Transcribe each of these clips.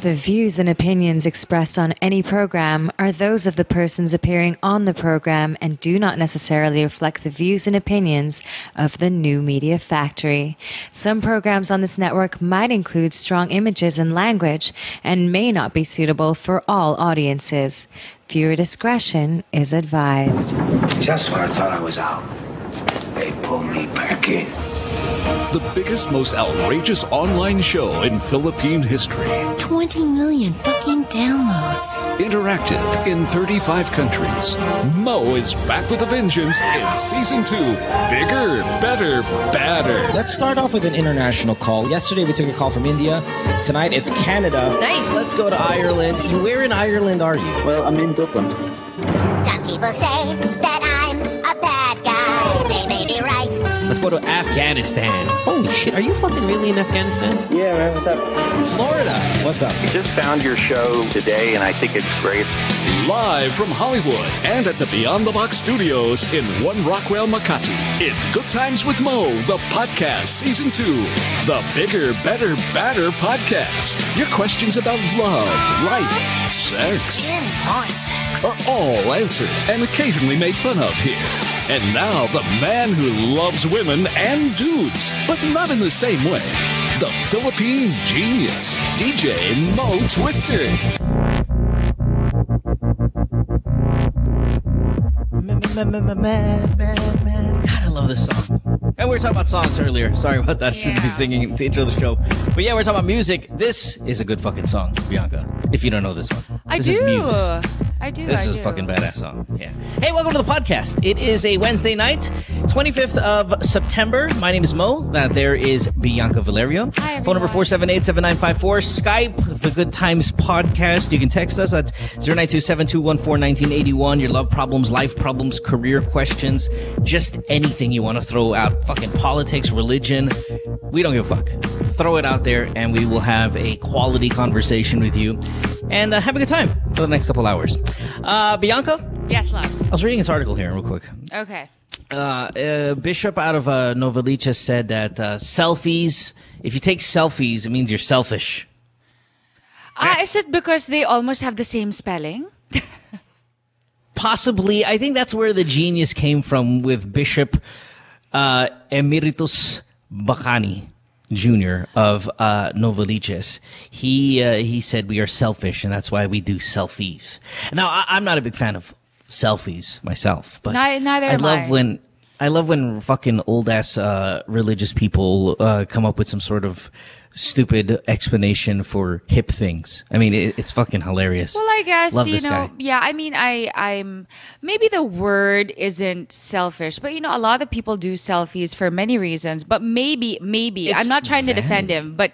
The views and opinions expressed on any program are those of the persons appearing on the program and do not necessarily reflect the views and opinions of the New Media Factory. Some programs on this network might include strong images and language and may not be suitable for all audiences. Viewer discretion is advised. Just when I thought I was out, they pulled me back in. The biggest, most outrageous online show in Philippine history. 20 million fucking downloads. Interactive in 35 countries. Mo is back with a vengeance in Season 2. Bigger, better, badder. Let's start off with an international call. Yesterday we took a call from India. Tonight it's Canada. Nice. Let's go to Ireland. Where in Ireland are you? Well, I'm in Dublin. Some people say that I'm a bad guy. They may be right. Let's go to Afghanistan. Holy shit, are you fucking really in Afghanistan? Yeah, man, what's up? Florida. What's up? Just found your show today, and I think it's great. Live from Hollywood and at the Beyond the Box studios in One Rockwell, Makati. It's Good Times with Mo, the podcast, Season 2. The Bigger, Better, Badder podcast. Your questions about love, life, sex. More sex. Are all answered and occasionally made fun of here. And now, the man who loves women and dudes, but not in the same way. The Philippine genius, DJ Mo Twister. Man. God, I love this song. And we were talking about songs earlier. Sorry about that. I shouldn't be singing the intro of the show. But yeah, we're talking about music. This is a good fucking song, Bianca. If you don't know this one. I This do. is Muse. I do. This is a fucking badass song. Yeah. Hey, welcome to the podcast. It is a Wednesday night, 25th of September. My name is Mo. There is Bianca Valerio. Hi, everyone. Phone number 478-7954. Skype, The Good Times Podcast. You can text us at 092-721-4981. Your love problems, life problems, career questions, just anything you want to throw out. Fucking politics, religion. We don't give a fuck. Throw it out there and we will have a quality conversation with you and have a good time for the next couple hours. Bianca? Yes, love. I was reading this article here real quick. Okay. Bishop out of Novaliches said that selfies, if you take selfies, it means you're selfish. Is it because they almost have the same spelling? Possibly. I think that's where the genius came from with Bishop Emeritus Bacani Jr. of Novaliches. He said we are selfish, and that's why we do selfies. Now, I'm not a big fan of selfies myself, but Neither am I. I love when fucking old ass religious people come up with some sort of stupid explanation for hip things. I mean, it's fucking hilarious. Well, I guess, love you this know, guy. yeah, I mean, I'm maybe the word isn't selfish, but you know, a lot of people do selfies for many reasons, but maybe, It's I'm not trying to defend valid. him, but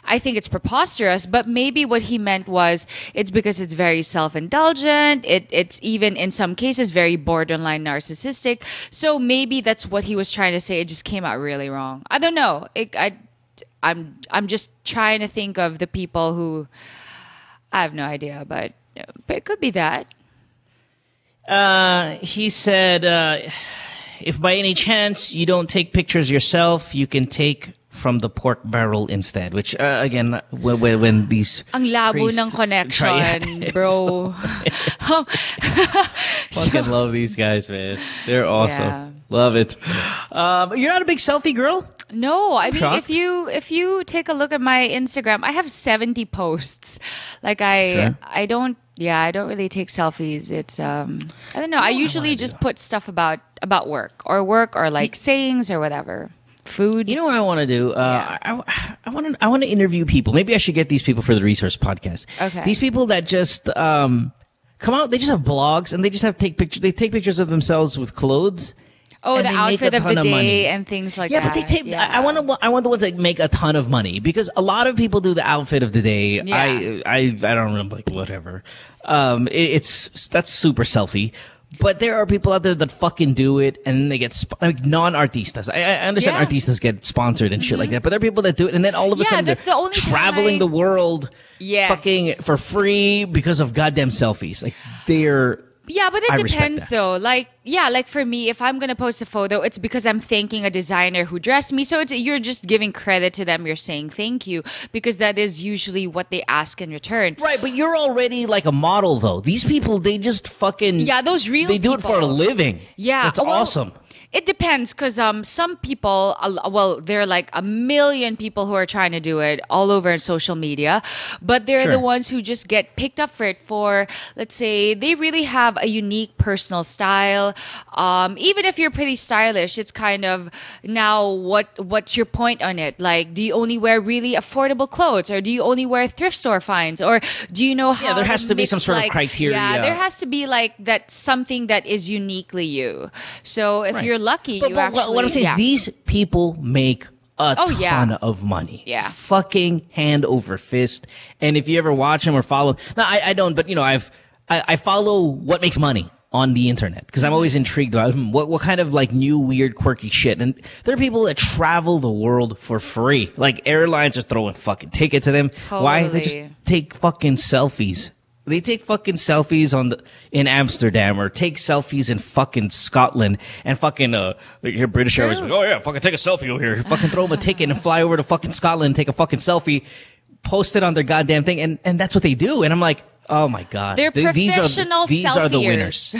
I think it's preposterous, but maybe what he meant was it's because it's very self-indulgent. It's even in some cases very borderline narcissistic. So maybe that's what he was trying to say. It just came out really wrong. I don't know. I'm just trying to think of the people who I have no idea, but it could be that. He said, if by any chance you don't take pictures yourself, you can take from the pork barrel instead. Which, again, when these... Ang labo priests ng connection, try- bro. Fucking love these guys, man. They're awesome. Yeah. Love it. You're not a big selfie girl? No, I mean, Shocked? if you take a look at my Instagram, I have 70 posts. Like I don't really take selfies. It's I don't know. I usually just put stuff about work or like sayings or whatever. Food. You know what I want to do? I want to interview people. Maybe I should get these people for the Resource Podcast. Okay. These people that just come out. They just have blogs and they just have take pictures. They take pictures of themselves with clothes. Oh, and the they make outfit a of ton the of day money. and things like Yeah, that. but they take. Yeah. I want the ones that make a ton of money because a lot of people do the outfit of the day. Yeah. I don't know, like whatever. That's super selfie. But there are people out there that fucking do it and then they get like non-artistas. I understand Yeah. artistas get sponsored and shit like that, but there are people that do it and then all of a Yeah, sudden that's they're the only time traveling I- the world Yes. fucking for free because of goddamn selfies. Like they're Yeah, but it I respect depends that. though. Like for me, if I'm gonna post a photo, it's because I'm thanking a designer who dressed me. So you're just giving credit to them. You're saying thank you because that is usually what they ask in return. Right, but you're already like a model though. These people, they just fucking Those real they do it for a people. living. Yeah, That's well, awesome. It depends because some people, there are like a million people who are trying to do it all over in social media, but they're Sure. the ones who just get picked up for it for, let's say, they really have a unique personal style. Even if you're pretty stylish, it's kind of now what's your point on it? Like, do you only wear really affordable clothes, or do you only wear thrift store finds, or do you know how? there has to be some mix, sort of like, criteria. Yeah, there has to be like that something that is uniquely you. So if Right. you're lucky, But you actually. what I'm saying is these people make a Oh, ton yeah. of money. Yeah. Fucking hand over fist. And if you ever watch them or follow, no, I don't, but I follow what makes money on the internet because I'm always intrigued about what kind of like new weird quirky shit. And there are people that travel the world for free. Like airlines are throwing fucking tickets at them. Why? They just Totally. take fucking selfies. They take fucking selfies in Amsterdam or take selfies in fucking Scotland and fucking your British Airways. Oh yeah, fucking take a selfie over here. Fucking throw them a ticket and fly over to fucking Scotland and take a fucking selfie, post it on their goddamn thing, and that's what they do. And I'm like, oh my god, They're professional these are the selfiers. winners.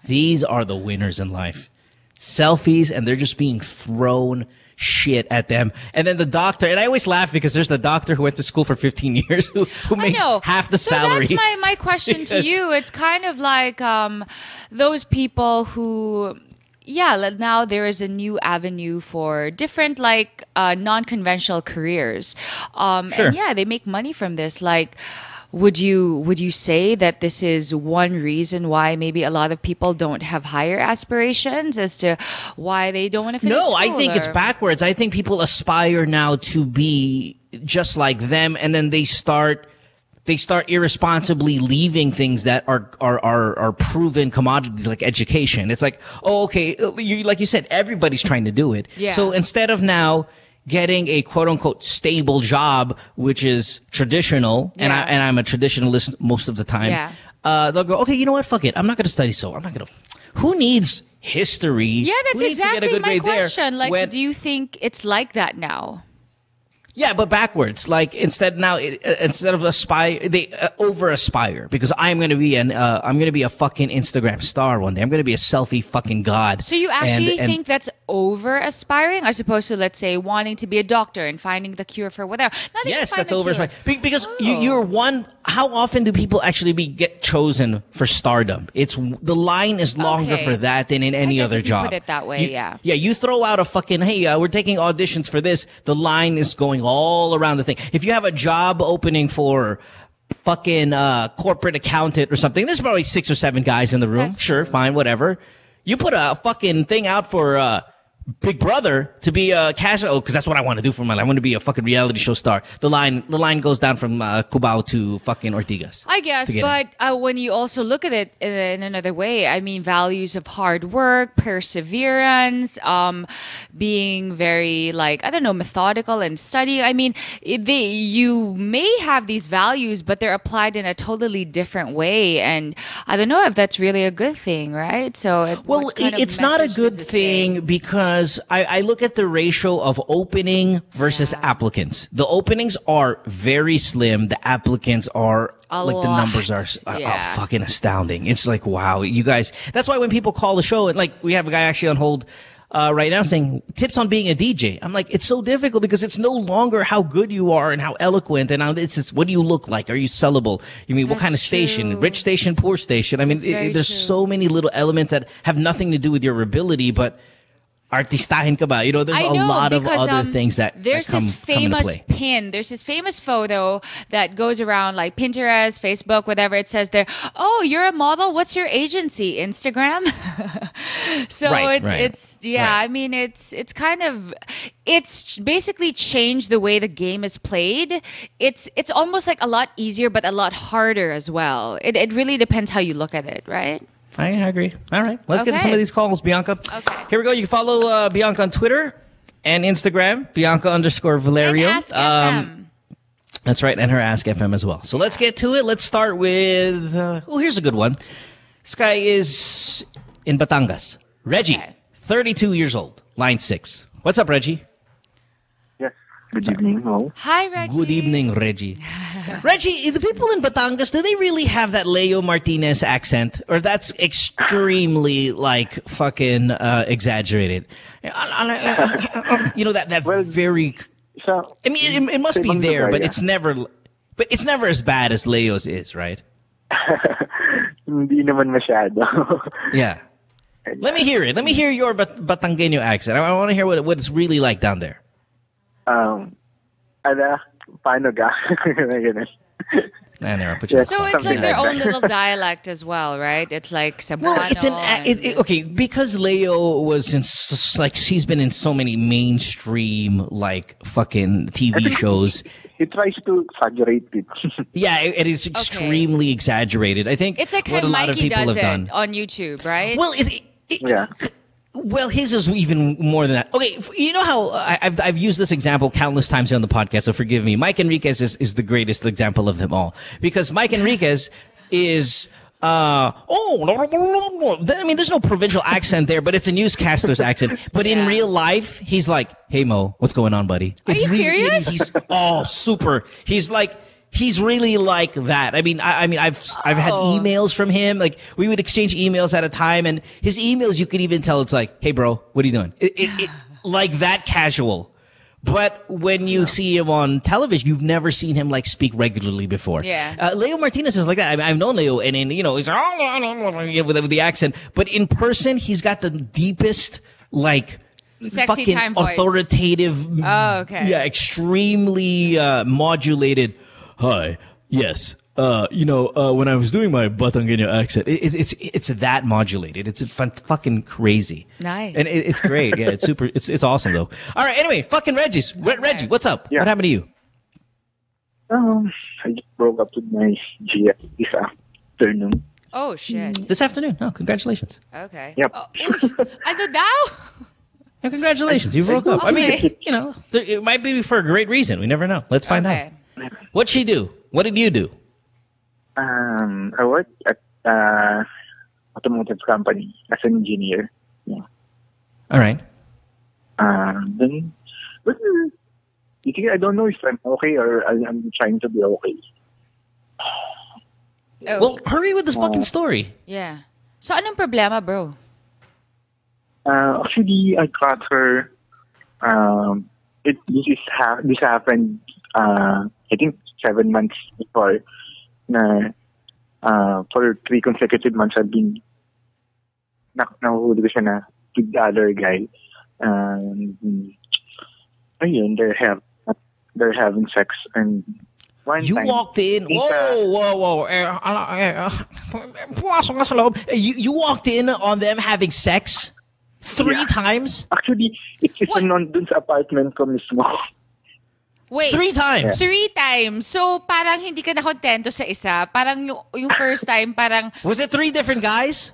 These are the winners in life. Selfies, and they're just being thrown shit at them. And then the doctor, and I always laugh because there's the doctor who went to school for 15 years who makes half the salary. So that's my question to you. It's kind of like those people who, now there is a new avenue for different like non-conventional careers. Sure. And they make money from this. Like, would you say that this is one reason why maybe a lot of people don't have higher aspirations as to why they don't want to finish No, school, I think it's backwards. I think people aspire now to be just like them, and then they start irresponsibly leaving things that are proven commodities like education. It's like, oh, okay, like you said, everybody's trying to do it. Yeah. So instead of now getting a quote unquote stable job, which is traditional, and I'm a traditionalist most of the time. Yeah. They'll go, okay, you know what? Fuck it. I'm not going to study. So I'm not going to. Who needs history? Yeah, that's Who needs to get a exactly good my grade there question. Like, when- do you think it's like that now? Yeah, but backwards. Like instead of aspire, they over aspire because I'm going to be a fucking Instagram star one day. I'm going to be a selfie fucking god. So you actually And- think that's over aspiring as opposed to, let's say, wanting to be a doctor and finding the cure for whatever? Not even Yes, find that's the over cure. aspiring because you're one. How often do people actually get chosen for stardom? The line is longer Okay. for that than in any guess other if you job. put it that way, Yeah, you throw out a fucking hey, we're taking auditions for this. The line is going all around the thing. If you have a job opening for fucking corporate accountant or something, there's probably 6 or 7 guys in the room. That's Sure, fine, whatever. You put a fucking thing out for Big Brother to be a casual, because that's what I want to do for my life. I want to be a fucking reality show star. The line goes down from Cubao to fucking Ortigas. I guess, to get but when you also look at it in another way, I mean, values of hard work, perseverance, being very methodical and studying. I mean, you may have these values, but they're applied in a totally different way, and I don't know if that's really a good thing, right? So, what kind of it's not a message good does it say? thing because I look at the ratio of opening versus applicants. The openings are very slim. The applicants are A the lot. numbers are Yeah. fucking astounding. It's like, wow, you guys. That's why when people call the show, and like we have a guy actually on hold right now saying tips on being a DJ. I'm like, it's so difficult because it's no longer how good you are and how eloquent, and it's just, what do you look like? Are you sellable? You mean what That's kind of station? true. Rich station, poor station? I mean, That's very there's true. so many little elements that have nothing to do with your ability, but artistahin ka ba? You know, there's I a know, lot of because, other things that there's come, this come into famous play. pin. There's this famous photo that goes around like Pinterest, Facebook, whatever. It says there, "Oh, you're a model. What's your agency? Instagram." So Right, it's right. I mean, it's kind of, it's basically changed the way the game is played. It's almost like a lot easier, but a lot harder as well. It really depends how you look at it, right? I agree. All right. Let's get to some Okay. of these calls, Bianca. Okay. Here we go. You can follow Bianca on Twitter and Instagram, Bianca_Valerio. And Ask FM. That's right. And her Ask FM as well. So let's get to it. Let's start with, here's a good one. This guy is in Batangas. Reggie, Okay. 32 years old, line 6. What's up, Reggie? Yes. Good evening, Mo. Hi, Reggie. Good evening, Reggie. Reggie, the people in Batangas, do they really have that Leo Martinez accent? Or that's extremely, like, fucking exaggerated? You know, that Well, very... So, I mean, it must be ibang there, lugar but yan. it's never as bad as Leo's is, right? Hindi naman masyado. Yeah. Let me hear it. Let me hear your Batangueño accent. I want to hear what it's really like down there. Ala, paano ka? Ganun. I know. Put you on the So spot. it's like their like own that. little dialect as well, right? It's like Cebuano. Well, it's okay because Leo was in like she's been in so many mainstream like fucking TV shows. He tries to exaggerate it. Yeah, it is extremely exaggerated. I think It's like what how a lot of Mikey people does have it done. on YouTube, right? Well, Yeah. Well, his is even more than that. Okay, you know how I've used this example countless times here on the podcast, so forgive me. Mike Enriquez is the greatest example of them all. Because Mike Enriquez is, I mean, there's no provincial accent there, but it's a newscaster's accent. But in Yeah. real life, he's like, hey, Mo, what's going on, buddy? Are you serious? He's super. He's really like that. I mean, I've had emails from him. Like we would exchange emails at a time, and his emails you could even tell it's like, "Hey, bro, what are you doing?" It like that casual. But when you see him on television, you've never seen him like speak regularly before. Yeah. Leo Martinez is like that. I've known Leo, and he's like, with the accent, but in person, he's got the deepest like. Sexy Fucking time voice. authoritative. Oh, okay. Yeah, extremely modulated. Hi. Yes. When I was doing my Batangueño accent, it's that modulated. It's fucking crazy. Nice. And it's great. Yeah, it's super. It's awesome though. All right. Anyway, fucking Reggie, what's up? Yeah. What happened to you? I just broke up with my GF this afternoon. Oh, shit. This afternoon. Oh, congratulations. Okay. Yep. Oh, ano daw? Yeah, congratulations. You broke up. I mean, Okay. it might be for a great reason. We never know. Let's find Okay. out. What'd she do? What did you do? I work at automotive company as an engineer. Yeah. All right. Then, but you think I don't know if I'm okay or I'm trying to be okay. Oh, Well, hurry with this fucking story. yeah. So anong problema, bro? Actually, I got her. This happened. I think 7 months before. For 3 consecutive months, I've been nahuhuli ko siya na with the other guy. Ayun, they're having sex, and one You time, walked in. Whoa. Pumasok ka sa loob. You walked in on them having sex 3 times? Actually, it's dun sa apartment ko mismo. Wait. 3 times? 3 times. So, parang hindi ka na kontento sa isa. Parang yung first time, parang... Was it 3 different guys?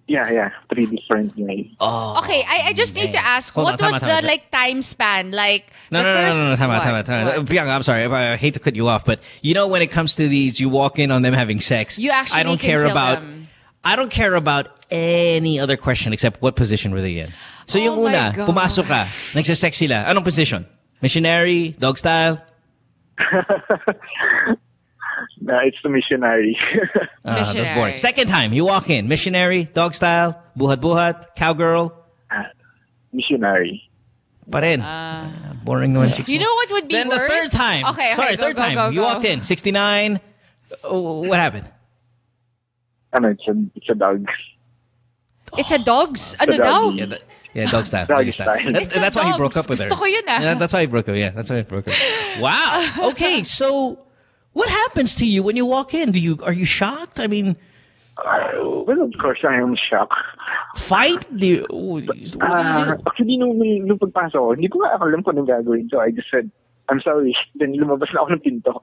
Yeah, 3 different guys. Oh. Okay, I just need to ask, Hold what on, was tama. the like time span? Like, No, the first... Time. What? Bianca, I'm sorry. I hate to cut you off, but you know when it comes to these, you walk in on them having sex. You actually I don't can care kill about. them. I don't care about any other question except what position were they in. So yung Oh my una, God. pumasok ka, nagsisex sila. Anong position? Missionary? Dog style? It's the missionary. That's Missionary. boring. Second time, you walk in. Missionary? Dog style? Buhat-buhat? Cowgirl? Missionary. Pa rin. Boring naman. chicks You mo. know what would be Then worse? the third time. Okay, Sorry, go, third go, time. go, You go. walked in. 69. Oh, what happened? It's a dog. It's a dogs? Ano It's a daw? doggy. Yeah, dog style. Doggy Doggy style. style. It's a That's why he broke dogs. up with her. Gusto ko yun, ah. Yeah, that's why he broke up. Yeah, that's why he broke up. Wow. Okay, so what happens to you when you walk in? Are you shocked? I mean, Well, of course, I am shocked. fight? What do you do? Actually, nung pagpasok ko, hindi ko nga alam kung anong gagawin. So I just said, I'm sorry. Then lumabas na ako ng pinto.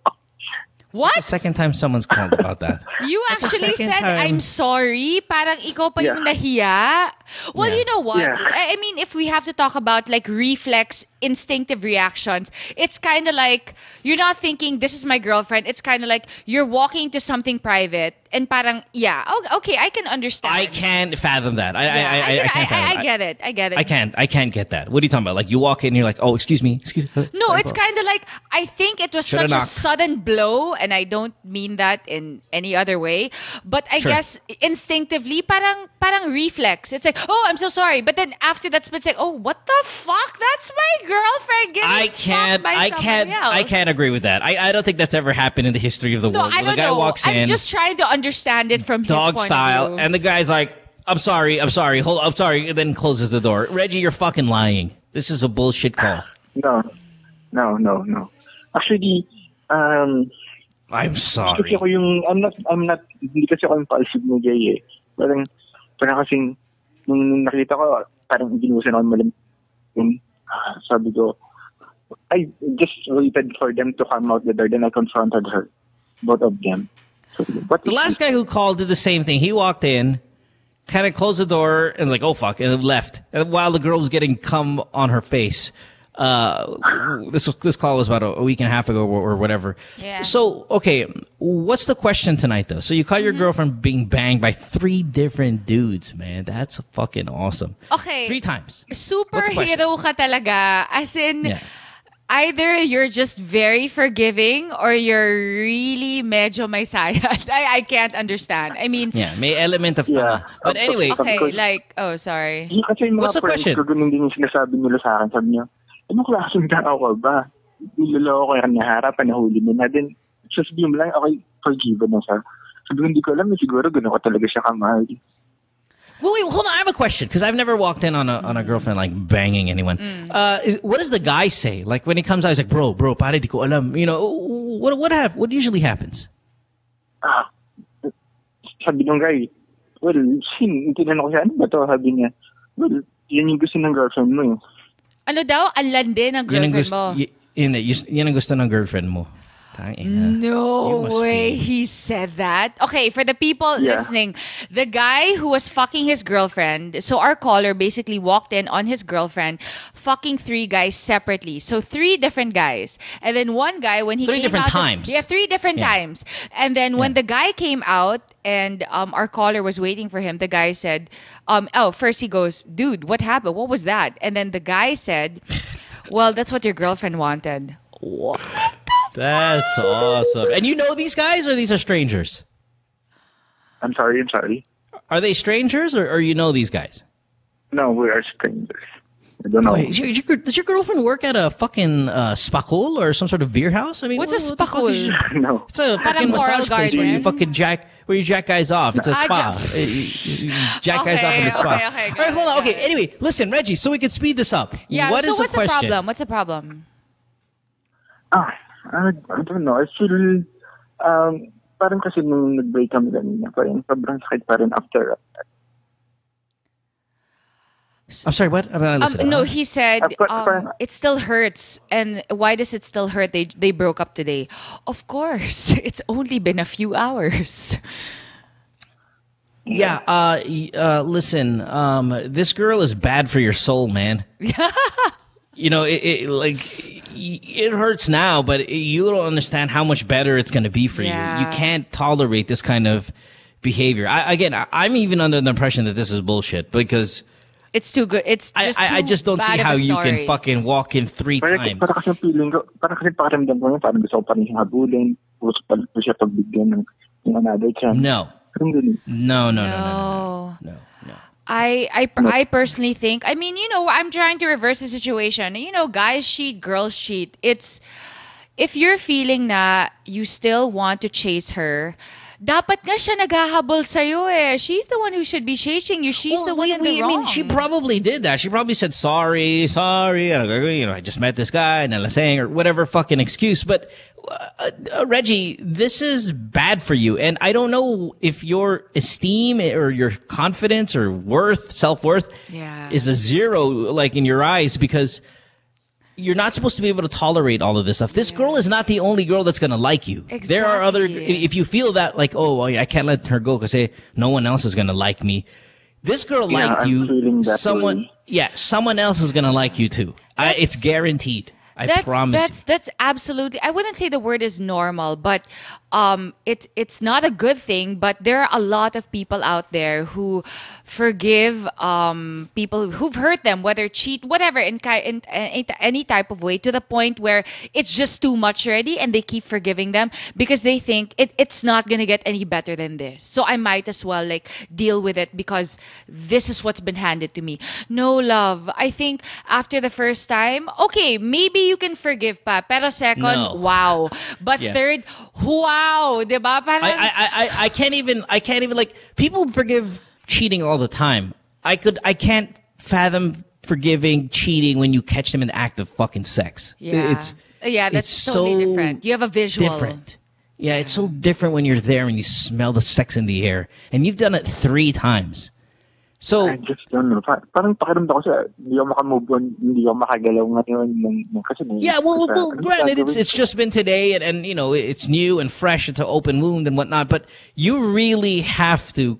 What? The second time someone's called about that. You That's the actually second said, time. I'm sorry. Parang ikaw pa yung nahiya. Well, Yeah. you know what? Yeah. I mean, if we have to talk about like reflex, instinctive reactions, it's kind of like you're not thinking, this is my girlfriend. It's kind of like you're walking to something private and parang, yeah, okay, I can understand. I can't fathom that. I can't fathom I it. get it. I get it. I can't get that. What are you talking about? Like you walk in and you're like, oh, excuse me. No, it's kind of like, I think it was Shoulda such a knocked. sudden blow, and I don't mean that in any other way. But I Sure. guess instinctively, parang reflex. It's like, oh, I'm so sorry. But then after that, it's like, oh, what the fuck? That's my girlfriend getting fucked by somebody else. I can't agree with that. I don't think that's ever happened in the history of the No, world. I Where don't the guy know. walks in, I'm just trying to understand it from his dog point style, of view. and the guy's like, I'm sorry, I'm sorry, and then closes the door. Reggie, you're fucking lying. This is a bullshit call. No. Actually, I'm kasi sorry. ako yung, hindi kasi ako impulsive na gay eh. Parang kasing, nung nakita ko, parang ginusan ako malam. Sabi ko, I just waited for them to come out the door, then I confronted her. Both of them. So, The last guy who called did the same thing. He walked in, kind of closed the door, and was like, oh, fuck, and left. And while the girl was getting cum on her face. This call was about a week and a half ago or whatever. Yeah. So, okay, what's the question tonight, though? So you caught your girlfriend being banged by 3 different dudes, man. That's fucking awesome. Okay. 3 times. What's the question? Superhero ka talaga. As in, Yeah. either you're just very forgiving or you're really medyo may sayad. I can't understand. I mean, Yeah, may element of Yeah. But anyway, okay, Because- like, oh, sorry. Kasi yung What's the mga friends question? ko, ganun din yung sinasabi nila sa akin. Sabi niya, anong klaseng tao ka ba? Niloloko ko yan na harapan, nahuli mo na. Then, sasabihin mo lang, okay, forgiven na siya. Sabi ko, hindi ko alam, siguro ganun ko talaga siya kamahal. well, wait, hold on. I have a question because I've never walked in on a girlfriend like banging anyone. What does the guy say? Like when he comes out, he's like, bro, pare, di ko alam. You know, what usually happens? Sabi ng guy, well, tinanong ko siya, ano ba to? Sabi niya, well, yan yung gusto ng girlfriend mo eh. Ano daw? Ang landi ng girlfriend mo. Yan ang gusto ng girlfriend mo. Tangina. You No must way be- he said that. Okay, for the people Yeah. listening, the guy who was fucking his girlfriend, so our caller basically walked in on his girlfriend, fucking 3 guys separately. So 3 different guys. And then one guy, when he 3 came different out, times. Yeah, 3 different Yeah. times. And then when Yeah. the guy came out and our caller was waiting for him, the guy said, first he goes, dude, what happened? What was that? And then the guy said, well, that's what your girlfriend wanted. What? That's awesome. And you know these guys, or these are strangers? I'm sorry. Are they strangers, or you know these guys? No, we are strangers. I don't know. Wait, does your girlfriend work at a fucking spakul or some sort of beer house? I mean, What's a what the fuck is spakul? your- No. It's a fucking Coral massage place where you Garden. fucking jack guys off. It's a spa. You jack guys off in a spa. Okay, All right, hold on. got Okay, it. anyway, listen, Reggie, so we can speed this up. Yeah, What so is what's the question? problem? What's the problem? I don't know. I feel, parang kasi nung nag-break kami kanina, parang sobrang sakit pa rin after. I'm sorry, what? I'm not listening. No, he said Parang- it still hurts. And why does it still hurt? They broke up today. Of course, it's only been a few hours. Yeah, listen, this girl is bad for your soul, man. You know, it hurts now, but you don't understand how much better it's going to be for Yeah. you. You can't tolerate this kind of behavior. I'm even under the impression that this is bullshit because It's too good. It's just I too just don't see bad of how a you can story. fucking walk in 3 times. Parang kasi feeling ko, parang kasi pakiramdam ko yun, parang gusto ko pa rin siyang habulin, gusto pa rin siya pagbigyan ng another chance. No. Parang ganun. No. I personally think, I mean, you know, I'm trying to reverse the situation. You know, guys cheat, girls cheat. It's, if you're feeling na you still want to chase her, dapat nga siya naghahabol sa'yo eh. She's the one who should be chasing you. She's the one in the I wrong. mean, she probably did that. She probably said, sorry, you know, I just met this guy, and saying or whatever fucking excuse. But, Reggie, this is bad for you. And I don't know if your esteem or your confidence or self-worth Yeah. is a 0, like, in your eyes, because you're not supposed to be able to tolerate all of this stuff. This girl is not the only girl that's going to like you. There are other, Exactly. if you feel that, like, oh, I can't let her go because no one else is going to like me. This girl Yeah, liked I'm you. feeling that Someone, way. someone else is gonna like you too. It's guaranteed. I promise. That's absolutely. I wouldn't say the word is normal, but it's not a good thing. But there are a lot of people out there who forgive people who've hurt them, whether cheat, whatever, in any type of way, to the point where it's just too much already, and they keep forgiving them because they think it's not gonna get any better than this. So I might as well like deal with it because this is what's been handed to me. No, love. I think after the first time, okay, maybe you can forgive pa. Pero second, No. wow. But third, wow. Diba? Parang, I can't even like people forgive cheating all the time. I can't fathom forgiving cheating when you catch them in the act of fucking sex. yeah. That's totally so different. You have a visual. different. Yeah, it's so different when you're there and you smell the sex in the air. And you've done it 3 times. So I just don't know. Parang pakiramdam ko sa hindi ako makamove on, hindi ako makagalaw ngayon kasi yeah, well, granted, it's just been today, and you know it's new and fresh. It's an open wound and whatnot. But you really have to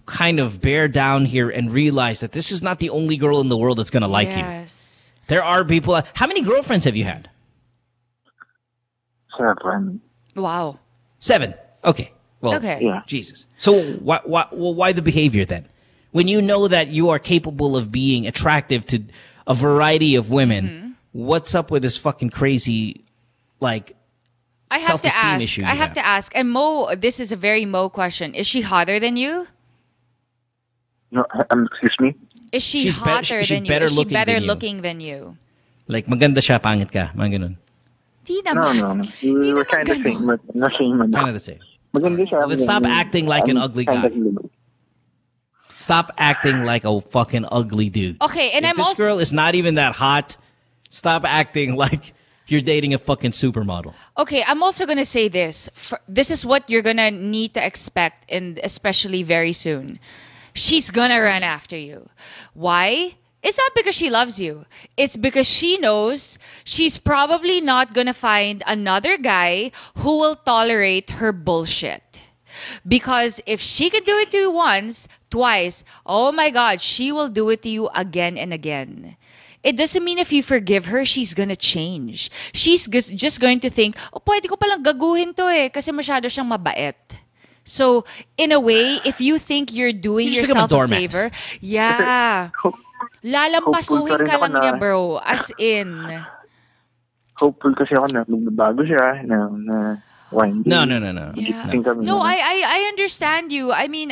kind of bear down here and realize that this is not the only girl in the world that's gonna like you. Yes. There are people. How many girlfriends have you had? 7. Wow. 7. Okay. Well, Okay. Yeah. Jesus. So why the behavior then? When you know that you are capable of being attractive to a variety of women, what's up with this fucking crazy, like, I have to self-esteem ask. issue? I have to ask. And Mo, this is a very Mo question. Is she hotter than you? No, excuse me? Is she She's hotter she's than you? better Is she looking better than you. looking than you? Like, maganda siya, pangit ka. Mga ganun. Di No. naman. Di We were naman kind of ganun. same. Kind of the same. Maganda siya. Then stop acting like an ugly guy. Stop acting like a fucking ugly dude. Okay, and if I'm this also girl is not even that hot, stop acting like you're dating a fucking supermodel. okay. I'm also gonna say this. This is what you're gonna need to expect, and especially very soon. She's gonna run after you. Why? It's not because she loves you. It's because she knows she's probably not gonna find another guy who will tolerate her bullshit. Because if she could do it to you once, twice, oh my God, she will do it to you again and again. It doesn't mean if you forgive her, she's gonna change. She's just going to think, oh, pwede ko palang gaguhin to eh, kasi masyado siyang mabait. So, in a way, if you think you're doing You just become a yourself a doormat. favor, yeah. Lalampasuhin Hopeful pa rin ka ako lang na- niya, bro. As in. Hopeful kasi ako na magbabago siya na one day. No. Yeah. Think kami No, na- I understand you. I mean,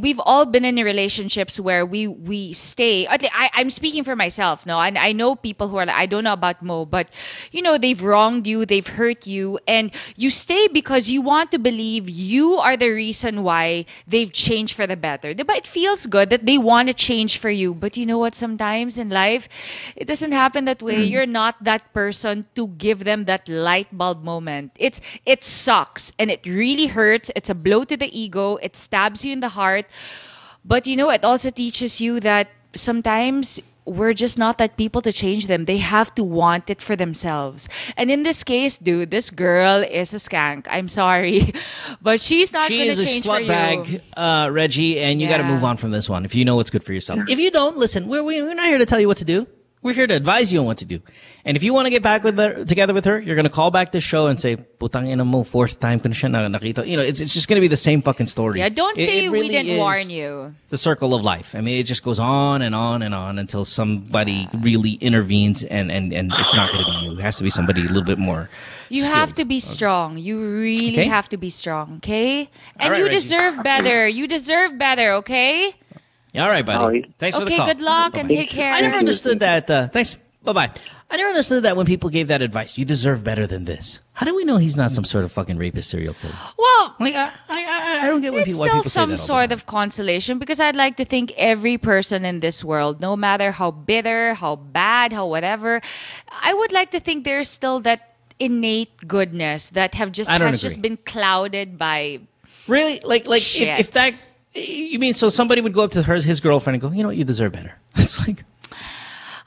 we've all been in relationships where we stay. I'm speaking for myself, no, and I know people who are like, I don't know about Mo, but you know, they've wronged you, they've hurt you, and you stay because you want to believe you are the reason why they've changed for the better. But it feels good that they want to change for you, but you know what? Sometimes in life, it doesn't happen that way. You're not that person to give them that light bulb moment. It sucks and it really hurts. It's a blow to the ego. It stabs you in the heart. But you know, it also teaches you that sometimes we're just not that people to change them. They have to want it for themselves. And in this case, dude, this girl is a skank. I'm sorry. But she's not She going is to a change for slut you. bag, Reggie, and you got to Yeah. move on from this one if you know what's good for yourself. If you don't, listen, we're not here to tell you what to do. We're here to advise you on what to do. And if you want to get back together with her, you're going to call back this show and say, putang ina mo, fourth time ko na siya nakita. You know, it's just going to be the same fucking story. Yeah, don't say It we really didn't is warn you. The circle of life. I mean, it just goes on and on and on until somebody really intervenes and it's not going to be you. It has to be somebody a little bit more You skilled. have to be strong. You really Okay. have to be strong, okay? And All right, you Reggie. deserve better. You deserve better, okay? All right, buddy. Okay. Thanks for the Okay, call. good luck and take care. I never understood that. Thanks. Bye-bye. I never understood that when people gave that advice. You deserve better than this. How do we know he's not some sort of fucking rapist serial killer? Well, Like, I don't get why it's people still say some that all the sort time. of consolation because I'd like to think every person in this world, no matter how bitter, how bad, how whatever, I would like to think there's still that innate goodness that I don't has just agree. been clouded by. Really? Like Shit. if that... You mean so somebody would go up to his girlfriend and go, you know what, you deserve better. It's like...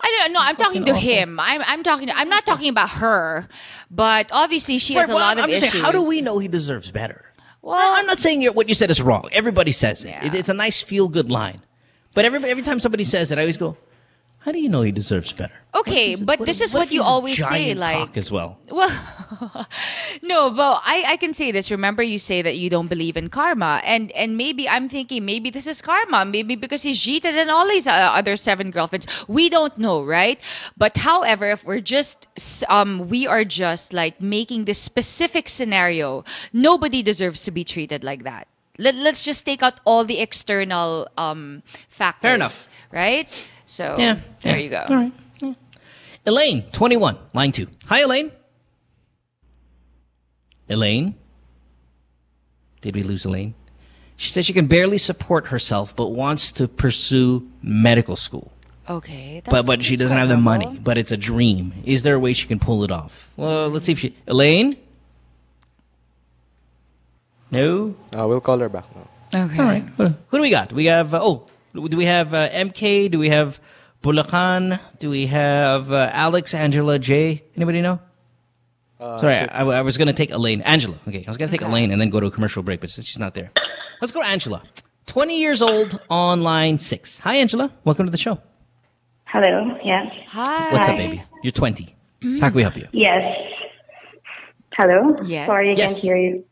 I don't know. I'm talking to awful. him. I'm not talking about her, but obviously she has Right, a lot of I'm just issues. saying, how do we know he deserves better? Well, I'm not saying what you said is wrong. Everybody says it. Yeah. It's a nice feel-good line. But every time somebody says it, I always go, how do you know he deserves better? Okay, but this is what if you he's a always say, giant like, cock as well. well, no, but I can say this. Remember, you say that you don't believe in karma, and maybe I'm thinking maybe this is karma, maybe because he's cheated on all these other 7 girlfriends. We don't know, right? But however, if we are just like making this specific scenario, nobody deserves to be treated like that. Let's just take out all the external factors. Fair enough. Right? So Yeah. there you go. All right. Yeah. Elaine, 21, line 2. Hi, Elaine. Elaine? Did we lose Elaine? She says she can barely support herself but wants to pursue medical school. Okay. But she doesn't have the money. But it's a dream. Is there a way she can pull it off? Well, let's see if she... Elaine? No? We'll call her back now. Okay. All right. Who do we got? We have... do we have MK? Do we have Bulacan? Do we have Alex, Angela, Jay? Anybody know? Sorry, I was going to take Elaine. Angela. Okay, I was going to take Elaine and then go to a commercial break, but since she's not there. Let's go to Angela. 20 years old, on line 6. Hi, Angela. Welcome to the show. Hello, yes. Hi. What's up, baby? You're 20. How can we help you? Yes. Hello? Yes. Sorry, I Yes. can't hear you.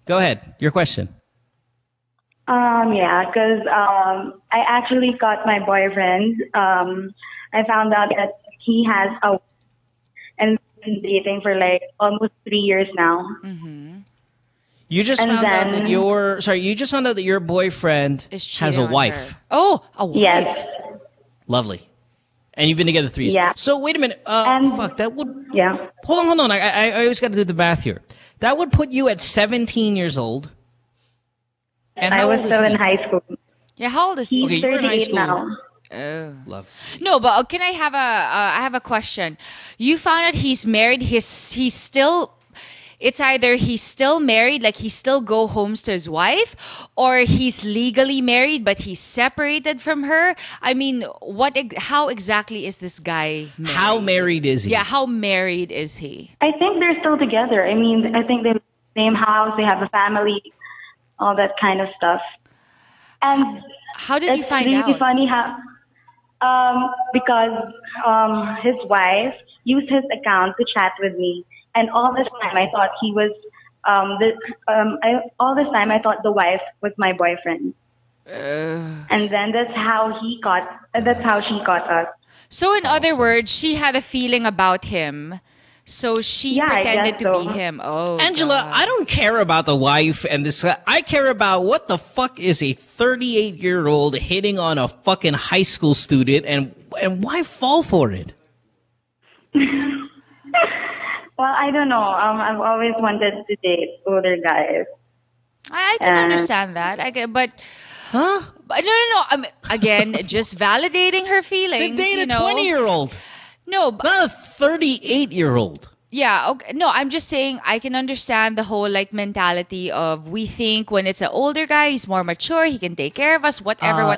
Go ahead. Your question. Yeah, because I actually got my boyfriend. I found out that he has a and been dating for like almost 3 years now. You just And found out then- that you just found out that your boyfriend Is has cheating a on wife. her. Oh, a wife. Yes. Lovely. And you've been together 3 years. Yeah. So wait a minute. And- Fuck, that would... Yeah. Hold on. I always got to do the math here. That would put you at 17 years old. And I how was old is still he? in high school. Yeah, how old is he? He's Okay, you were in high 38 school. now. Oh. Love. No, but can I have I have a question. You found out he's married. He's still. It's either he's still married, like he still go homes to his wife, or he's legally married but he's separated from her. I mean, how exactly is this guy married? How married is he? Yeah, how married is he? I think they're still together. I mean, I think they live in the same house. They have a family, all that kind of stuff. And How did you it's find really out? funny how, because his wife used his account to chat with me, and all this time I thought he was, all this time I thought the wife was my boyfriend. And then that's how she caught us. So in other words, she had a feeling about him. So she Yeah, I pretended guess to be so. him. Oh, Angela, God. I don't care about the wife and this. I care about what the fuck is a 38-year-old hitting on a fucking high school student, and why fall for it? Well, I don't know. I've always wanted to date older guys. I can understand that. But But no. Again, just validating her feelings. They date you a know. 20-year-old. No, but Not a 38-year-old. yeah, okay. No, I'm just saying I can understand the whole like mentality of we think when it's an older guy, he's more mature, he can take care of us, whatever.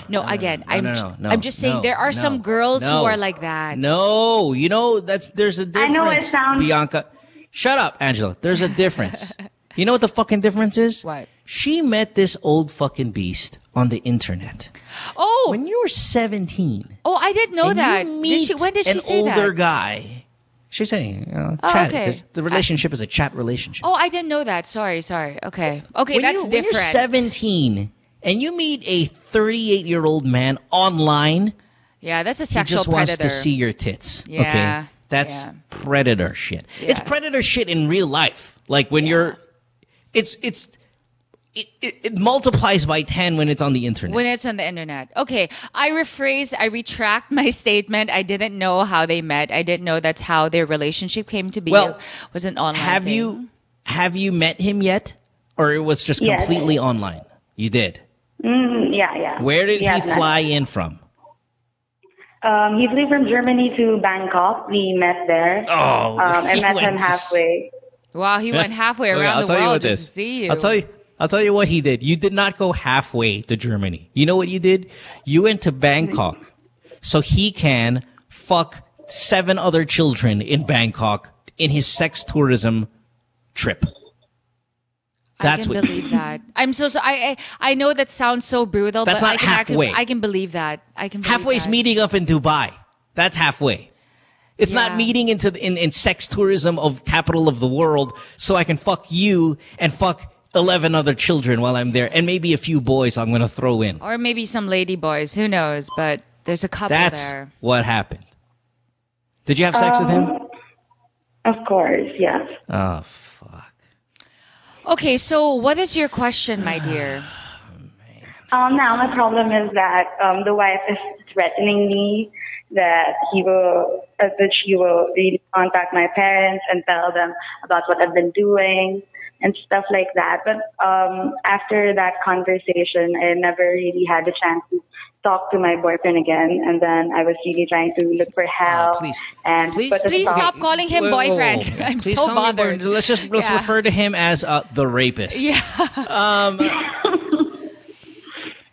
No, again, I'm just saying there are some girls who are like that. No, you know there's a difference. I know it sounds- Bianca, shut up, Angela. There's a difference. You know what the fucking difference is? What? She met this old fucking beast on the internet. Oh, When you were 17, oh, I didn't know and that. you meet When did she an say older that? guy. She's saying, Oh, chat. okay. The relationship is a chat relationship. Oh, I didn't know that. Sorry. Okay, when that's when different. you're 17 and you meet a 38-year-old man online, Yeah, that's a he sexual just predator. wants to see your tits. Yeah, Okay, that's yeah. predator shit. Yeah. It's predator shit in real life. Like when you're, it multiplies by 10 when it's on the internet. When it's on the internet. Okay, I retract my statement. I didn't know how they met. I didn't know that's how their relationship came to be. Well, It was an online have thing. you met him yet, or it was just Yes. completely online? You did. Yeah. Where did he Yes, fly in from? He flew from Germany to Bangkok. We met there. Oh, I he met went him to- halfway. Wow, he went halfway Okay, around I'll the tell you world what just this. to see you. I'll tell you what he did. You did not go halfway to Germany. You know what you did? You went to Bangkok so he can fuck 7 other children in Bangkok in his sex tourism trip. That's I can believe that. I'm so I know that sounds so brutal, That's but not halfway. I can believe that. I can believe halfway is that. meeting up in Dubai. That's halfway. It's not meeting in sex tourism of capital of the world so I can fuck you and fuck 11 other children while I'm there and maybe a few boys I'm going to throw in. Or maybe some lady boys, who knows, but there's a couple That's there. what happened. Did you have sex with him? Of course, yes. Oh, fuck. Okay, so what is your question, my dear? Now my problem is that the wife is threatening me that she will really contact my parents and tell them about what I've been doing and stuff like that. But after that conversation, I never really had a chance to talk to my boyfriend again. And then I was really trying to look for help. Please stop calling him boyfriend. I'm Please so call me bothered. boyfriend. Let's refer to him as the rapist. Yeah.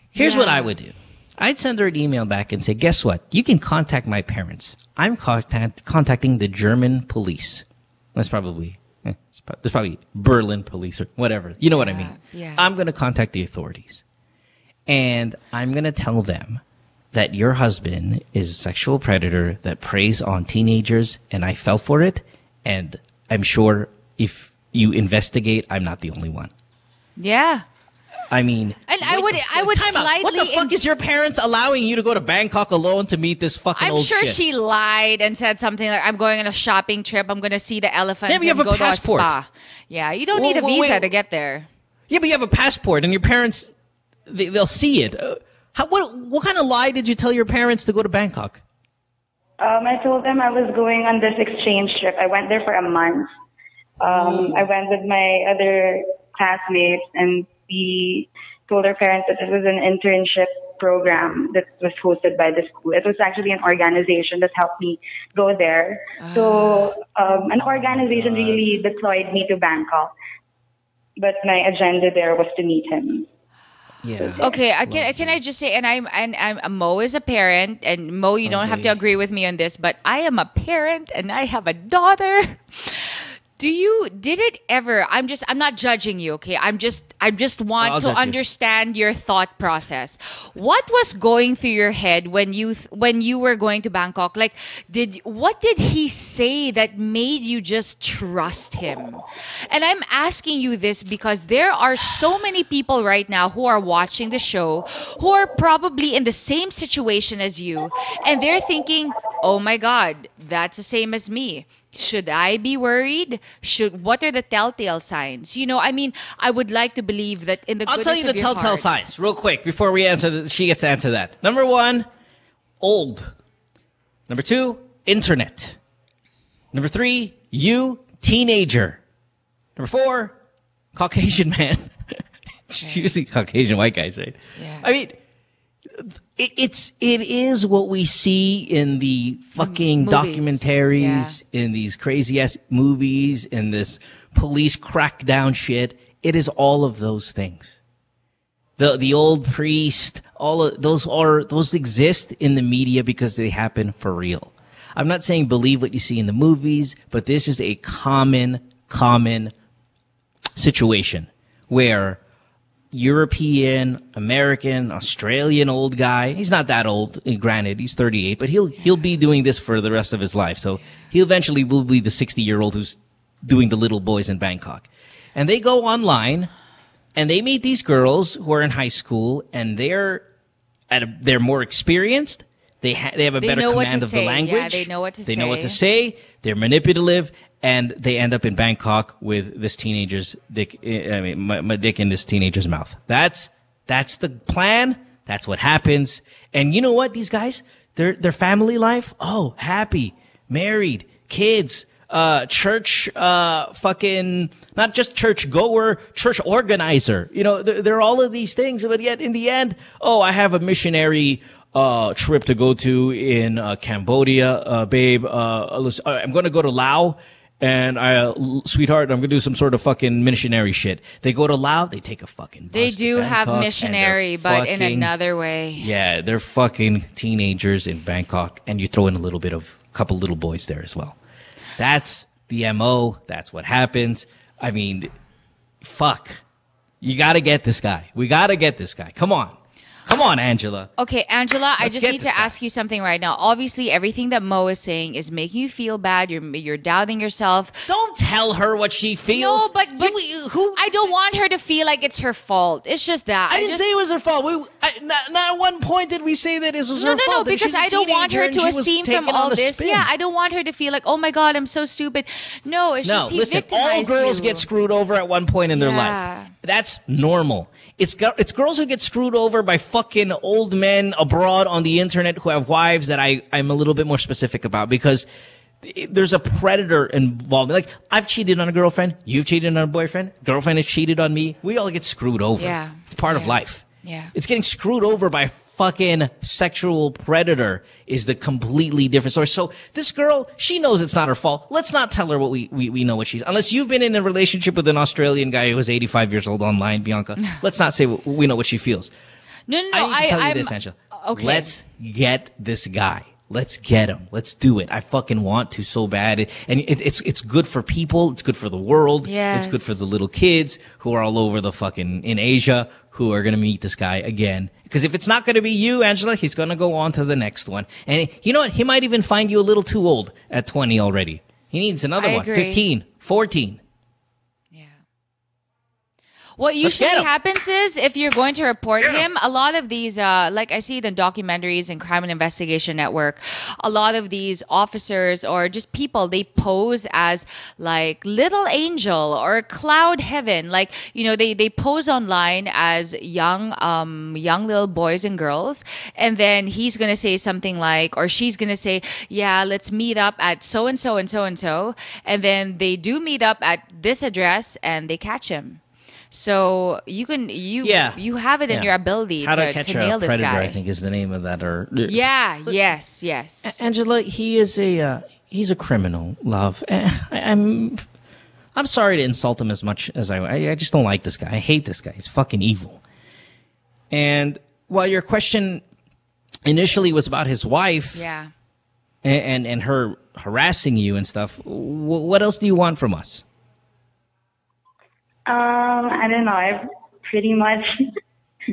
Here's what I would do. I'd send her an email back and say, guess what? You can contact my parents. I'm contacting the German police. That's probably, there's probably Berlin police or whatever. You know what I mean? Yeah. I'm going to contact the authorities. And I'm going to tell them that your husband is a sexual predator that preys on teenagers, and I fell for it. And I'm sure if you investigate, I'm not the only one. Yeah. I mean, and I would time out. slightly. What the fuck is your parents allowing you to go to Bangkok alone to meet this fucking I'm old sure shit? she lied and said something like, "I'm going on a shopping trip. I'm going to see the elephants Yeah, but you and have a go passport. to a spa." Yeah, you don't need a visa to get there. Yeah, but you have a passport, and your parents they'll see it. What kind of lie did you tell your parents to go to Bangkok? I told them I was going on this exchange trip. I went there for a month. I went with my other classmates, and we told our parents that it was an internship program that was hosted by the school. It was actually an organization that helped me go there. So an organization really deployed me to Bangkok, but my agenda there was to meet him. Yeah. Okay, can I just say, and I'm Mo is a parent, and Mo, you don't have to agree with me on this, but I am a parent and I have a daughter. Did it ever, I'm not judging you, okay? I just want to understand your thought process. What was going through your head when you were going to Bangkok? Like, what did he say that made you just trust him? And I'm asking you this because there are so many people right now who are watching the show who are probably in the same situation as you, and they're thinking, "Oh my God, that's the same as me. Should I be worried? What are the telltale signs?" You know, I mean, I would like to believe that in the I'll goodness tell you the of your telltale heart. signs real quick before we answer. She gets to answer that. Number 1, old. Number 2, internet. Number 3, you, teenager. Number 4, Caucasian man. It's usually Caucasian white guys, right? Yeah. I mean, it is what we see in the fucking Movies. documentaries, in these crazy ass movies, in this police crackdown shit. It is all of those things. The old priest, all of those exist in the media because they happen for real. I'm not saying believe what you see in the movies, but this is a common situation where European, American, Australian old guy. He's not that old, granted, he's 38, but he'll be doing this for the rest of his life. So he eventually will be the 60-year-old who's doing the little boys in Bangkok. And they go online and they meet these girls who are in high school, and they're more experienced. They have a better command of the language. Yeah, they know what to say. They know what to say. They're manipulative, and they end up in Bangkok with this teenager's dick. I mean, my dick in this teenager's mouth. That's the plan. That's what happens. And you know what? These guys, their family life, happy, married, kids, church, fucking, not just church goer, church organizer. You know, they're all of these things, but yet in the end, I have a missionary trip to go to in Cambodia, babe. I'm going to go to Laos, and sweetheart, I'm going to do some sort of fucking missionary shit. They go to Laos, they take a fucking bus. They do have missionary, but in another way. Yeah, they're fucking teenagers in Bangkok, and you throw in a couple little boys there as well. That's the MO. That's what happens. I mean, fuck. You got to get this guy. We got to get this guy. Come on. Come on, Angela. Okay, Angela, I Let's just get need this to guy. ask you something right now. Obviously, everything that Mo is saying is making you feel bad. You're doubting yourself. Don't tell her what she feels. No, but who? I don't want her to feel like it's her fault. It's just that. I didn't say it was her fault. Not at one point did we say that it was her fault. No, And because she's a I don't want her teenager and to she was assume from taken all on a this. spin. Yeah, I don't want her to feel like, oh my God, I'm so stupid. No, it's just he listen, victimized all girls you. get screwed over at one point in their Yeah. life. That's normal. It's girls who get screwed over by fucking old men abroad on the internet who have wives that I'm a little bit more specific about because there's a predator involved. Like, I've cheated on a girlfriend. You've cheated on a boyfriend. Girlfriend has cheated on me. We all get screwed over. Yeah. It's part of life. Yeah. It's getting screwed over by a fucking sexual predator is the completely different story. So this girl, she knows it's not her fault. Let's not tell her what we know what she's. Unless you've been in a relationship with an Australian guy who was 85 years old online, Bianca. Let's not say we know what she feels. No. I need to tell you this, Angela. Okay. Let's get this guy. Let's get him. Let's do it. I fucking want to so bad. And it's good for people. It's good for the world. Yes. It's good for the little kids who are all over the fucking in Asia who are going to meet this guy again. Because if it's not going to be you, Angela, he's going to go on to the next one. And you know what? He might even find you a little too old at 20 already. He needs another I one. agree. 15, 14. What Let's usually get him. happens is if you're going to report him, a lot of these, like I see the documentaries and Crime and Investigation Network, a lot of these officers or just people, they pose as like little angel or cloud heaven. Like, you know, they pose online as young little boys and girls. And then he's going to say something like, or she's going to say, yeah, let's meet up at so and so and so and so. And then they do meet up at this address and they catch him. So you have it in your ability How to Catch nail a this Predator, guy. I think is the name of that. Or Yes. Angela, he's a criminal, love. I'm sorry to insult him as much as I just don't like this guy. I hate this guy. He's fucking evil. And while your question initially was about his wife, and her harassing you and stuff, what else do you want from us? I don't know. I've pretty much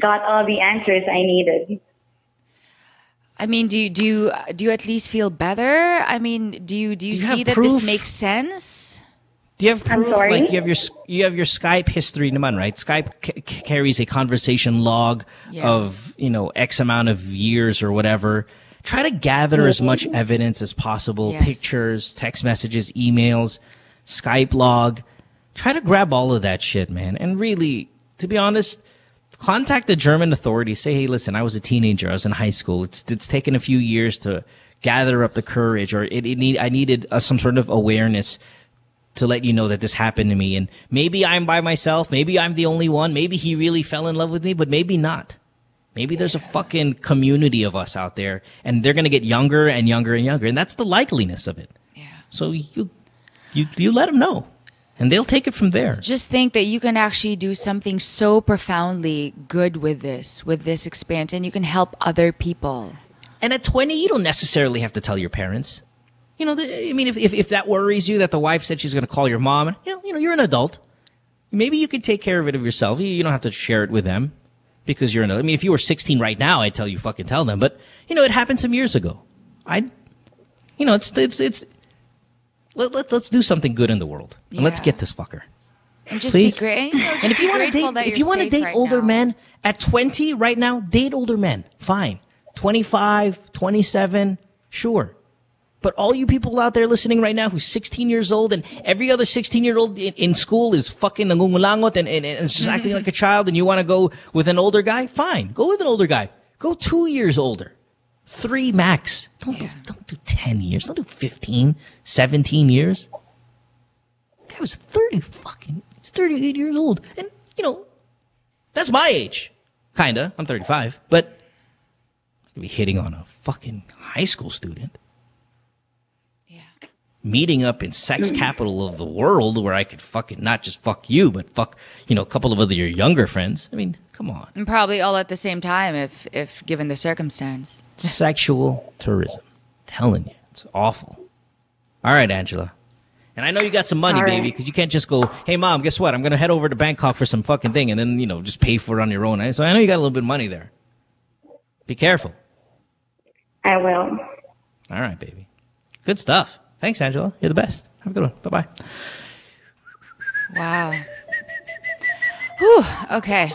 got all the answers I needed. I mean, do you at least feel better? I mean, do you see that proof? this makes sense? Do you have proof? I'm sorry? Like you have your Skype history, naman, right? Skype carries a conversation log of X amount of years or whatever. Try to gather as much evidence as possible: pictures, text messages, emails, Skype log. Try to grab all of that shit, man. And really, to be honest, contact the German authorities. Say, hey, listen, I was a teenager. I was in high school. It's taken a few years to gather up the courage, or I needed some sort of awareness to let you know that this happened to me. And maybe I'm by myself. Maybe I'm the only one. Maybe he really fell in love with me, but maybe not. Maybe there's a fucking community of us out there, and they're going to get younger and younger and younger. And that's the likeliness of it. Yeah. So you let them know. And they'll take it from there. Just think that you can actually do something so profoundly good with this experience, and you can help other people. And at 20, you don't necessarily have to tell your parents. If that worries you, that the wife said she's going to call your mom, you're an adult. Maybe you could take care of it of yourself. You don't have to share it with them because you're an adult. I mean, if you were 16 right now, I'd tell you fucking tell them. But, it happened some years ago. Let's do something good in the world. And let's get this fucker. And just Please. be great. And if you want to date older men at 20 right now, date older men. Fine. 25, 27, sure. But all you people out there listening right now who's 16 years old and every other 16-year-old in school is fucking nangungulangot and just acting like a child, and you want to go with an older guy, fine. Go with an older guy. Go 2 years older. 3 max. Don't do 10 years. Don't do 15, 17 years. Guy was he's 38 years old. And, that's my age. Kinda. I'm 35. But I'm gonna be hitting on a fucking high school student. Yeah. Meeting up in sex capital of the world where I could fucking not just fuck you, but fuck, a couple of other your younger friends. I mean, come on. And probably all at the same time if given the circumstance. Sexual tourism. I'm telling you, it's awful. All right, Angela. And I know you got some money, baby, because you can't just go, hey, Mom, guess what? I'm going to head over to Bangkok for some fucking thing and then, just pay for it on your own. So I know you got a little bit of money there. Be careful. I will. All right, baby. Good stuff. Thanks, Angela. You're the best. Have a good one. Bye-bye. Wow. Whew. Okay.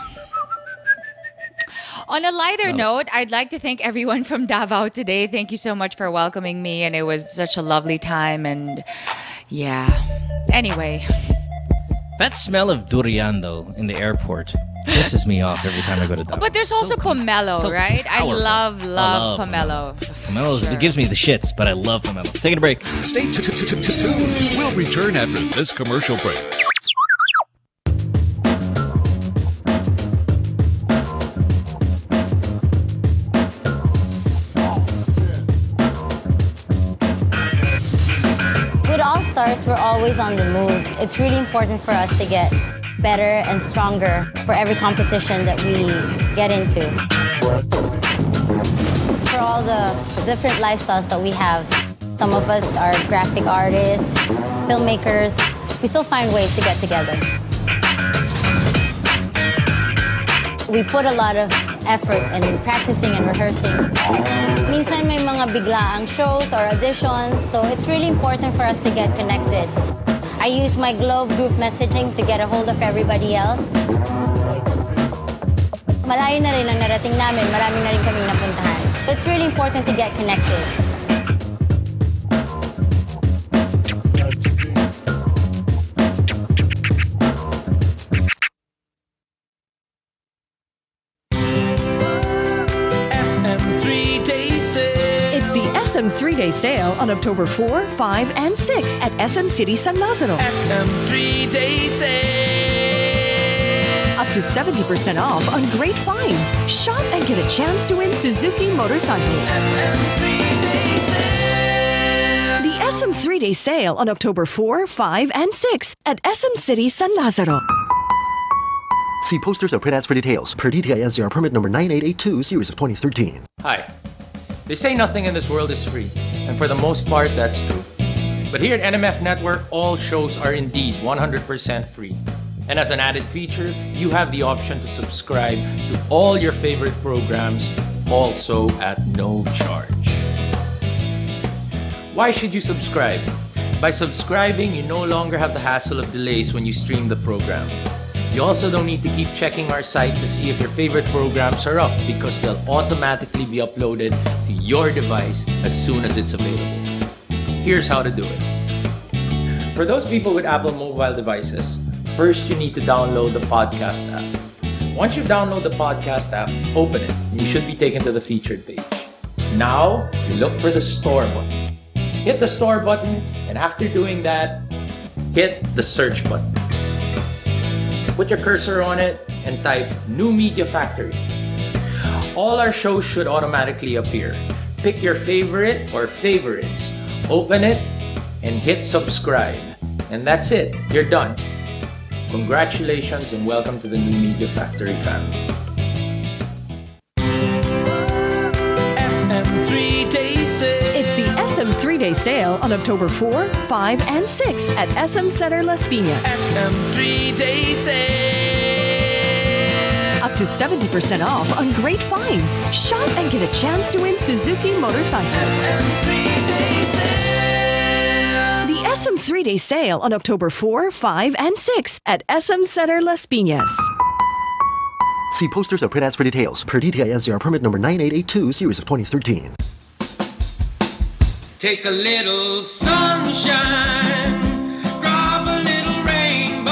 On a lighter note, I'd like to thank everyone from Davao today. Thank you so much for welcoming me, and it was such a lovely time. And yeah. Anyway. That smell of durian, though, in the airport pisses me off every time I go to Davao. But there's also pomelo, right? I love pomelo. Pomelo, it gives me the shits, but I love pomelo. Taking a break. Stay tuned. We'll return after this commercial break. With All Stars, we're always on the move. It's really important for us to get better and stronger for every competition that we get into. For all the different lifestyles that we have, some of us are graphic artists, filmmakers. We still find ways to get together. We put a lot of effort in practicing and rehearsing. Minsan may mga biglaang shows or auditions, so it's really important for us to get connected. I use my Globe group messaging to get a hold of everybody else. Malayo na rin ang narating namin, marami na rin kaming napuntahan. So it's really important to get connected. SM 3-day sale on October 4, 5, and 6 at SM City San Lazaro. SM 3-day sale. Up to 70% off on great finds. Shop and get a chance to win Suzuki motorcycles. SM 3-day sale. The SM 3-day sale on October 4, 5, and 6 at SM City San Lazaro. See posters or print ads for details. Per DTI NCR permit number 9882, series of 2013. Hi. They say nothing in this world is free, and for the most part, that's true. But here at NMF Network, all shows are indeed 100% free. And as an added feature, you have the option to subscribe to all your favorite programs, also at no charge. Why should you subscribe? By subscribing, you no longer have the hassle of delays when you stream the program. You also don't need to keep checking our site to see if your favorite programs are up, because they'll automatically be uploaded to your device as soon as it's available. Here's how to do it. For those people with Apple mobile devices, first you need to download the podcast app. Once you download the podcast app, open it, and you should be taken to the featured page. Now, you look for the store button. Hit the store button, and after doing that, hit the search button. Put your cursor on it and type New Media Factory. All our shows should automatically appear. Pick your favorite or favorites, open it, and hit subscribe. And that's it, you're done. Congratulations and welcome to the New Media Factory family. SM 3-day sale. It's the SM 3-day sale on October 4, 5, and 6 at SM Center Las Piñas. SM 3-day sale. Up to 70% off on great finds. Shop and get a chance to win Suzuki motorcycles. SM 3-day sale. The SM 3-day sale on October 4, 5, and 6 at SM Center Las Piñas. See posters or print ads for details. Per DTI NCR permit number 9882, series of 2013. Take a little sunshine, drop a little rainbow,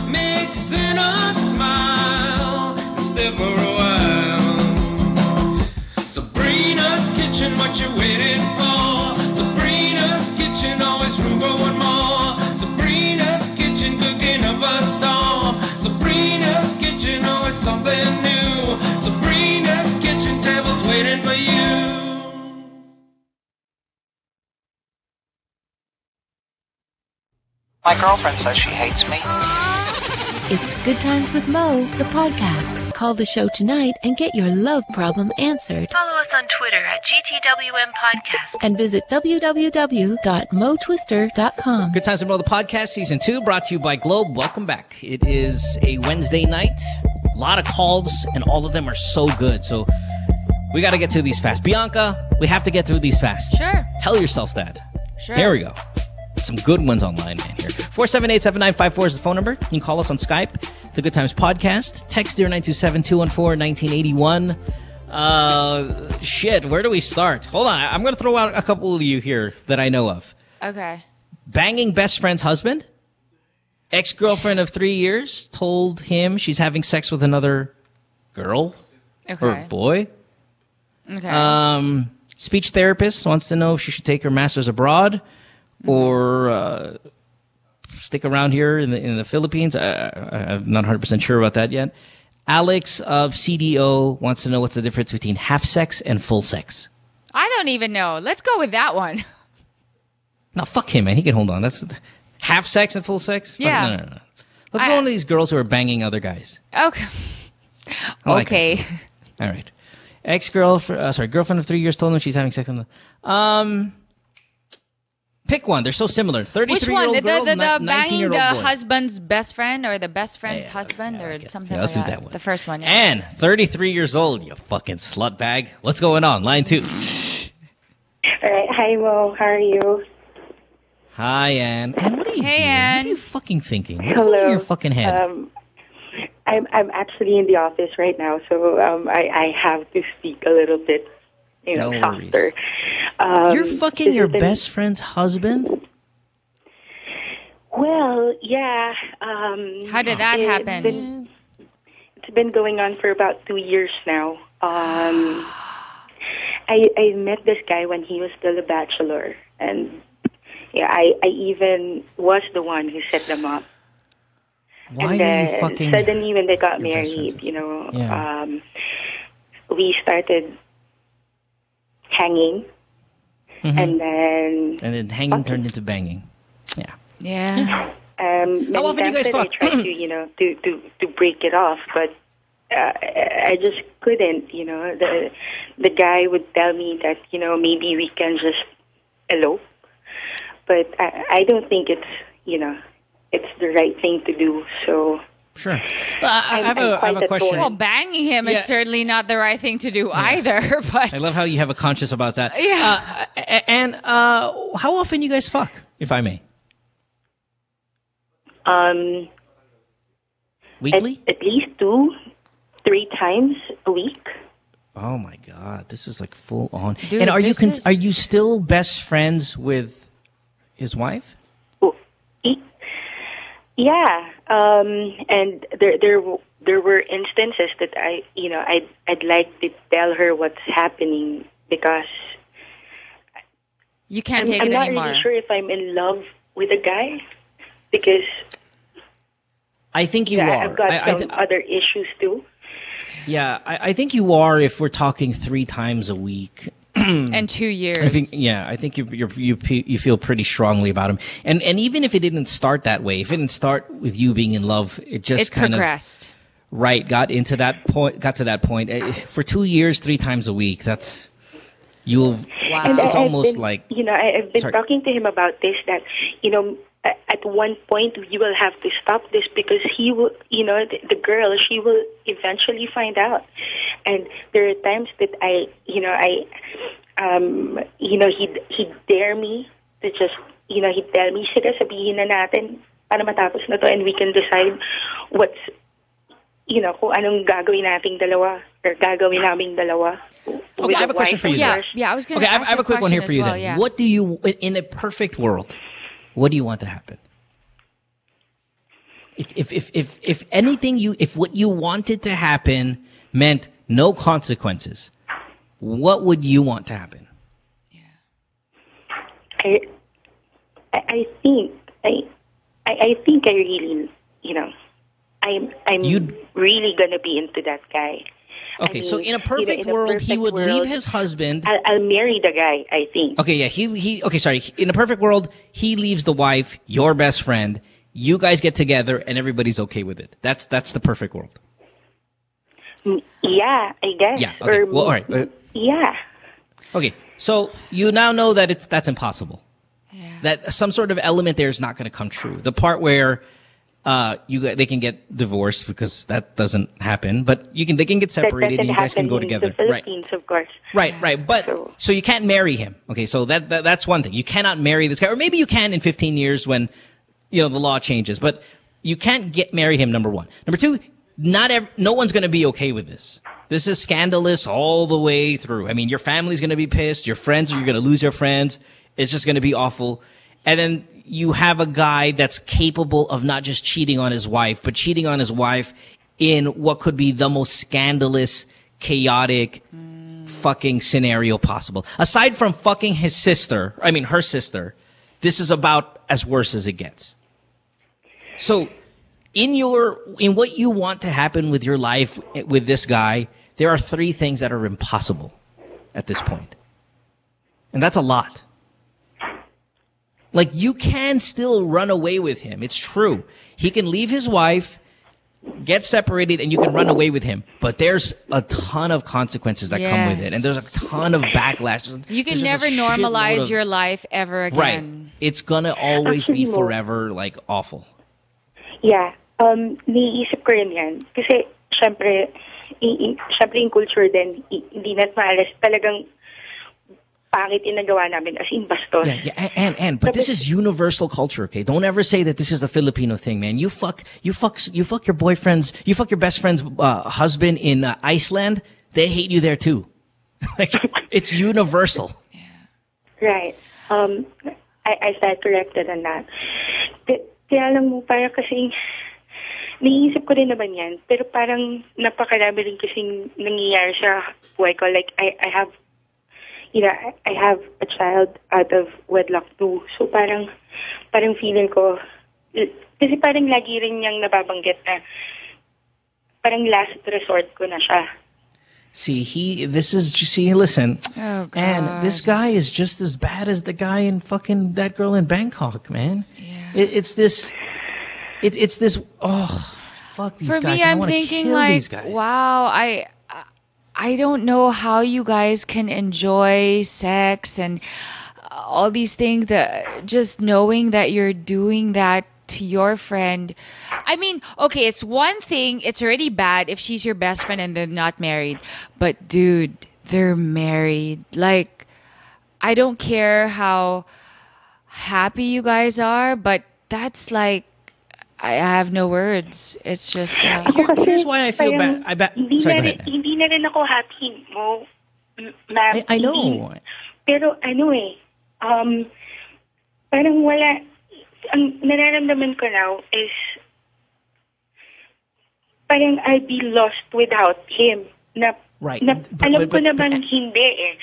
mix in a smile, stay for a while. Sabrina's kitchen, what you waiting for? Sabrina's kitchen, always room for one more. Sabrina's kitchen, cooking up a storm. Sabrina's kitchen, always something new. Sabrina's kitchen, tables waiting for you. My girlfriend says she hates me. It's Good Times with Mo, the podcast. Call the show tonight and get your love problem answered. Follow us on Twitter at GTWM Podcast. And visit www.motwister.com. Good Times with Mo, the podcast, season 2, brought to you by Globe. Welcome back. It is a Wednesday night. A lot of calls, and all of them are so good. So we got to get through these fast. Bianca, we have to get through these fast. Sure. Tell yourself that. Sure. There we go. Some good ones online, man, here. 478-7954 is the phone number. You can call us on Skype, The Good Times Podcast. Text 0927-214-1981. Shit, where do we start? Hold on, I'm going to throw out a couple of you here that I know of. Okay. Banging best friend's husband. Ex-girlfriend of 3 years told him she's having sex with another girl or boy. Okay. Speech therapist wants to know if she should take her master's abroad or stick around here in the Philippines. I'm not 100% sure about that yet. Alex of CDO wants to know what's the difference between half sex and full sex. I don't even know. Let's go with that one. No, fuck him, man. He can hold on. That's half sex and full sex? Yeah. No. Let's go on to these girls who are banging other guys. Okay. Okay. It. All right. Girlfriend of 3 years told him she's having sex with him. Pick one. They're so similar. 33-year-old Which one? girl, The banging 19-year-old the boy. husband's best friend or the best friend's husband or something let's like do that? that one. The first one, yeah. Anne, 33 years old, you fucking slut bag. What's going on? Line 2. All right. Hi, Mo. How are you? Hi, Anne. Anne, what are you doing? Anne. What are you fucking thinking? What's Hello. going on in your fucking head? I'm actually in the office right now, so I have to speak a little bit, No softer. You're fucking your best friend's husband? Well, yeah. How did that happen? It's been going on for about 2 years now. I met this guy when he was still a bachelor, and yeah, I even was the one who set them up. Why and are then you fucking suddenly when they got your best married, Yeah. We started hanging, Mhm. and then hanging turned into banging. Yeah. Yeah. Many How often you times guys that I fuck? tried to break it off, but I just couldn't. The guy would tell me that maybe we can just elope, but I don't think it's the right thing to do. So sure. I have a question. Well, banging him is certainly not the right thing to do either. But I love how you have a conscience about that. Yeah. And how often you guys fuck, if I may? Weekly? At least 2-3 times a week. Oh my God, this is like full on. Dude, and are this are is- you still best friends with his wife? Yeah, and there were instances that I'd like to tell her what's happening because you can't take I'm it not anymore. really sure if I'm in love with a guy because I think you are. I've got some other issues too. Yeah, I think you are if we're talking 3 times a week. And 2 years. I think you feel pretty strongly about him. And even if it didn't start that way, if it didn't start with you being in love, it just kind progressed. Got to that point. For 2 years, 3 times a week, that's you've. Wow. It's almost like I've been Sorry. talking to him about this that at one point you will have to stop this because he will the girl, she will eventually find out, and there are times that he'd dare me to just he'd tell me, sige, sabihin na natin para matapos na to and we can decide what's kung anong gagawin nating dalawa or gagawin naming dalawa. Okay, I have a question for you. Yeah, I was going to Okay, ask I have a quick one here for you well, then. yeah. What do you, in a perfect world, what do you want to happen? If anything if what you wanted to happen meant no consequences, what would you want to happen? I think I really I'm really gonna be into that guy, Okay, so in a perfect world, he would leave his husband. I'll marry the guy, I think. Okay, yeah, okay, sorry. In a perfect world, he leaves the wife, your best friend. You guys get together, and everybody's okay with it. That's the perfect world. Yeah, I guess. Yeah. Okay. Well, all right. Yeah. Okay, so you now know that that's impossible. Yeah. That some sort of element there is not going to come true. The part where they can get divorced because that doesn't happen, but they can get separated and you guys can go together. In the Philippines, right. Of course. Right. But so you can't marry him. Okay, so that's one thing. You cannot marry this guy, or maybe you can in 15 years when the law changes. But you can't marry him. Number one. Number two. No one's going to be okay with this. This is scandalous all the way through. I mean, your family's going to be pissed. You're going to lose your friends. It's just going to be awful. And then you have a guy that's capable of not just cheating on his wife, but cheating on his wife in what could be the most scandalous, chaotic, fucking scenario possible. Aside from fucking her sister, this is about as worse as it gets. So, in what you want to happen with your life with this guy, there are 3 things that are impossible at this point. And that's a lot. Like, you can still run away with him. It's true. He can leave his wife, get separated, and you can run away with him. But there's a ton of consequences that come with it. And there's a ton of backlash. You can never normalize your life ever again. Right. It's going to always be forever, like, awful. Yeah. Niisip ko rin yan. Kasi, syempre, yung culture din, hindi na't maalas. Talagang pangit yung nagawa namin as in bastos. Yeah, but this is universal culture, okay? Don't ever say that this is the Filipino thing, man. You fuck your boyfriend's, you fuck your best friend's husband in Iceland, they hate you there too. Like, it's universal. Yeah. Right. I stand corrected on that. Kaya lang mo, parang kasing naiisip ko rin naman yan, pero parang napakarami rin kasing nangyayari sa buhay ko. Like, I have a child out of wedlock too. So parang feeling ko, kasi parang lagi rin niyang nababanggit na parang last resort ko na siya. Listen. Oh, God. And this guy is just as bad as the guy in fucking that girl in Bangkok, man. Yeah. It's this, oh, fuck these For guys. me, I'm thinking like, wow, I don't know how you guys can enjoy sex and all these things, that just knowing that you're doing that to your friend. I mean, okay, it's one thing, it's already bad if she's your best friend and they're not married. But dude, they're married. Like, I don't care how happy you guys are, but that's like, I have no words. It's just... Here's why I feel bad. Sorry, go ahead. Hindi na rin ako happy mo, ma'am. I know. Pero parang wala... Ang nararamdaman ko now is parang I'd be lost without him. Right. Alam ko naman hindi eh.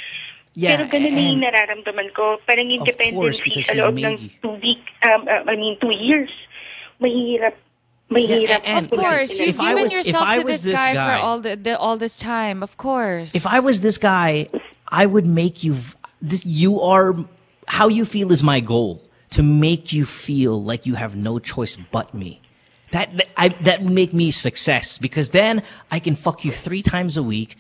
Yeah, pero ganun na yung nararamdaman ko. Parang yung dependency sa loob ng 2 years. Mahirap. Of course, you've given yourself to this guy for all this time. Of course. If I was this guy, I would make you. You are how you feel is my goal. To make you feel like you have no choice but me. That would make me success, because then I can fuck you 3 times a week,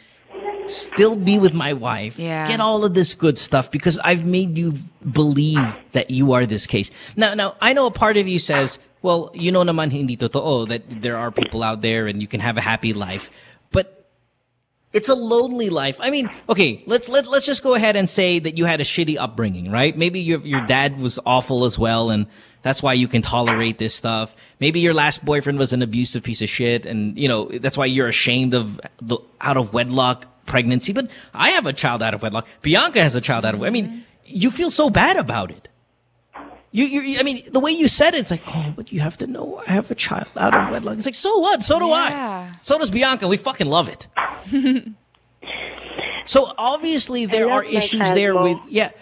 still be with my wife, get all of this good stuff, because I've made you believe that you are this case. Now I know a part of you says, well, you know naman hindi totoo, that there are people out there and you can have a happy life. But it's a lonely life. I mean, okay, let's just go ahead and say that you had a shitty upbringing, right? Maybe your dad was awful as well, and that's why you can tolerate this stuff. Maybe your last boyfriend was an abusive piece of shit, and that's why you're ashamed of the out of wedlock pregnancy. But I have a child out of wedlock. Bianca has a child out of wedlock. I mean, you feel so bad about it. I mean, the way you said it, it's like, oh, but you have to know I have a child out of wedlock. It's like, so what? So do I. So does Bianca. We fucking love it. So obviously there are issues there with,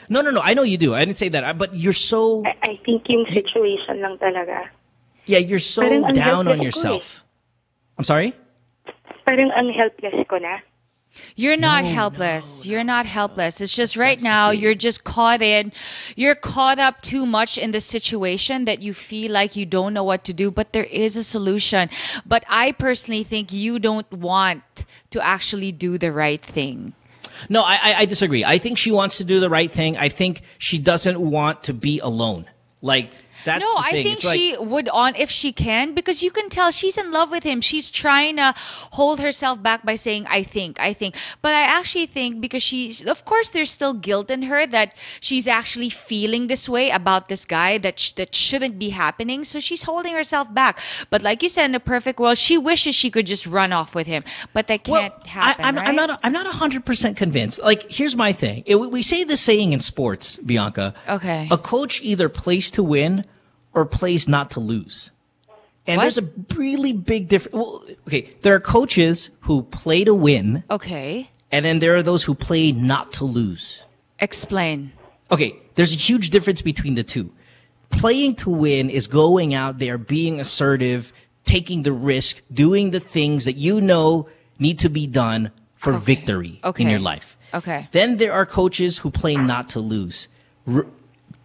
No, I know you do. I didn't say that. But you're so... I think yung situation lang talaga. Yeah, you're so down on yourself. I'm sorry? Parang ang helpless ko na. You're not helpless. You're not helpless. It's just right now you're just you're caught up too much in the situation that you feel like you don't know what to do, but there is a solution. But I personally think you don't want to actually do the right thing. No, I disagree. I think she wants to do the right thing. I think she doesn't want to be alone. Like, that's no, the thing. I think she would if she can, because you can tell she's in love with him. She's trying to hold herself back by saying, I think. But I actually think because of course, there's still guilt in her that she's actually feeling this way about this guy that shouldn't be happening. So she's holding herself back. But like you said, in a perfect world, she wishes she could just run off with him. But that can't happen, I'm right? not 100% convinced. Like, here's my thing. We say this saying in sports, Bianca. Okay. A coach either plays to win or plays not to lose. And there's a really big difference. Well, okay, there are coaches who play to win. Okay. And then there are those who play not to lose. Explain. Okay, there's a huge difference between the two. Playing to win is going out there, being assertive, taking the risk, doing the things that you know need to be done for victory in your life. Okay. Then there are coaches who play not to lose.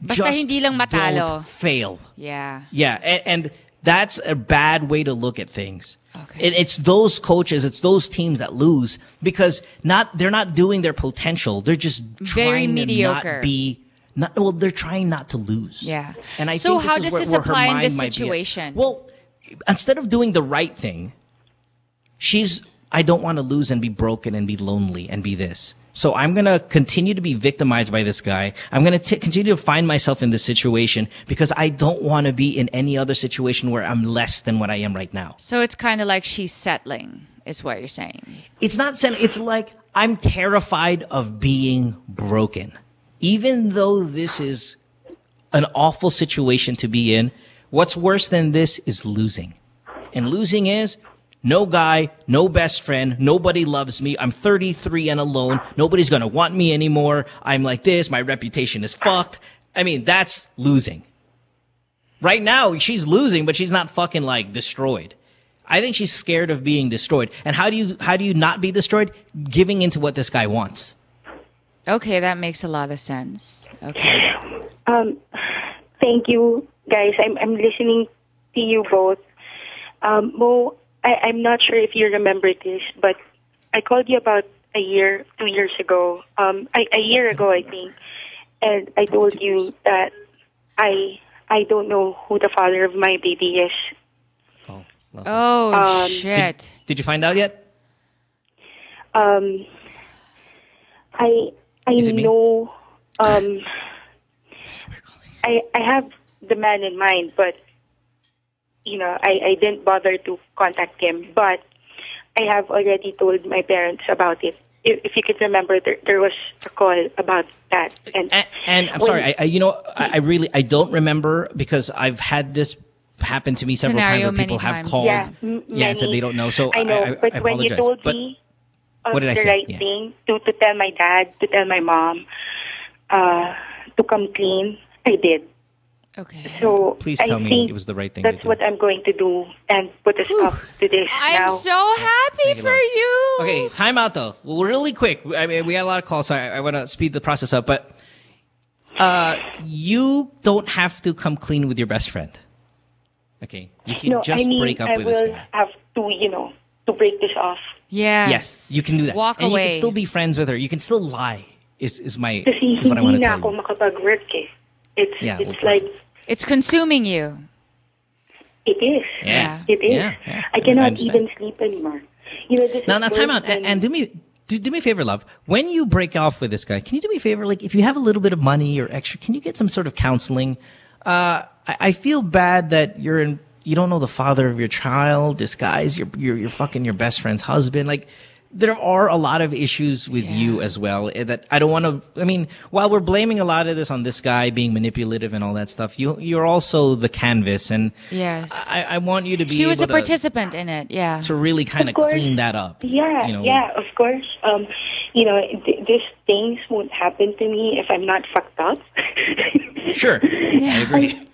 Basta hindi lang matalo. Don't fail. Yeah. Yeah, and that's a bad way to look at things. Okay. It's those coaches, it's those teams that lose because they're not doing their potential. They're just very trying mediocre. to not be they're trying not to lose. Yeah. And I so think how this does is this where her apply in mind this might be at. situation? Well, instead of doing the right thing, I don't want to lose and be broken and be lonely and be this. So I'm going to continue to be victimized by this guy. I'm going to continue to find myself in this situation because I don't want to be in any other situation where I'm less than what I am right now. So it's kind of like she's settling, is what you're saying. It's not settling. It's like I'm terrified of being broken. Even though this is an awful situation to be in, what's worse than this is losing. And losing is no guy, no best friend, nobody loves me. I'm 33 and alone. Nobody's going to want me anymore. I'm like this. My reputation is fucked. I mean, that's losing. Right now, she's losing, but she's not fucking like destroyed. I think she's scared of being destroyed. And how do you not be destroyed? Giving into what this guy wants. Okay, that makes a lot of sense. Okay. Thank you, guys. I'm listening to you both. Mo, I'm not sure if you remember this, but I called you about 2 years ago. A year ago, I think, and I told you that I don't know who the father of my baby is. Oh, shit. Did you find out yet? I know. I have the man in mind, but I didn't bother to contact him. But I have already told my parents about it. If you could remember, there was a call about that. And I'm sorry, I really don't remember because I've had this happen to me several times where people have called and said they don't know. So I know, but when you told me what did I say? the right thing to tell my dad, to tell my mom, to come clean, I did. Okay. So please tell me it was the right thing to do. That's what I'm going to do and put us up to this I'm now. so happy for you. Okay, time out though. Well, really quick. I mean, we had a lot of calls, so I want to speed the process up. But you don't have to come clean with your best friend. Okay, you can break up with this guy. I will have to break this off. Yeah. Yes, you can do that. Walk and away. You can still be friends with her. You can still lie. Is what I Kasi want to hindi na tell ako you. makapag-work eh. It's like it's consuming you. It is. Yeah. It is. Yeah. I cannot even sleep anymore. Now, time out. And do me a favor, love. When you break off with this guy, can you do me a favor? Like, if you have a little bit of money or extra, can you get some sort of counseling? I feel bad that you don't know the father of your child. This guy's you're fucking your best friend's husband. Like, there are a lot of issues with you as well that I don't want to. I mean, while we're blaming a lot of this on this guy being manipulative and all that stuff, you're also the canvas, and yes, I want you to be. She was a able participant in it, to really kind of clean that up. Yeah, of course. These things won't happen to me if I'm not fucked up. Sure, I agree.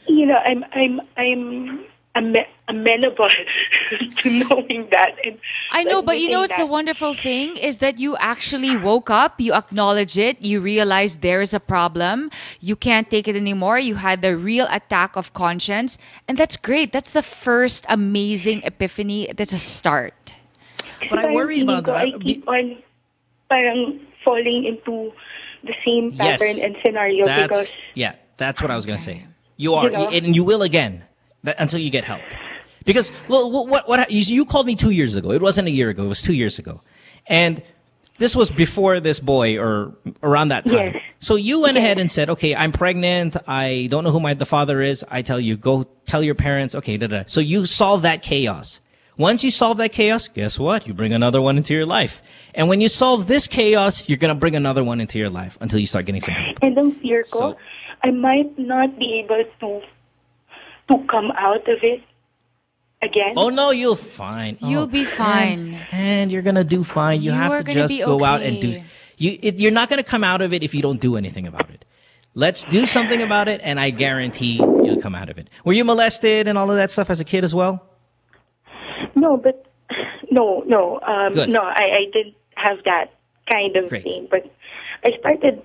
amenable to knowing that. And I know, but you know what's admitting the wonderful thing is that you actually woke up, you acknowledge it, you realize there is a problem, you can't take it anymore, you had the real attack of conscience, and that's great. That's the first amazing epiphany. That's a start. But I worry about that. I keep on parang falling into the same pattern and scenario because that's what I was going to say. You are, and you will again until you get help. Because what you called me 2 years ago. It wasn't a year ago. It was 2 years ago, and this was before this boy or around that time. Yes. So you went ahead and said, "Okay, I'm pregnant. I don't know who the father is." I tell you, go tell your parents. Okay, So you solve that chaos. Once you solve that chaos, guess what? You bring another one into your life. And when you solve this chaos, you're going to bring another one into your life until you start getting some help. And ang fear ko, I might not be able to come out of it again. Oh, no, you'll fine. You'll be fine. And you're going to do fine. You have to just go out and do... You're not going to come out of it if you don't do anything about it. Let's do something about it, and I guarantee you'll come out of it. Were you molested and all of that stuff as a kid as well? No, but no, Good. no. I didn't have that kind of thing. But I started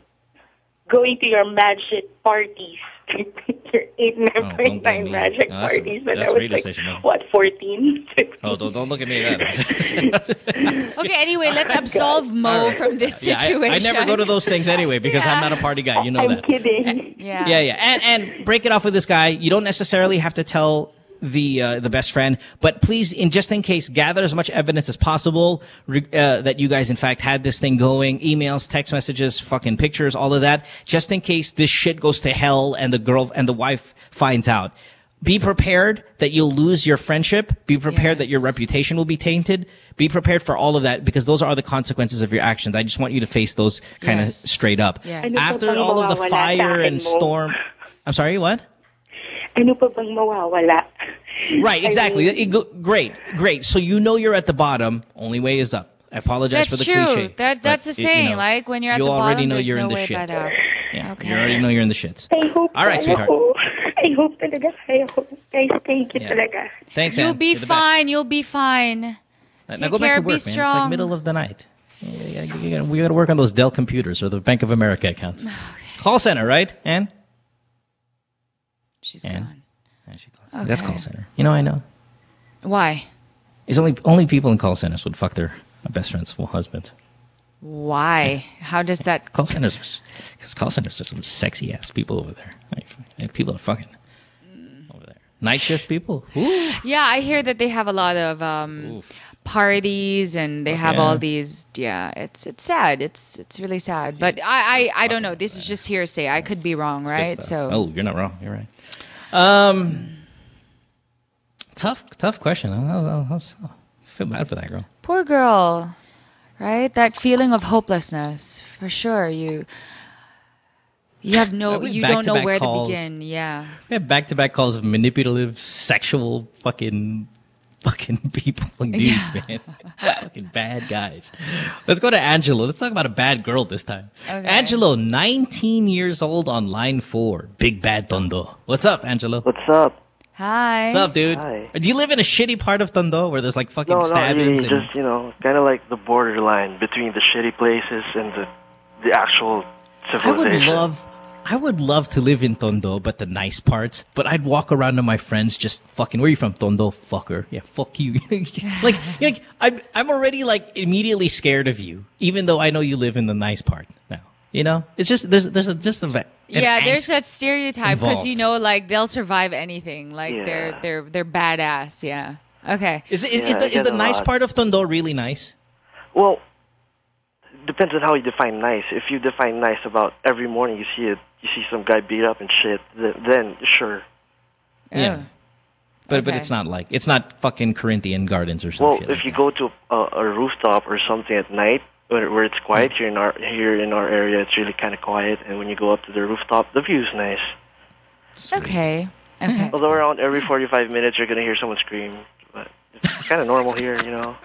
going to your magic parties, your 8-9 magic parties when I was like 14. Oh, don't look at me that. Okay, anyway, let's absolve Mo from this situation. I never go to those things anyway because I'm not a party guy. You know that. I'm kidding. Yeah. And break it off with this guy. You don't necessarily have to tell the best friend, but please, just in case, gather as much evidence as possible that you guys in fact had this thing going, emails, text messages, fucking pictures, all of that, just in case this shit goes to hell and the girl and the wife finds out. Be prepared that you'll lose your friendship. Be prepared that your reputation will be tainted. Be prepared for all of that because those are the consequences of your actions. I just want you to face those kind of straight up. Yes. After all of the fire and storm... I'm sorry, what? Ano pa bang mawawala? Right, exactly. Great. So you know you're at the bottom. Only way is up. I apologize for the cliche. That's the saying. Like when you're at the bottom, already know there's you're no in the way shit. back out. Yeah, Okay. you already know you're in the shits. I hope. All right, sweetheart. I hope talaga. I hope. Guys, thank you talaga. Thanks, You'll Ann. be You're the best. fine. You'll be fine. Now Take go back care, to be work, man. It's like strong. middle of the night. We got to work on those Dell computers or the Bank of America accounts. Call center, right, Ann? She's gone. Yeah, she called. That's Okay. call center. You know, I know. Why? It's only people in call centers would fuck their best friend's husbands. Why? How does that? Call centers, because call centers are some sexy ass people over there. Like, people are fucking over there. Night shift people. Ooh. Yeah, I hear that they have a lot of parties and they have all these. Yeah, it's sad. It's really sad. But I don't know. This is just hearsay. I could be wrong, right? So. Oh, you're not wrong. You're right. Tough question. I feel bad for that girl. Poor girl, right? That feeling of hopelessness, for sure. You have you don't know where to begin. Yeah. We have back-to-back calls of manipulative, sexual, fucking people and dudes, man. Fucking bad guys. Let's go to Angelo. Let's talk about a bad girl this time. Okay. Angelo, 19 years old on line 4. Big bad Tondo. What's up, Angelo? What's up? Hi. What's up, dude? Hi. Do you live in a shitty part of Tondo where there's like fucking stabbings? No, really, just, kind of like the borderline between the shitty places and the actual civilization. I would love to live in Tondo, but the nice parts. But I'd walk around to my friends just fucking, where are you from? Tondo, fucker. Yeah, fuck you. like I'm already like immediately scared of you, even though I know you live in the nice part now. You know, it's just there's there's that stereotype because like they'll survive anything. Like Yeah. they're badass. Yeah. Okay. Is the nice part of Tondo really nice? Well, depends on how you define nice. If you define nice about every morning you see some guy beat up and shit, then sure. Yeah. But it's not fucking Corinthian Gardens or something. Well, shit if like you that. go to a rooftop or something at night where it's quiet, here in our area, it's really kind of quiet. And when you go up to the rooftop, the view's nice. Okay. Okay. Although around every 45 minutes you're gonna hear someone scream, but it's kind of normal here, you know.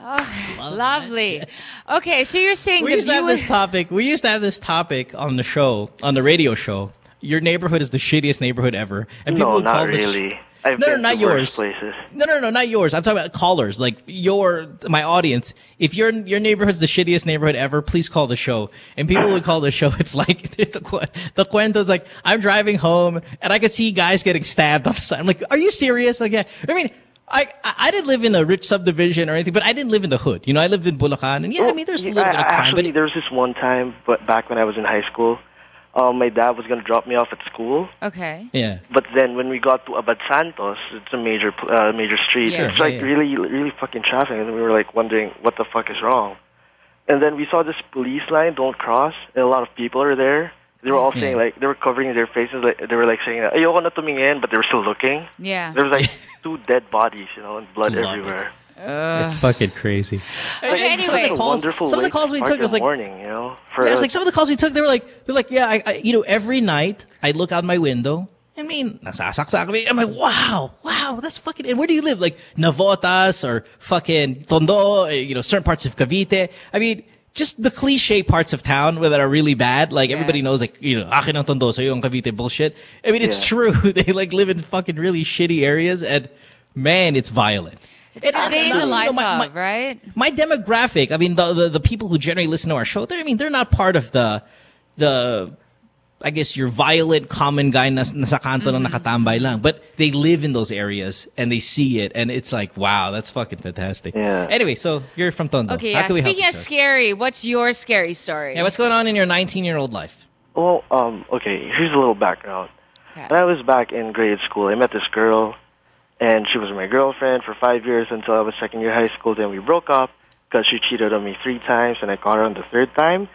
Oh, lovely. Okay, so you're saying We the used to have view this topic. We used to have this topic on the show, on the radio show. Your neighborhood is the shittiest neighborhood ever, and people No, would call not really. I've No, been not to yours. worse places. No, not yours. I'm talking about callers, like my audience. If your neighborhood's the shittiest neighborhood ever, please call the show. And people would call the show. It's like the cuento's like, I'm driving home and I could see guys getting stabbed on the side. I'm like, are you serious? Like, yeah. I mean, I didn't live in a rich subdivision or anything, but I didn't live in the hood. You know, I lived in Bulacan, and I mean, there's a little bit of crime. Actually, But there was this one time, but back when I was in high school, my dad was going to drop me off at school. Okay. Yeah. But then when we got to Abad Santos, it's a major street. Sure, it's like really fucking traffic, and we were like wondering what the fuck is wrong. And then we saw this police line, don't cross, and a lot of people are there. They were all saying, like, they were covering their faces, like, they were like saying, ayoko na tumingin, but they were still looking. Yeah. There was like 2 dead bodies, you know, and blood everywhere. it's fucking crazy. Okay, anyway. Some of the calls we took was like morning, you know. It's like some of the calls we took. They're like, yeah, I you know, every night I look out my window. I mean, nasasaksak me. I'm like, wow, that's fucking. And where do you live? Like Navotas or fucking Tondo? You know, certain parts of Cavite. I mean, just the cliche parts of town that are really bad. Like everybody knows, like, you know, akin ang Tondo, so yung Cavite bullshit. I mean, it's true. They like live in fucking really shitty areas, and man, it's violent. It's a day in the life of, right? My demographic, I mean, the people who generally listen to our show, they're not part of the I guess your violent common guy na sa kanto na nakatambay lang. But they live in those areas and they see it, and it's like, wow, that's fucking fantastic. Yeah. Anyway, so you're from Tondo. Okay, How yeah. can we help Speaking you, of sir? scary, what's your scary story? Yeah, what's going on in your 19-year-old life? Well, okay, here's a little background. Okay. When I was back in grade school, I met this girl, and she was my girlfriend for 5 years until I was second year high school. Then we broke up because she cheated on me 3 times, and I caught her on the 3rd time.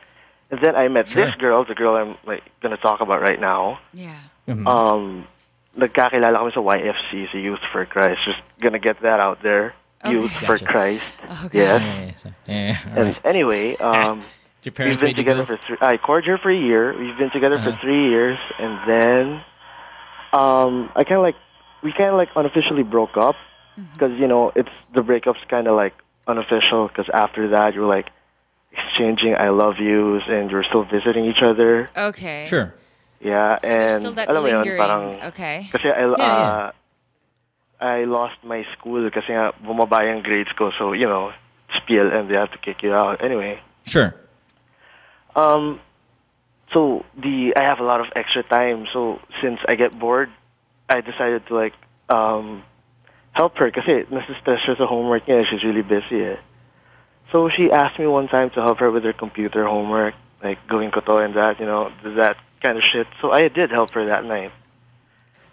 And then I met this girl, the girl I'm like going to talk about right now. Yeah. Nagkakilala kami sa YFC, sa Youth for Christ. Just gonna get that out there. Okay. Youth for Christ. Okay. Yes. And anyway, Your we've parents been made you together go? for I courted her for a year. We've been together for 3 years, and then we kind of like unofficially broke up because you know the breakup's kind of like unofficial because after that you're like exchanging I love yous and you're still visiting each other. Okay. Sure. Yeah, So and there's still that alam mo yun, lingering. parang, Okay. kasi I lost my school kasi nga bumaba yung grades ko, so you know, it's PLM, they have to kick you out. Anyway. Sure. So I have a lot of extra time, so since I get bored, I decided to like help her kasi nasa-stress siya sa homework niya, she's really busy eh. So she asked me one time to help her with her computer homework, like gawin ko to and that, you know, that kind of shit. So I did help her that night.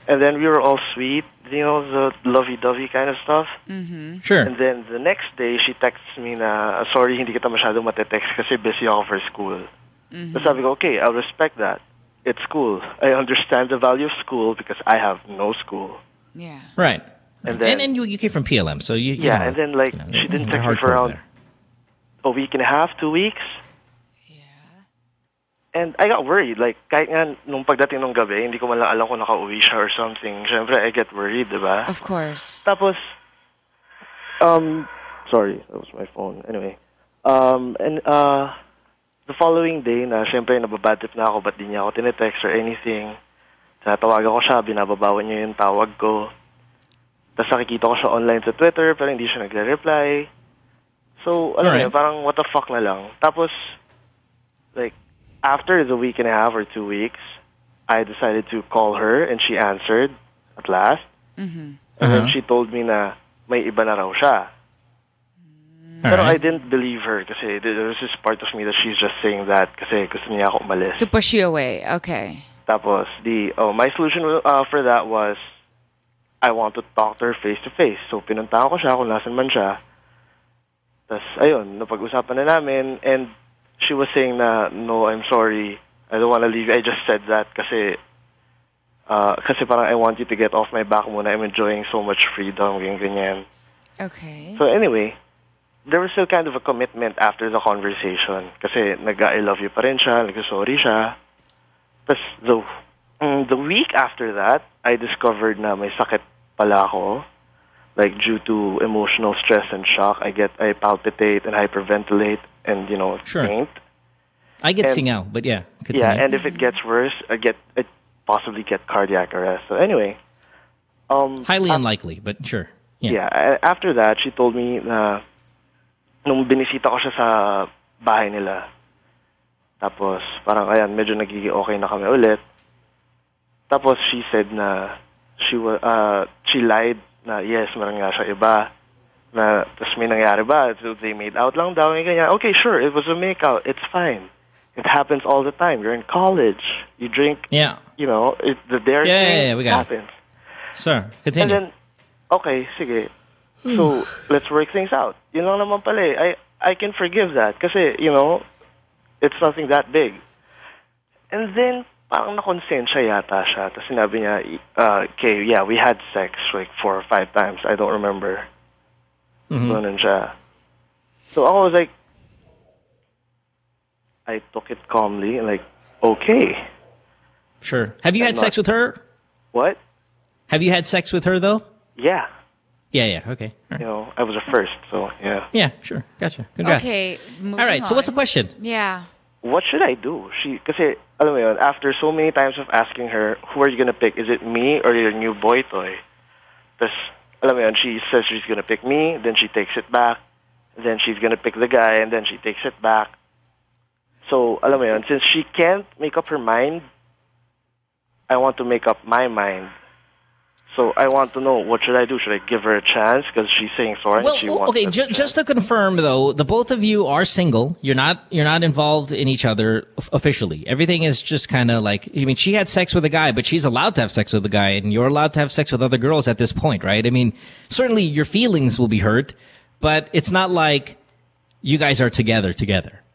And then we were all sweet, you know, the lovey-dovey kind of stuff. Mm-hmm. Sure. And then the next day, she texts me na, sorry, hindi kita masyado matetext kasi busy ako for school. Mm-hmm. So sabi ko, okay, I'll respect that. It's school. I understand the value of school because I have no school. Yeah. Right. And then, you came from PLM, so you yeah, know, and then like, you know, she didn't they're text me for hardcore around there. a week and a half, 2 weeks. And I got worried. Like, kahit nga nung pagdating ng gabi, hindi ko man lang alam kung nakauwi siya or something. Siyempre, I get worried, diba? Of course. Tapos, sorry, that was my phone. Anyway, and the following day, na siyempre nababad trip na ako, ba't di niya ako tinetext or anything. Tatawagan ko siya, binababawan niya yung tawag ko. Tapos nakikita ko siya online sa Twitter, pero hindi siya nagre-reply. So, alam mo, parang what the fuck na lang. Tapos, like, after the week and a half or 2 weeks, I decided to call her and she answered at last. Mm-hmm. And then she told me na may iba na raw siya. Pero I didn't believe her kasi there was this part of me that she's just saying that kasi gusto niya ako umalis. To push you away. Okay. Tapos, my solution for that was I want to talk to her face to face. So, pinuntahan ko siya kung nasan man siya. Tapos, ayun, napag-usapan na namin and she was saying na, no, I'm sorry, I don't want to leave. I just said that kasi parang I want you to get off my back muna. I'm enjoying so much freedom, ganyan. Okay. So anyway, there was still kind of a commitment after the conversation kasi nag-I love you pa rin siya, nag-sorry siya. Tapos the week after that, I discovered na may sakit pala ako. Like due to emotional stress and shock, I palpitate and hyperventilate and, you know, faint. I get singaw, but yeah. Continue. Yeah, and if it gets worse, I possibly get cardiac arrest. So anyway, Highly unlikely, but sure. Yeah. After that, she told me na nung binisita ko siya sa bahay nila. Tapos parang ayan, medyo nagiging okay na kami ulit. Tapos she said na she lied na yes, meron nga siya iba. Na tas may nangyari ba? So they made out lang daw. Ganyan. Okay, sure, it was a make out. It's fine. It happens all the time. You're in college. You drink. Yeah. You know, the dare thing we got happens. Sir, continue. And then, okay, sige. So, let's work things out. Yun lang naman pala eh. I can forgive that kasi, you know, it's nothing that big. And then, parang nakonsensya yata siya. Tapos sinabi niya, okay, yeah, we had sex like 4 or 5 times. I don't remember. Ganun siya. So, I was like, I took it calmly, like, okay. Sure. Have you had sex with her? What? Have you had sex with her, though? Yeah. Yeah, okay. Right. You know, I was a first, so, yeah. Yeah, sure. Gotcha. Congrats. Okay, moving all right, so what's the question? Yeah. What should I do? Kasi, alam mo yun, after so many times of asking her, who are you gonna pick? Is it me or your new boy toy? Tapos, alam mo yun, she says she's gonna pick me, then she takes it back, then she's gonna pick the guy, and then she takes it back. So, alam mo yun, since she can't make up her mind, I want to make up my mind. So I want to know, what should I do? Should I give her a chance because she's saying sorry? Well, and she wants okay, just to confirm though, the both of you are single. You're not involved in each other officially. Everything is just kind of like, I mean, she had sex with a guy, but she's allowed to have sex with a guy, and you're allowed to have sex with other girls at this point, right? I mean, certainly your feelings will be hurt, but it's not like you guys are together,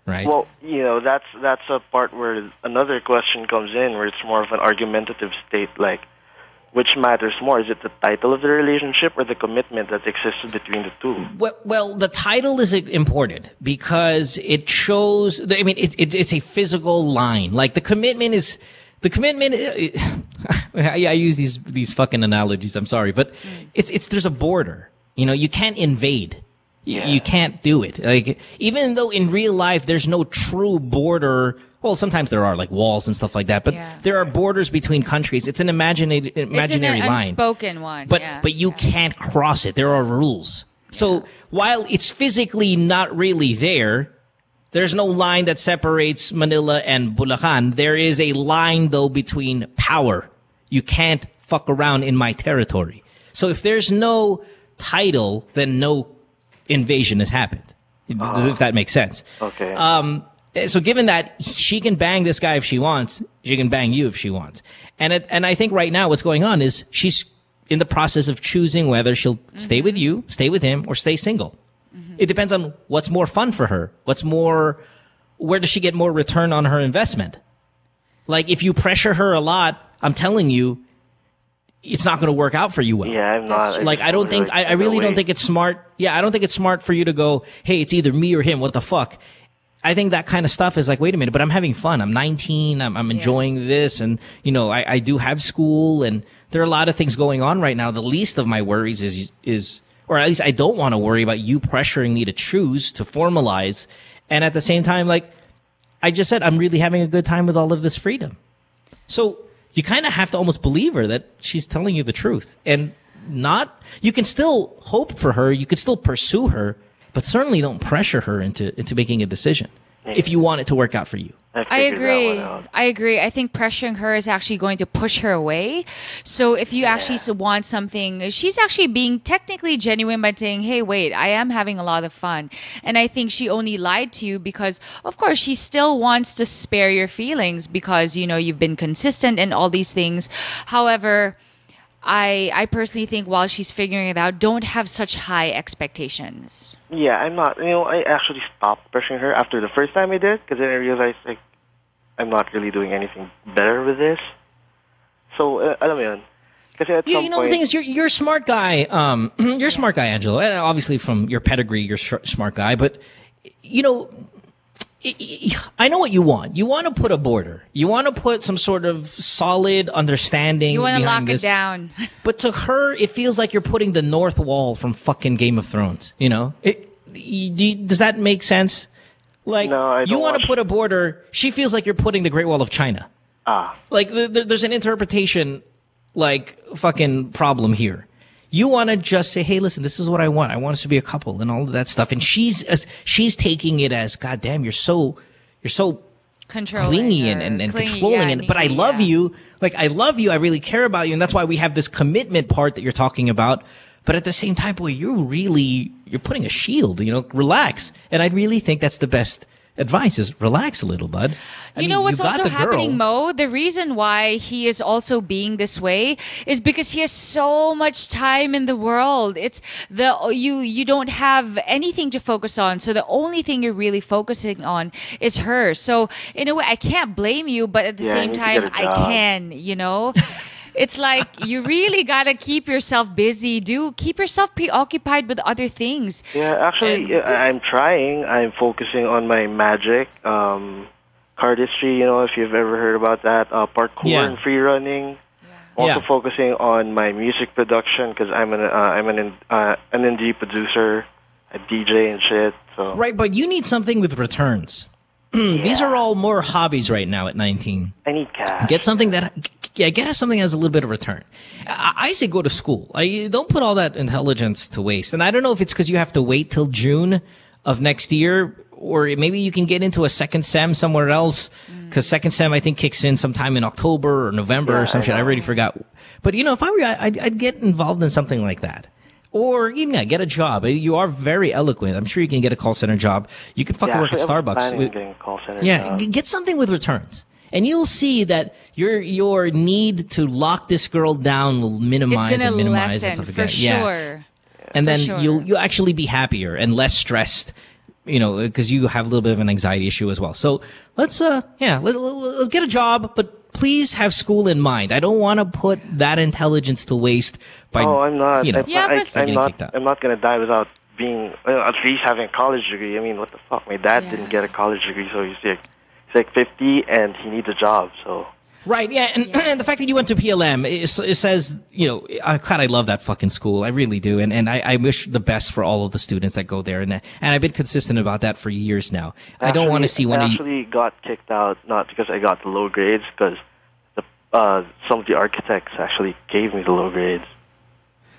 right? Well, you know, that's a part where another question comes in, where it's more of an argumentative state, like, which matters more? Is it the title of the relationship or the commitment that exists between the two? Well, the title is important because it shows. I mean, it's a physical line. Like the commitment. I use these fucking analogies. I'm sorry, but it's there's a border. You know, you can't invade. You can't do it. Like even though in real life there's no true border. Well, sometimes there are like walls and stuff like that, but there are borders between countries. It's an imaginary line. It's an unspoken one. But you can't cross it. There are rules. So while it's physically not really there, there's no line that separates Manila and Bulacan. There is a line though between power. You can't fuck around in my territory. So if there's no title, then no invasion has happened. If that makes sense. Okay. So given that she can bang this guy if she wants, she can bang you if she wants. And I think right now what's going on is she's in the process of choosing whether she'll stay with you, stay with him, or stay single. It depends on what's more fun for her. Where does she get more return on her investment? Like if you pressure her a lot, I'm telling you, it's not going to work out for you well. Yeah, I'm not. Like, I don't think, I really don't think it's smart. Yeah, I don't think it's smart for you to go, hey, it's either me or him. What the fuck? I think that kind of stuff is like, wait a minute, but I'm having fun. I'm 19. I'm enjoying this. And, you know, I do have school and there are a lot of things going on right now. The least of my worries is, or at least I don't want to worry about you pressuring me to choose, to formalize. And at the same time, like I just said, I'm really having a good time with all of this freedom. So you kind of have to almost believe her that she's telling you the truth and you can still hope for her. You could still pursue her. But certainly don't pressure her into making a decision if you want it to work out for you. I agree. I think pressuring her is actually going to push her away. So if you actually want something, she's actually being technically genuine by saying, hey, wait, I am having a lot of fun. And I think she only lied to you because, of course, she still wants to spare your feelings because, you know, you've been consistent and all these things. However, I personally think while she's figuring it out, don't have such high expectations. Yeah, I'm not. You know, I actually stopped pressuring her after the first time I did because then I realized like I'm not really doing anything better with this. So, alam mo yun. Kasi at some you know, point, the thing is, you're a smart guy. You're a smart guy, Angelo. And obviously, from your pedigree, you're a smart guy. But you know, I know what you want. You want to put a border. You want to put some sort of solid understanding. You want to lock this. it down. But to her, it feels like you're putting the North Wall from fucking Game of Thrones. You know, does that make sense? Like, no, I don't you want to put a border. She feels like you're putting the Great Wall of China. Like, there's an interpretation fucking problem here. You want to just say, hey, listen, this is what I want. I want us to be a couple and all of that stuff. And she's taking it as, God damn, you're so controlling, clingy and clingy, controlling. yeah, and but I love you. Like, I love you. I really care about you. And that's why we have this commitment part that you're talking about. But at the same time, boy, you're putting a shield, relax. And I really think that's the best advice is relax a little, bud. You know what's also happening, Mo? The reason why he is also being this way is because he has so much time in the world. It's you don't have anything to focus on. So the only thing you're really focusing on is her. So in a way, I can't blame you, but at the same time, I can, It's like you really gotta keep yourself busy. Keep yourself preoccupied with other things. Yeah, actually, I'm trying. I'm focusing on my magic, cardistry. If you've ever heard about that, parkour and free running. Also focusing on my music production because I'm an indie producer, a DJ and shit. So right, but you need something with returns. These are all more hobbies right now at 19. I need cash. Get something get something that has a little bit of return. I say go to school. Don't put all that intelligence to waste. And I don't know if it's because you have to wait till June of next year, or maybe you can get into a second sem somewhere else. Because second sem, I think, kicks in sometime in October or November or some shit. I already forgot. But, if I were you, I'd get involved in something like that. Or, get a job. You are very eloquent. I'm sure you can get a call center job. You can fucking work at Starbucks. Getting a call center job. Get something with returns. And you'll see that your need to lock this girl down will minimize and lessen, for sure. Yeah. And then you'll actually be happier and less stressed, because you have a little bit of an anxiety issue as well. So let's let's get a job, but please have school in mind. I don't want to put that intelligence to waste by. Oh, I'm not. I'm not going to die without being at least having a college degree. I mean, what the fuck? My dad didn't get a college degree, so he's like 50 and he needs a job. So. Right, yeah, and the fact that you went to PLM, it says, I love that fucking school. I really do, and I wish the best for all of the students that go there, and I've been consistent about that for years now. I don't want to see one of you. I actually got kicked out, not because I got the low grades, because some of the architects actually gave me the low grades.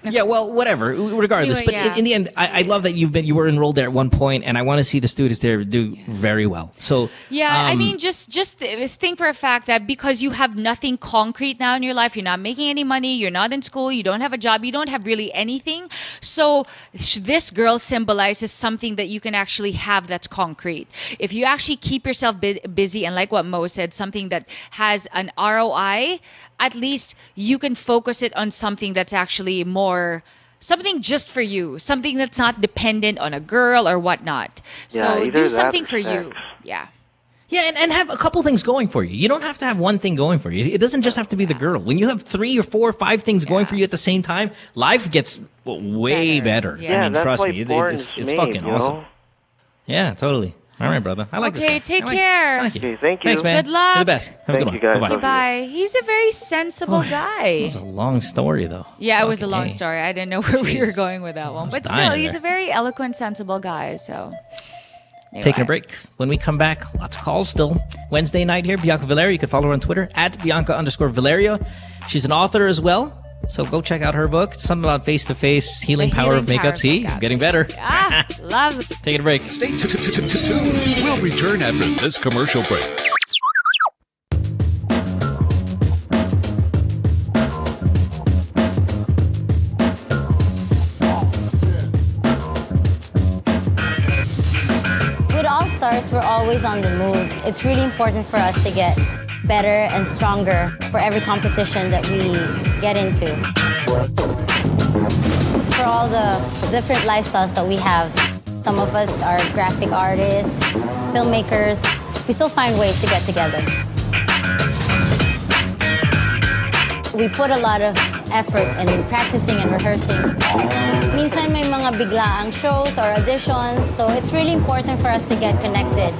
Yeah, well, whatever. Regardless, but in the end, I love that you were enrolled there at one point, and I want to see the students there do very well. So I mean, just think for a fact that because you have nothing concrete now in your life, you're not making any money, you're not in school, you don't have a job, you don't have really anything. So this girl symbolizes something that you can actually have that's concrete. If you actually keep yourself busy, and like what Mo said, something that has an ROI, at least you can focus it on something that's actually something just for you, something that's not dependent on a girl or whatnot. So do something for you. Yeah. Yeah, and have a couple things going for you. You don't have to have one thing going for you. It doesn't just have to be the girl. When you have 3 or 4 or 5 things going for you at the same time, life gets way better. Yeah, I mean, that's trust why me, it's made, fucking awesome. Yeah, totally. All right, brother. I like this guy. Okay, take care. Okay, thank you. Thanks, man. Good luck. You're the best. Have a good one. guys. Bye-bye. Goodbye. He's a very sensible guy. That was a long story, though. Yeah, it was a long story. I didn't know where we were going with that one. But still, he's a very eloquent, sensible guy. So, anyway. Taking a break. When we come back, lots of calls still. Wednesday night here, Bianca Valerio. You can follow her on Twitter, @Bianca_Valerio. She's an author as well. So go check out her book. It's something about face-to-face healing power of makeup. See? Getting better. Love it. Taking a break. Stay tuned. We'll return after this commercial break. With All Stars, we're always on the move. It's really important for us to get better and stronger for every competition that we get into. For all the different lifestyles that we have, some of us are graphic artists, filmmakers, we still find ways to get together. We put a lot of effort in practicing and rehearsing. Minsan may mga biglaang shows or auditions, so it's really important for us to get connected.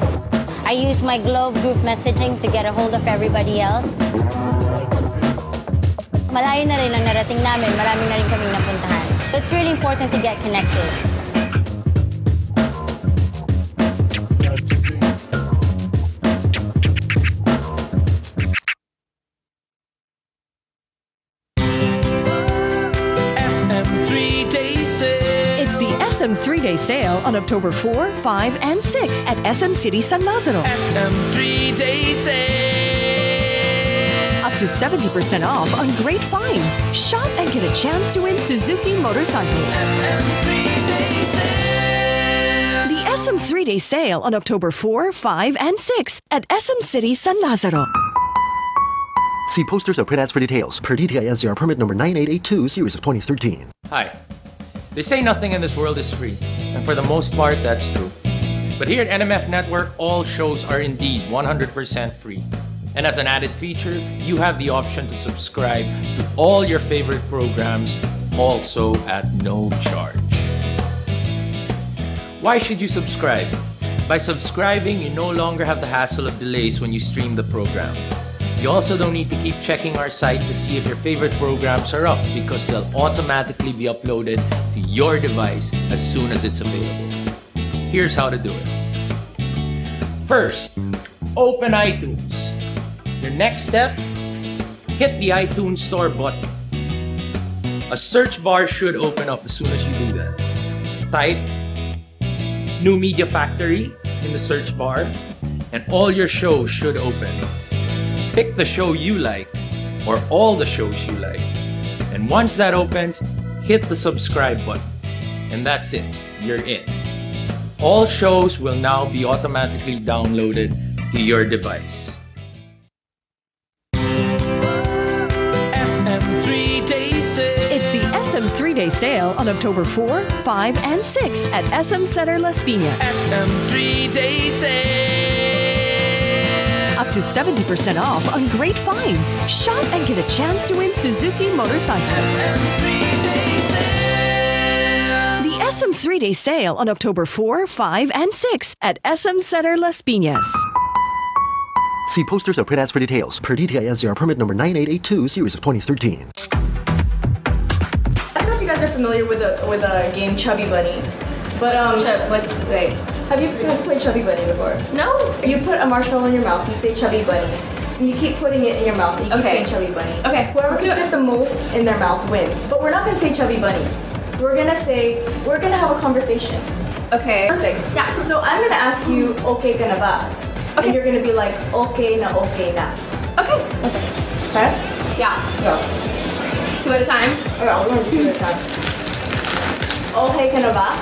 I use my Globe group messaging to get a hold of everybody else. Malayo na rin ang narating namin, marami na rin kaming napuntahan. So it's really important to get connected. on October 4, 5, and 6 at SM City San Lazaro. SM 3-day sale. Up to 70% off on great finds. Shop and get a chance to win Suzuki motorcycles. SM 3-day sale. The SM 3-day sale on October 4, 5, and 6 at SM City San Lazaro. See posters or print ads for details. Per DTI NCR permit number 9882, series of 2013. Hi. They say nothing in this world is free, and for the most part, that's true. But here at NMF Network, all shows are indeed 100% free. And as an added feature, you have the option to subscribe to all your favorite programs, also at no charge. Why should you subscribe? By subscribing, you no longer have the hassle of delays when you stream the program. You also don't need to keep checking our site to see if your favorite programs are up, because they'll automatically be uploaded to your device as soon as it's available. Here's how to do it. First, open iTunes. Your next step, hit the iTunes Store button. A search bar should open up as soon as you do that. Type New Media Factory in the search bar, and all your shows should open. Pick the show you like, or all the shows you like. And once that opens, hit the subscribe button. And that's it. You're in. All shows will now be automatically downloaded to your device. SM 3-day sale. It's the SM 3-day sale on October 4, 5, and 6 at SM Center Las Piñas. SM 3-day sale. Up to 70% off on great finds. Shop and get a chance to win Suzuki motorcycles. SM 3-day sale. The SM 3-day sale on October 4, 5, and 6 at SM Center Las Piñas. See posters or print ads for details. Per DTI NCR permit number 9882, series of 2013. I don't know if you guys are familiar with a game Chubby Bunny, but wait. Have you played Chubby Bunny before? No. You put a marshmallow in your mouth, you say Chubby Bunny, and you keep putting it in your mouth, and you keep saying Chubby Bunny. Okay. Whoever can fit the most in their mouth wins. But we're not gonna say Chubby Bunny. We're gonna have a conversation. Okay. Perfect. Yeah. So I'm gonna ask you, okay ka na ba? Okay. And you're gonna be like, okay na, okay na. Okay. Okay? Yeah. Go. 2 at a time? Okay, I'm gonna do it at a time. Okay ka na ba?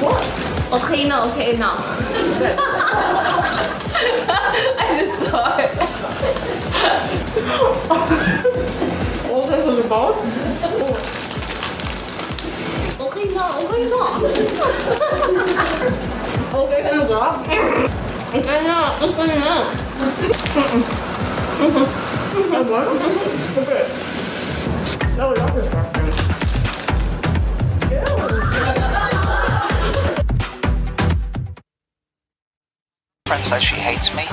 What? Okay na, okay na. I just saw it. Okay ka na ba? Okay na, okay na. Okay ka na ba? Okay na, okay na. Okay. No, that's disgusting. Friend says she hates me.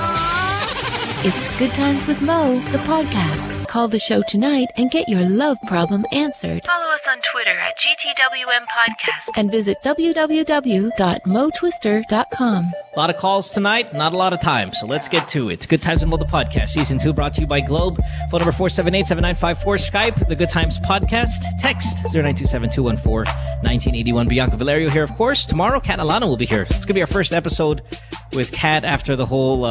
It's Good Times with Mo, the podcast. Call the show tonight and get your love problem answered. Follow us on Twitter at GTWM Podcast. And visit www.motwister.com. A lot of calls tonight, not a lot of time, so let's get to it. It's Good Times with Mo, the podcast. Season 2 brought to you by Globe. Phone number 478-7954. Skype, the Good Times Podcast. Text 0927-214-1981. Bianca Valerio here, of course. Tomorrow, Kat Alano will be here. It's going to be our first episode with Kat after the whole...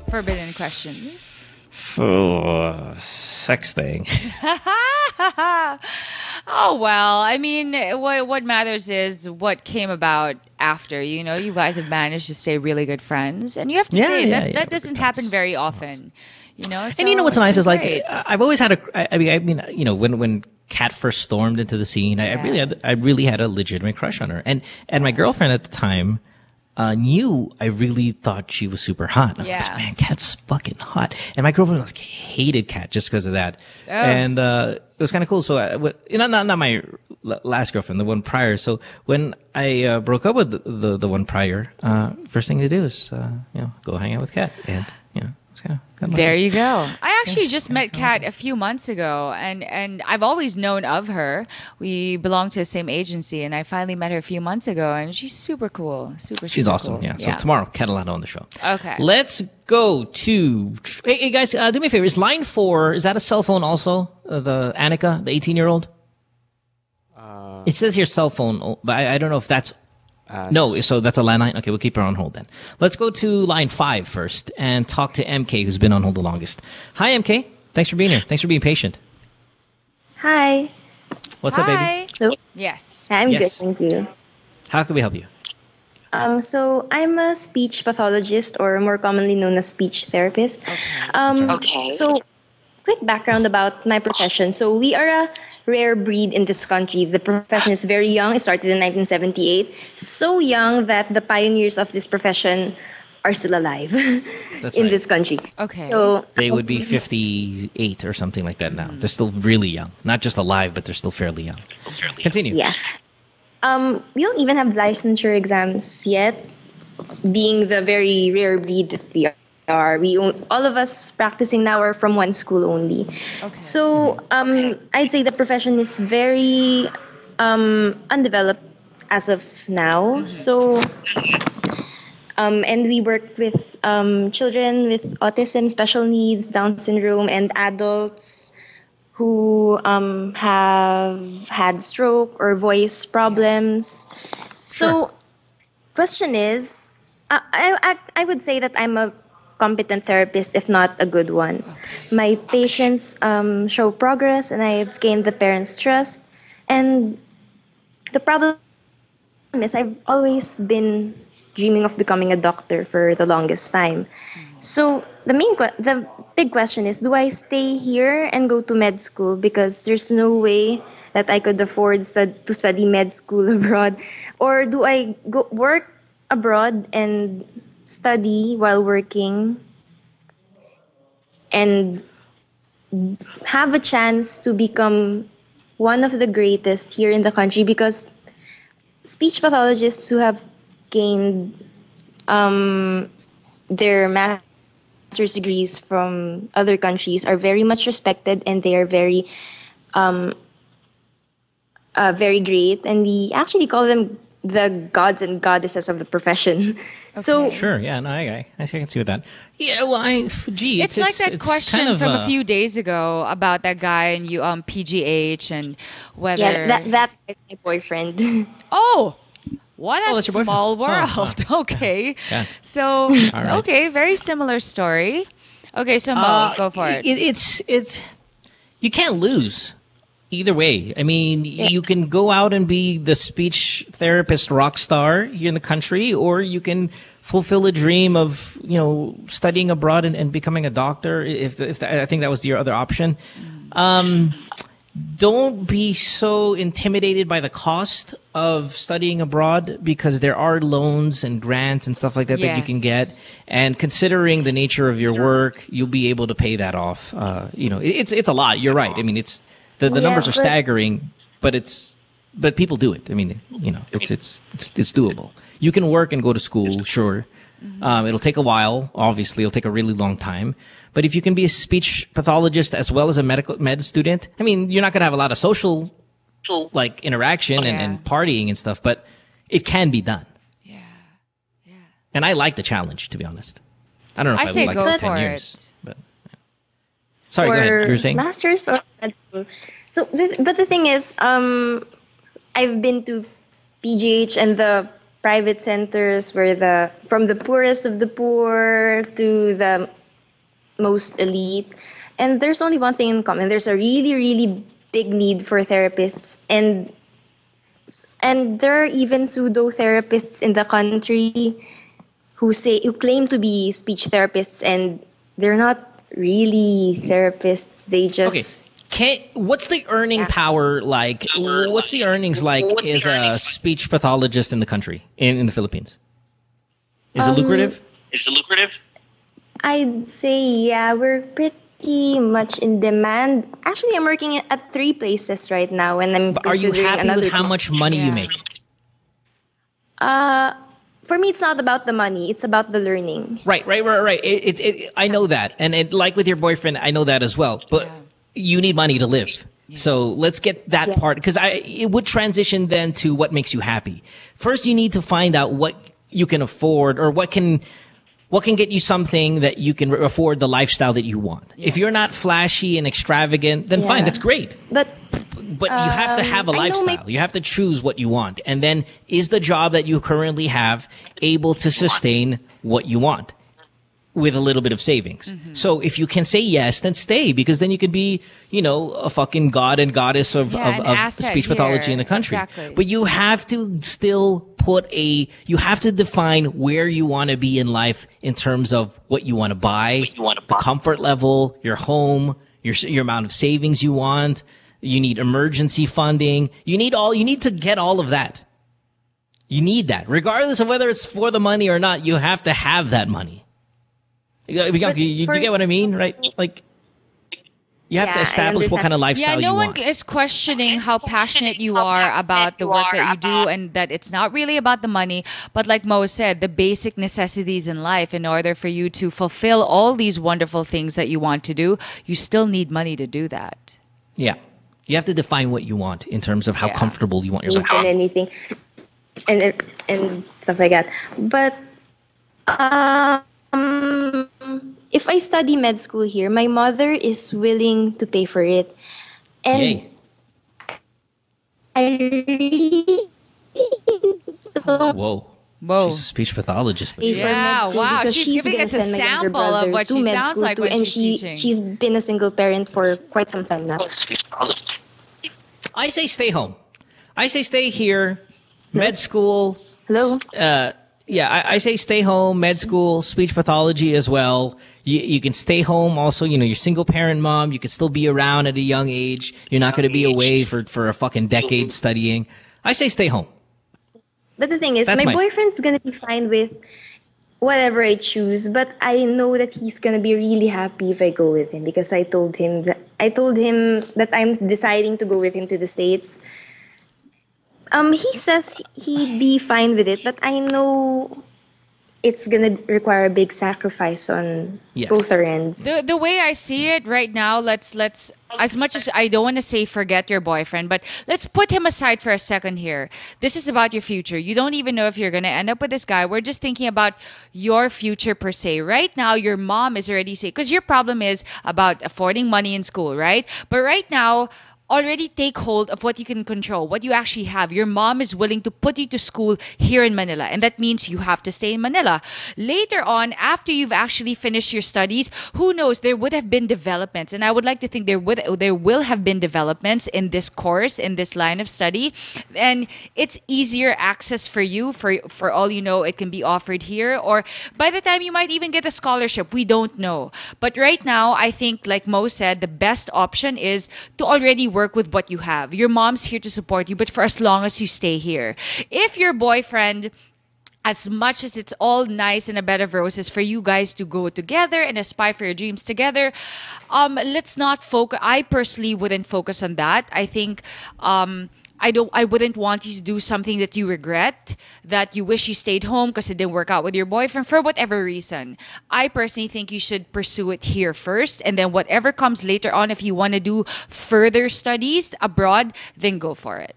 Forbidden questions. Sex thing. Oh, well, I mean, what matters is what came about after. You know, you guys have managed to stay really good friends. And you have to say that doesn't happen very often. You know, so and you know what's nice is like, great. I've always had I mean, you know, when Kat first stormed into the scene, I really had a legitimate crush on her. And my girlfriend at the time, knew I really thought she was super hot. And I was like, man, Kat's fucking hot. And my girlfriend like hated Kat just because of that. Oh. And it was kind of cool. So not my last girlfriend, the one prior. So when I broke up with the one prior, first thing to do is go hang out with Kat. And it's kind of there you go. I actually just met Kat a few months ago, and I've always known of her. We belong to the same agency, and I finally met her a few months ago, and she's super cool. She's awesome. Cool. Yeah. So tomorrow, Kat Alano on the show. Okay. Let's go to... Hey guys, do me a favor. Is line 4, is that a cell phone also? The Annika, the 18-year-old? It says here cell phone, but I don't know if that's No, so that's a landline? Okay, we'll keep her on hold then. Let's go to line 5 first and talk to MK, who's been on hold the longest. Hi, MK. Thanks for being here. Thanks for being patient. Hi. What's up, baby? Hello? Yes. I'm Yes. good, thank you. How can we help you? So I'm a speech pathologist, or more commonly known as speech therapist. Okay. So, quick background about my profession. So we are a rare breed in this country. The profession is very young. It started in 1978. So young that the pioneers of this profession are still alive That's in right. this country. Okay. So They would be 58 or something like that now. They're still really young. Not just alive, but they're still fairly young. Continue. yeah. We don't even have licensure exams yet, being the very rare breed that we are. All of us practicing now are from one school only. Okay. So I'd say the profession is very undeveloped as of now. So and we work with children with autism, special needs, Down syndrome, and adults who have had stroke or voice problems. So, question is, I would say that I'm a competent therapist, if not a good one. My patients show progress, and I've gained the parents' trust. And the problem is, I've always been dreaming of becoming a doctor for the longest time. So the big question is, do I stay here and go to med school, because there's no way that I could afford to study med school abroad, or do I go work abroad and study while working and have a chance to become one of the greatest here in the country? Because speech pathologists who have gained their master's degrees from other countries are very much respected, and they are very very great, and we actually call them the gods and goddesses of the profession. So Sure, yeah, no, I can see with that. Yeah, well, It's like that question kind of, from a few days ago about that guy and you PGH and whether yeah, that is my boyfriend. Oh, what a that's your boyfriend. small Oh, world. Okay. Yeah. So, All right. okay, very similar story. Okay, so Mo, go for it. It's you can't lose either way. I mean, you can go out and be the speech therapist rock star here in the country, or you can fulfill a dream of, studying abroad and becoming a doctor. I think that was your other option. Don't be so intimidated by the cost of studying abroad, because there are loans and grants and stuff like that that you can get. And considering the nature of your work, you'll be able to pay that off. It's a lot. You're right. I mean, it's the numbers are staggering, but people do it. I mean, it's doable. You can work and go to school, sure. It'll take a while. Obviously, it'll take a really long time. But if you can be a speech pathologist as well as a med student, I mean, you're not going to have a lot of social interaction and partying and stuff, but it can be done. Yeah. And I like the challenge, to be honest. I don't know if I say would go like it for 10 it. years. But sorry, go ahead. You were saying? Masters or med school. So, but the thing is, I've been to PGH and the private centers where from the poorest of the poor to the most elite, and there's only one thing in common. There's a really, really big need for therapists, and there are even pseudo therapists in the country who claim to be speech therapists, and they're not really therapists. They just what's the earning power like? What's the earnings like as a speech pathologist in the country, in the Philippines? Is it lucrative? I'd say, we're pretty much in demand. Actually, I'm working at 3 places right now, and I'm Are you considering happy another with how much money you make? For me, it's not about the money. It's about the learning. Right. I know that. And like with your boyfriend, I know that as well. But you need money to live. Yes. So let's get that part, because it would transition then to what makes you happy. First, you need to find out what you can afford, or what can get you something that you can afford the lifestyle that you want. Yes. If you're not flashy and extravagant, then fine, that's great. But But you have to have a lifestyle. You have to choose what you want. And then is the job that you currently have able to sustain what you want with a little bit of savings? So if you can say yes, then stay, because then you could be, a fucking god and goddess of speech pathology in the country. Exactly. But you have to still you have to define where you want to be in life in terms of what you want to buy, the comfort level, your home, your amount of savings you want. You need emergency funding. You need to get all of that. You need that. Regardless of whether it's for the money or not, you have to have that money. Bianca, you get what I mean, right? Like, you have to establish what kind of lifestyle no you one want. is questioning how passionate you are about the work that you do, and that it's not really about the money. But like Mo said, the basic necessities in life, in order for you to fulfill all these wonderful things that you want to do, you still need money to do that. Yeah. You have to define what you want in terms of how comfortable you want your life. And anything, and stuff like that. But if I study med school here, my mother is willing to pay for it, and Yay. I really Whoa. She's a speech pathologist. But Wow. because She's giving gonna us a send my younger sample of brother what to she med sounds school like too, when and she's teaching. she's been a single parent for quite some time now. I say stay home. I say stay here, med school. Hello? I say stay home, med school, speech pathology as well. You can stay home also, you're single parent mom. You can still be around at a young age. You're not going to be away for a fucking decade studying. I say stay home. But the thing is, my boyfriend's going to be fine with whatever I choose, but I know that he's going to be really happy if I go with him, because I told him that I'm deciding to go with him to the States. He says he'd be fine with it, but I know it's gonna require a big sacrifice on both our ends. The way I see it right now, let's as much as I don't want to say forget your boyfriend, but let's put him aside for a second here. This is about your future. You don't even know if you're gonna end up with this guy. We're just thinking about your future per se. Right now, your mom is already saying, because your problem is about affording money in school, right? But right now, already take hold of what you can control, what you actually have. Your mom is willing to put you to school here in Manila, and that means you have to stay in Manila. Later on, after you've actually finished your studies, who knows, there would have been developments, and I would like to think there will have been developments in this course, in this line of study, and it's easier access for you. For all you know, it can be offered here, or by the time you might even get a scholarship. We don't know. But right now, I think, like Mo said, the best option is to already work with what you have. Your mom's here to support you, but for as long as you stay here. If your boyfriend, as much as it's all nice and a bed of roses for you guys to go together and aspire for your dreams together, let's not focus. I personally wouldn't focus on that. I think I wouldn't want you to do something that you regret, that you wish you stayed home because it didn't work out with your boyfriend for whatever reason. I personally think you should pursue it here first, and then whatever comes later on, if you want to do further studies abroad, then go for it.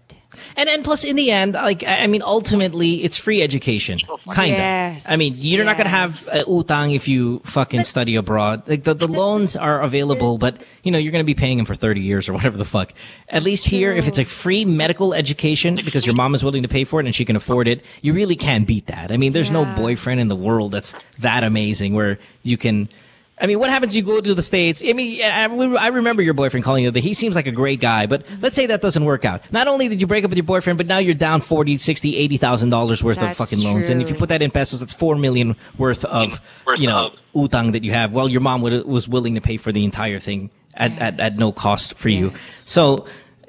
And plus, in the end, ultimately, it's free education. Kinda. Yes. You're not gonna have utang if you fucking study abroad. Like the loans are available, but you're gonna be paying them for 30 years or whatever the fuck. At least here, if it's a free medical education because your mom is willing to pay for it and she can afford it, you really can't beat that. There's no boyfriend in the world that's that amazing where you can. What happens if you go to the States? I remember your boyfriend calling you that he seems like a great guy, but let's say that doesn't work out. Not only did you break up with your boyfriend, but now you're down $40,000, $60,000, $80,000 worth of fucking loans. And if you put that in pesos, that's $4 million worth of, utang that you have. Well, your mom was willing to pay for the entire thing at no cost for you. So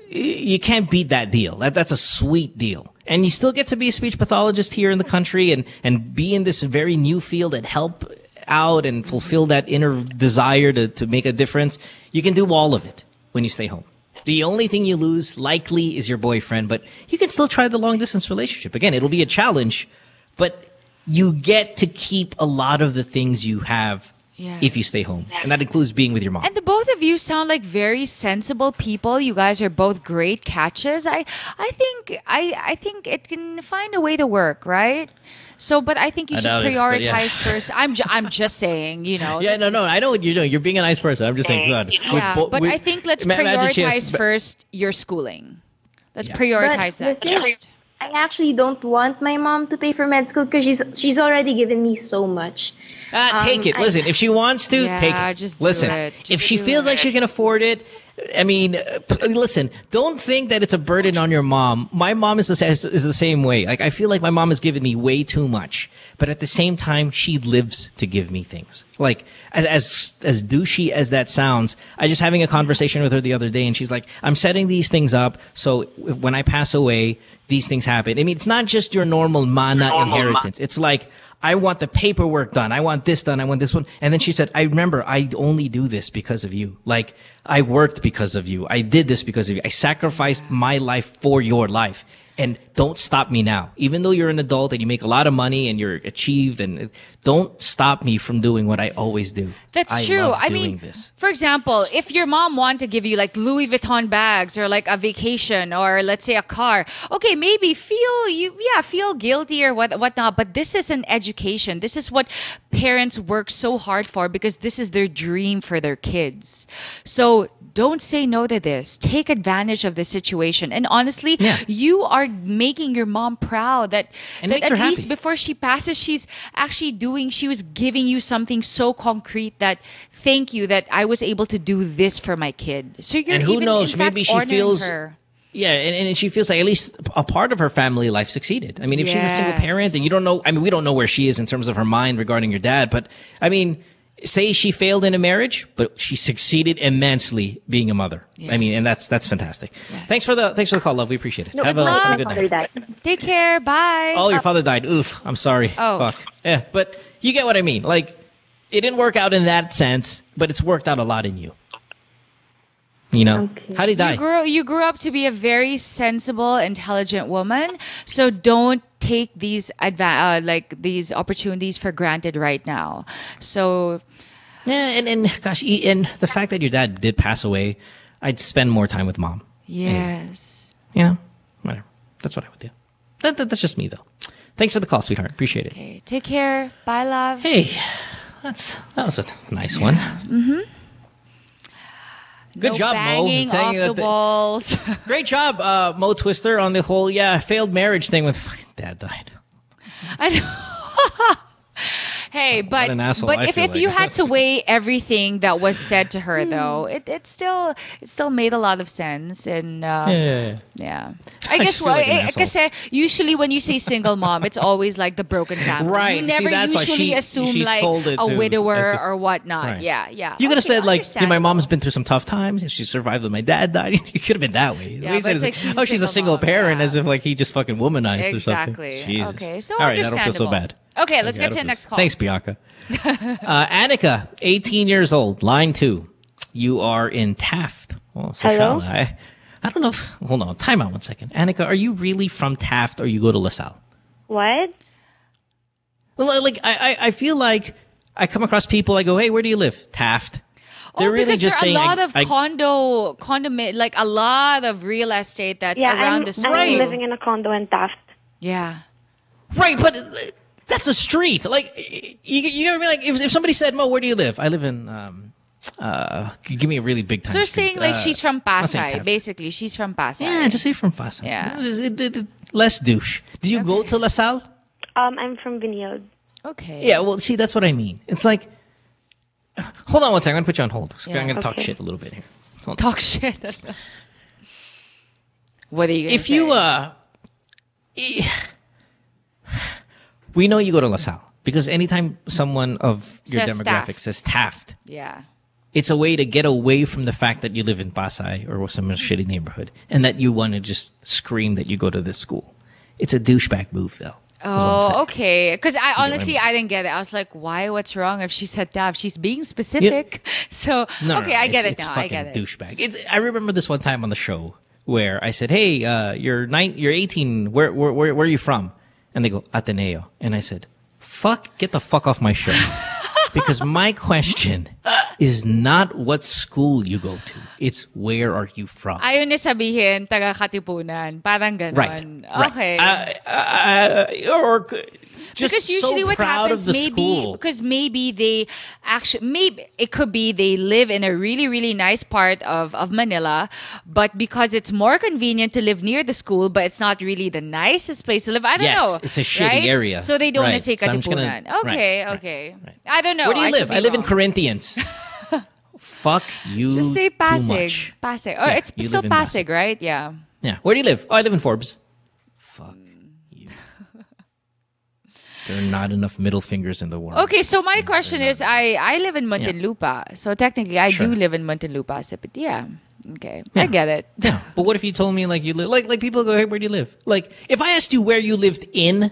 you can't beat that deal. That's a sweet deal. And you still get to be a speech pathologist here in the country and be in this very new field and help out and fulfill that inner desire to make a difference. You can do all of it when you stay home. The only thing you lose likely is your boyfriend, but you can still try the long distance relationship. Again, it'll be a challenge, but you get to keep a lot of the things you have if you stay home. And that includes being with your mom. And the both of you sound like very sensible people. You guys are both great catches. I think it can find a way to work, right? So, but I think you I should doubt it, but yeah. prioritize first. I'm just saying, you know. Yeah, no. I know what you're doing. You're being a nice person. I'm just saying, God. Yeah, but I think let's prioritize first your schooling. Let's prioritize But that the thing is, first. I actually don't want my mom to pay for med school because she's already given me so much. Take it. Listen, if she wants to, take it. Just do listen, it. if she feels like she can afford it, I mean, listen, don't think that it's a burden on your mom. My mom is the same way. Like, I feel like my mom has given me way too much, but at the same time, she lives to give me things. Like, as douchey as that sounds, I just having a conversation with her the other day, and she's like, I'm setting these things up, so when I pass away, these things happen. I mean, it's not just your normal mana inheritance. It's like, I want the paperwork done. I want this done. I want this one. And then she said, I remember I only do this because of you. Like, I worked because of you. I did this because of you. I sacrificed my life for your life. And don't stop me now. Even though you're an adult and you make a lot of money and you're achieved, and don't stop me from doing what I always do. That's true. Love I doing mean, this. for example, if your mom wanted to give you like Louis Vuitton bags or like a vacation or let's say a car, okay, maybe feel guilty or whatnot. But this is an education. This is what parents work so hard for because this is their dream for their kids. So don't say no to this. Take advantage of the situation. And honestly, you are making your mom proud that at least happy. before she passes, she was giving you something so concrete that thank you that I was able to do this for my kid. So you're And who even, knows, in fact, maybe she honoring feels her. Yeah, and she feels like at least a part of her family life succeeded. I mean, if she's a single parent and you don't know, I mean, we don't know where she is in terms of her mind regarding your dad, but I mean, say she failed in a marriage, but she succeeded immensely being a mother. I mean, and that's fantastic. Thanks for the call, love. We appreciate it. Have a good day. Take care. Bye. Oh, your father died. Oof, I'm sorry. Oh. Fuck. Yeah, but you get what I mean. Like, it didn't work out in that sense, but it's worked out a lot in you. You know, how did he die? You grew up to be a very sensible, intelligent woman. So don't take these these opportunities for granted right now. So, yeah, and gosh, and the fact that your dad did pass away, I'd spend more time with mom. Yes. You know, whatever. That's what I would do. That's just me, though. Thanks for the call, sweetheart. Appreciate it. Okay, take care. Bye, love. Hey, that was a nice one. Mm-hmm. Good job, Mo. Banging off the walls. Great job, Mo Twister, on the whole failed marriage thing with fucking dad died. I know. Hey, but if you had to weigh everything that was said to her, though, it still made a lot of sense. And yeah. I guess kasi usually when you say single mom, it's always like the broken family. Right. You never usually assume like a widower or whatnot. Right. Yeah. You could have said like, my mom's been through some tough times. She survived when my dad died. You could have been that way. Yeah, but it's like she's a single parent, as if like he just fucking womanized or something. Exactly. Jesus. Okay, so all right, I don't understandable. feel so bad. Okay, let's get to the next call. Thanks, Bianca. Annika, 18 years old, line 2. You are in Taft. Oh, so Hello? I don't know if... Hold on, time out one second. Annika, are you really from Taft or you go to LaSalle? What? Well, like, I feel like I come across people, I go, hey, where do you live? Taft. They're really just saying... There are a lot of condo, like a lot of real estate that's around the school. I'm living in a condo in Taft. Yeah. Right, but that's a street. Like, you gotta be like, if somebody said, Mo, where do you live? I live in, give me a really big time So you're street. saying like she's from Pasay, Taft. basically. She's from Pasay. Yeah, just say from Pasay. Yeah. Less douche. Do you go to LaSalle? I'm from Vineyard. Okay. Yeah, well, see, that's what I mean. It's like, hold on one second. I'm gonna put you on hold. Yeah. I'm gonna talk shit a little bit here. Hold on. Talk shit. What are you gonna If say? we know you go to LaSalle because anytime someone of your Says demographic Taft. says Taft, Yeah. it's a way to get away from the fact that you live in Pasay or some shitty neighborhood and that you want to just scream that you go to this school. It's a douchebag move, though. Oh, okay. Because I honestly, I mean? I didn't get it. I was like, why? What's wrong if she said Taft? She's being specific. So, No, okay, I get it it's now. fucking I get it. douchebag. I remember this one time on the show where I said, hey, you're 18. Where are you from? And they go, Ateneo. And I said, get the fuck off my show. Because my question is not what school you go to. It's where are you from? Ayaw niya sabihin, taga Katipunan. Parang ganon. Right. Okay. Just because usually so what proud happens of the maybe school. because maybe they actually maybe it could be they live in a really really nice part of Manila, but because it's more convenient to live near the school, but it's not really the nicest place to live. I don't Yes, know. it's a shitty right? area. So they don't want Right. to say So I'm just gonna- Katipunan. Okay, right, okay. I don't know. Where do you I live? could I be live in wrong. Corinthians. Fuck you Just say too Pasig. much. Pasig. Oh, Yeah, it's you still live in Pasig, right? Yeah. Yeah. Where do you live? Oh, I live in Forbes. Fuck you. There are not enough middle fingers in the world. Okay, so my question is, I live in Muntinlupa, so technically I Sure. do live in Muntinlupa. But yeah, okay, I get it. Yeah. But what if you told me like you live like people go, hey, where do you live? Like if I asked you where you lived in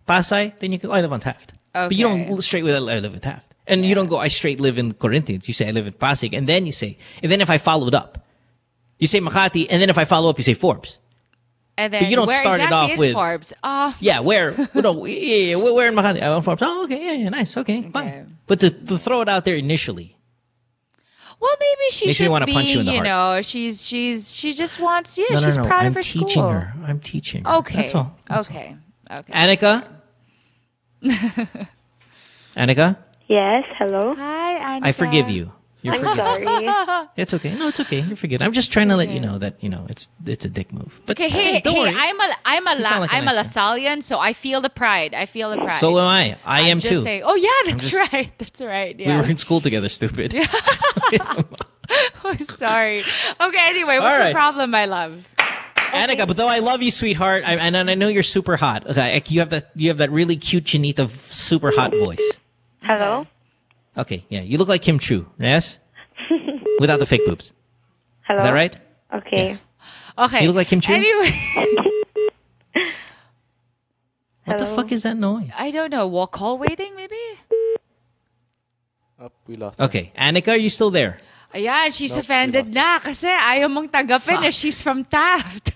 Pasay, then you go, I live on Taft. But you Okay. don't straight with I live in Taft. And you don't go, I straight live in Corinthians. You say I live in Pasig, and then you say, and then if I followed up, you say Makati, and then if I follow up, you say Forbes. And then But you don't where start it exactly off in with Forbes? Yeah, where? No, yeah, where in Makati? I'm Forbes. Oh, okay, yeah, nice, okay, fine. But to throw it out there initially, Well, maybe she's Makes me just wanna being, punch you in the you heart. know, she just wants, no, she's no, proud I'm of her teaching school. her. I'm teaching her. Okay. That's all. That's okay. Okay. Annika? Annika? Yes, hello. Hi, Annika. I forgive you. You're I'm forgiven. sorry. It's okay. No, it's okay. You're forgiven. I'm just trying to let you know that, you know, it's a dick move. But Okay, hey, don't worry. I'm You sound like a I'm a nice LaSallian, so I feel the pride. I feel the pride. So am I. I am just too. Saying, oh yeah, I'm that's just- right. That's right. We Yeah. were in school together, stupid. Oh, sorry. Okay, anyway, All what's right. the problem, my love? Annika, but though I love you, sweetheart, and I know you're super hot. Okay, you have that really cute Chinita super hot voice. Hello? Okay, yeah, you look like Kim Chu, yes, without the fake boobs. Hello? Is that right? Okay. Yes. Okay. You look like Kim Chu. Anyway, What the fuck is that noise? I don't know. Call waiting, maybe? Oh, we lost. Okay, Annika, are you still there? Ayan, she's offended na kasi ayaw mong tanggapin na she's from Taft.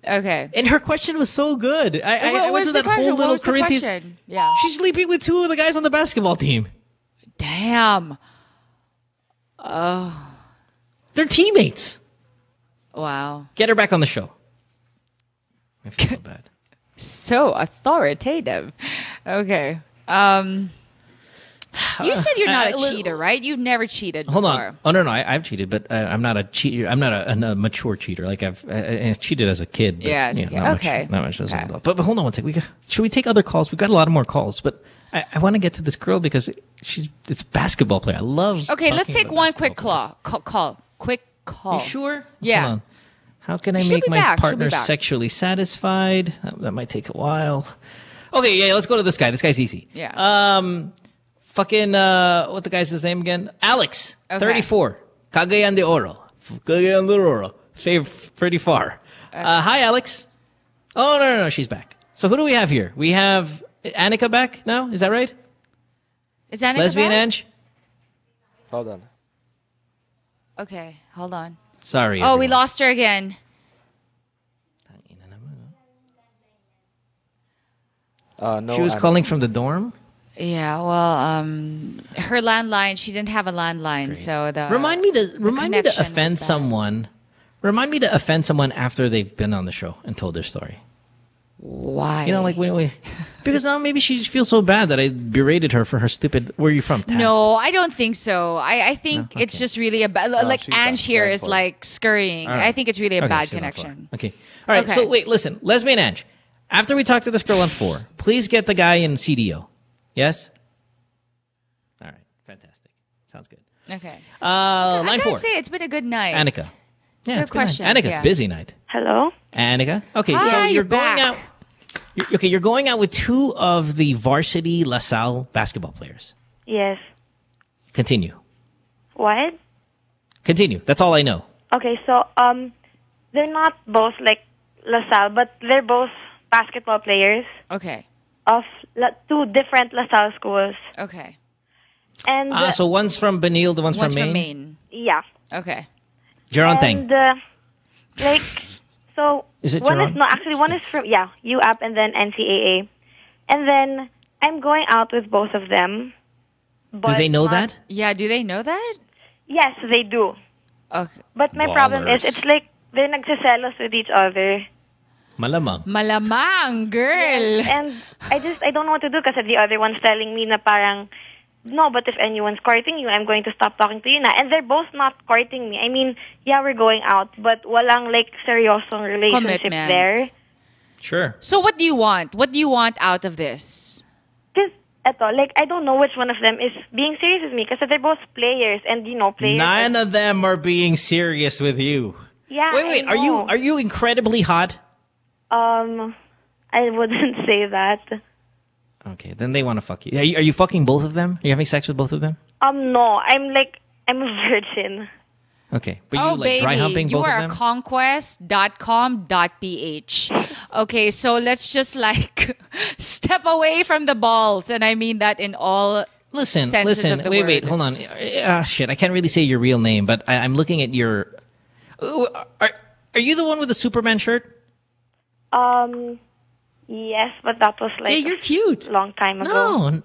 Okay. And her question was so good. I went to that whole little Corinthians. Yeah. She's sleeping with two of the guys on the basketball team. Damn. Oh. They're teammates. Wow. Get her back on the show. I feel so bad. So authoritative. Okay. You said you're not a cheater, right? You've never cheated Hold before. on. Oh no, I've cheated, but I'm not a cheater. I'm not a mature cheater. Like I cheated as a kid. But, Yeah, as a you know, kid. not Okay. Much, not much as an adult. But hold on one second. Should we take other calls? We've got a lot of more calls, but I want to get to this girl because it's a basketball player. I love. Okay, let's talking take about one quick call. Quick call. You sure? Yeah. Hold on. How can I She'll make be my back. She'll be partner back. sexually satisfied? That might take a while. Okay, yeah, let's go to this guy. This guy's easy. Yeah. Fucking, what the guy's his name again? Alex, Okay. 34. Cagayan de Oro. Cagayan de Oro. Saved pretty far. Hi, Alex. Oh, no, she's back. So who do we have here? We have Annika back now? Is that right? Is Annika Lesbian back? Ange? Hold on. Okay, hold on. Sorry. Oh, we everyone. lost her again. No, She was Annika. calling from the dorm? Yeah, well, her landline, she didn't have a landline, so the Remind me to connection was offend bad. someone. Remind me to offend someone after they've been on the show and told their story. Why? You know, like when we, because now maybe she feels so bad that I berated her for her stupid. Where are you from? Taft. No, I don't think so. I think No? it's just really a bad. Like she's Ange on here phone is call. like scurrying. All right. I think it's really a Okay, bad she's on connection. Okay. All right. Okay. So wait, listen, Lesbian Ange. After we talk to this girl on 4, please get the guy in CDO. Yes. All right. Fantastic. Sounds good. Okay. Line I 4. gotta say, it's been a good night. Annika. Yeah, Good it's good night. questions, Annika, yeah. it's busy night. Hello? Annika. Okay, Hi, so you're you're going back. out. You're going out with 2 of the varsity LaSalle basketball players. Yes. Continue. What? Continue. That's all I know. Okay, so they're not both like LaSalle, but they're both basketball players Okay. of 2 different LaSalle schools. Okay. And So one's from Benil, the one's One's from from Maine. Maine. yeah. Okay. Jeron Teng. And like so Is it one Jeron? is no actually one is from UAP and then NCAA. And then I'm going out with both of them. Do But they know not- that? Yeah, do they know that? Yes, they do. Okay. But my problem is Ballers. it's like they're nagsiselos with each other. Malamang. Malamang, girl. Yes, and I don't know what to do kasi the other one's telling me na parang, no, but if anyone's courting you, I'm going to stop talking to you na. And they're both not courting me. I mean, yeah, we're going out, but walang like seryosong relationship Commitment. there. Sure. So what do you want? What do you want out of this? Because, like, I don't know which one of them is being serious with me because they're both players and, players. None of them are being serious with you. Yeah, Wait, I know. are you incredibly hot? I wouldn't say that. Okay, then they want to fuck you. Are you fucking both of them? Are you having sex with both of them? No, I'm a virgin. Okay, but you Oh, like baby, dry humping you both are of a them? conquest.com.ph. Okay, so let's just like step away from the balls, and I mean that in all senses of the word. Wait, hold on. Shit, I can't really say your real name, but I'm looking at your. Are you the one with the Superman shirt? Yes, but that was like you're cute. Long time ago.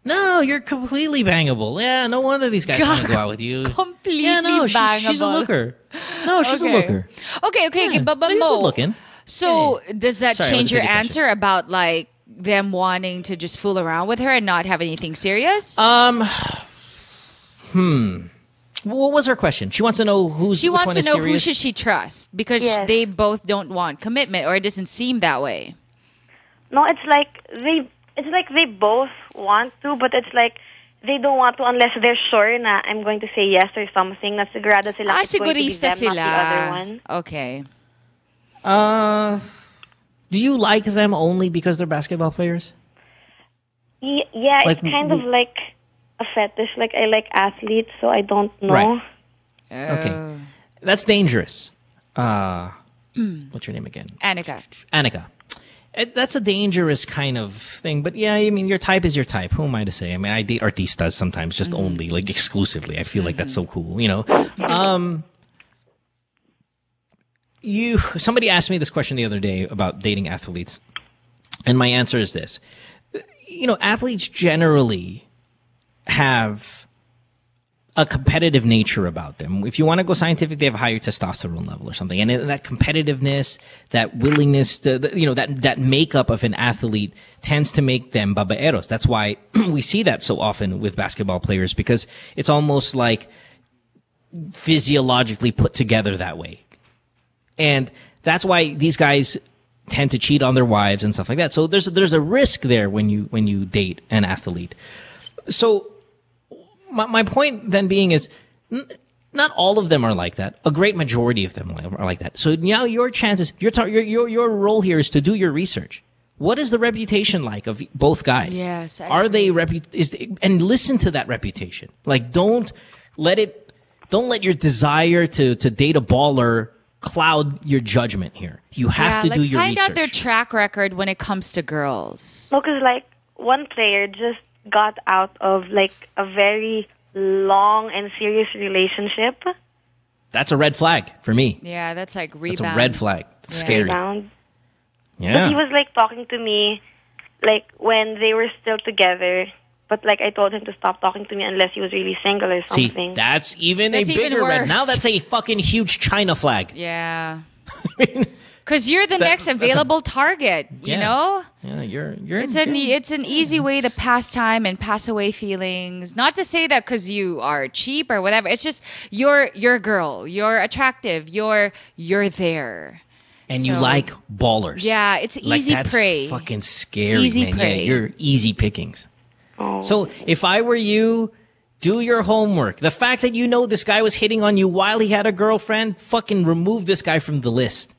No, you're completely bangable. Yeah, no wonder these guys want to go out with you. Completely bangable. She's a looker. No, she's a looker. Okay, but you're Mo, good looking. So does that Sorry, I change wasn't your paying attention. answer about like them wanting to just fool around with her and not have anything serious? What was her question? She wants to know She which wants one to is know who serious? should she trust because Yes. they both don't want commitment, or it doesn't seem that way. No, it's like they both want to, but it's like they don't want to unless they're sure na I'm going to say yes or something. Na sigurado sila it's going to be Sigurista them, not the other sila. one. Okay. Do you like them only because they're basketball players? Yeah, Like, it's kind of like a fetish. Like I like athletes, so I don't know. Right. Okay. That's dangerous. What's your name again? Annika. That's a dangerous kind of thing. But yeah, I mean, your type is your type. Who am I to say? I mean, I date artistas sometimes, just only, like exclusively. I feel like that's so cool, Somebody asked me this question the other day about dating athletes. And my answer is this. Athletes generally have a competitive nature about them. If you want to go scientific, they have a higher testosterone level or something. And that competitiveness, that willingness to, that makeup of an athlete tends to make them babaeros. That's why we see that so often with basketball players, because it's almost like physiologically put together that way. And that's why these guys tend to cheat on their wives and stuff like that. So there's a risk there when you date an athlete. So my point then being is not all of them are like that. A great majority of them are like that. So now your chances, your role here is to do your research. What is the reputation like of both guys? Yes, are they and listen to that reputation. Like don't let your desire to date a baller cloud your judgment here. You have to do your find research. out their track record when it comes to girls. No, because like one player just got out of like a very long and serious relationship. That's a red flag for me. Yeah, that's like rebound. That's a red flag. It's scary. Rebound. Yeah. But he was like talking to me like when they were still together. But like I told him to stop talking to me unless he was really single or something. See, that's even That's a even bigger red. worse. Now that's a fucking huge China flag. Yeah. Because you're the next available target, you know? Yeah, you're it's an easy way to pass time and pass away feelings. Not to say that because you are cheap or whatever. It's just you're a girl. You're attractive. You're there. And you like ballers. Yeah, it's easy that's prey. Fucking scary, Easy man. prey. Yeah, you're easy pickings. So if I were you, do your homework. The fact that you know this guy was hitting on you while he had a girlfriend, fucking remove this guy from the list.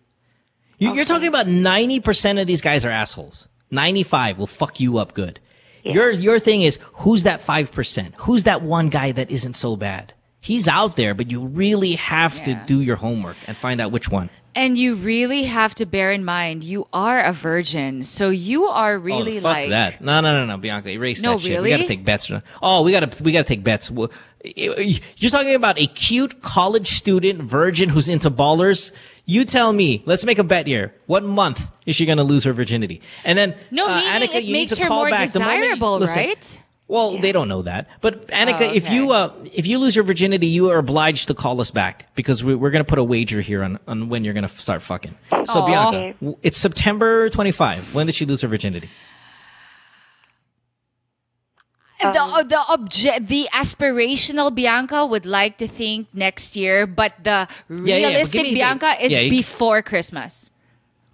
You're talking about 90% of these guys are assholes. 95 will fuck you up good. Yeah. Your thing is, who's that 5%? Who's that one guy that isn't so bad? He's out there, but you really have to do your homework and find out which one. And you really have to bear in mind, you are a virgin. So you are really fuck like... that. No, Bianca, erase that shit. Really? We gotta take bets. Oh, we gotta take bets. You're talking about a cute college student virgin who's into ballers? You tell me. Let's make a bet here. What month is she gonna lose her virginity? And then, No, meaning Annika, it you makes need to her call more back. desirable, Listen, right? Well, they don't know that. But Annika, if you lose your virginity, you are obliged to call us back because we're going to put a wager here on when you're going to start fucking. So Bianca, it's September 25. When did she lose her virginity? The aspirational Bianca would like to think next year, but the realistic Bianca is before Christmas.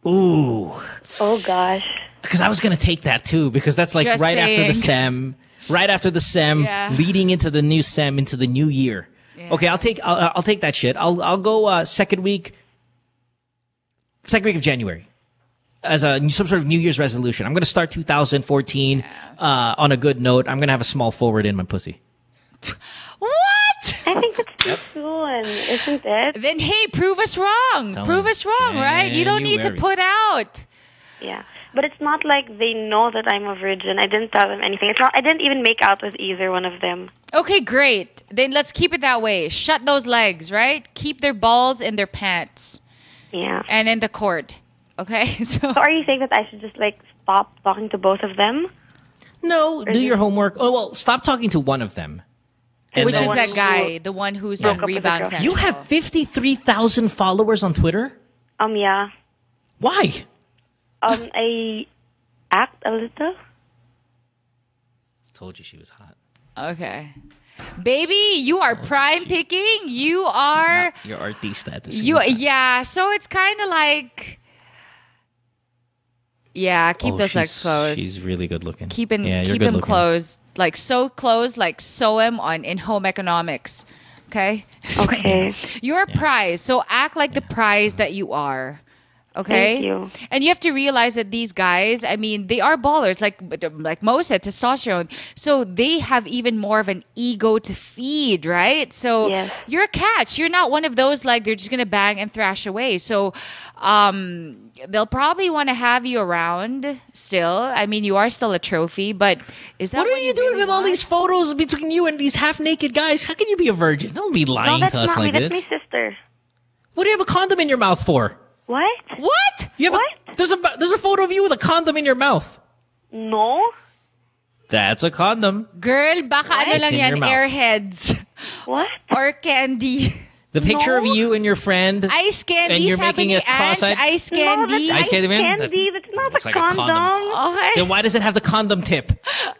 Ooh. Oh gosh. Because I was going to take that too, because that's like Just right after saying. the SEM. Right after the SEM, leading into the new SEM, into the new year. Yeah. Okay, I'll take that shit. I'll go second week of January as some sort of New Year's resolution. I'm going to start 2014 on a good note. I'm going to have a small forward in my pussy. What? I think that's too soon, isn't it? Then hey, prove us wrong. Prove us wrong, right? You don't need to put out. Yeah. But it's not like they know that I'm a virgin. I didn't tell them anything. It's not, I didn't even make out with either one of them. Okay, great. Then let's keep it that way. Shut those legs, right? Keep their balls in their pants. Yeah. And in the court. Okay? So are you saying that I should just like stop talking to both of them? No, do your homework. Oh, well, stop talking to one of them. Which is that guy, the one who's on Rebound Central. You have 53,000 followers on Twitter? Yeah. Why? I act a little. Told you she was hot. Okay. Baby, you are prime picking. You are... You're artista at the same time. Yeah, so it's kind of like... Yeah, keep those legs closed. She's really good looking. Keep them closed. Like so closed, like SOEM on in-home economics. Okay? Okay. You're a prize, so act like the prize that you are. Okay? Thank you. And you have to realize that these guys, I mean, they are ballers, like Mo said, testosterone. So they have even more of an ego to feed, right? So you're a catch. You're not one of those like they're just gonna bang and thrash away. So they'll probably want to have you around still. I mean, you are still a trophy, but is that what are you doing with all these photos between you and these half-naked guys? How can you be a virgin? Don't be lying to us like this. That's my sister. What do you have a condom in your mouth for? What? What? There's a photo of you with a condom in your mouth. No. That's a condom. Girl, baka ano It's lang in yan, your mouth. Airheads. What? Or candy. The picture of you and your friend. Ice candy, and you're sabi making ni it Ange, cross-eyed. ice candy. Ice candy, man? That's not looks a like a condom. condom. Okay. Then why does it have the condom tip?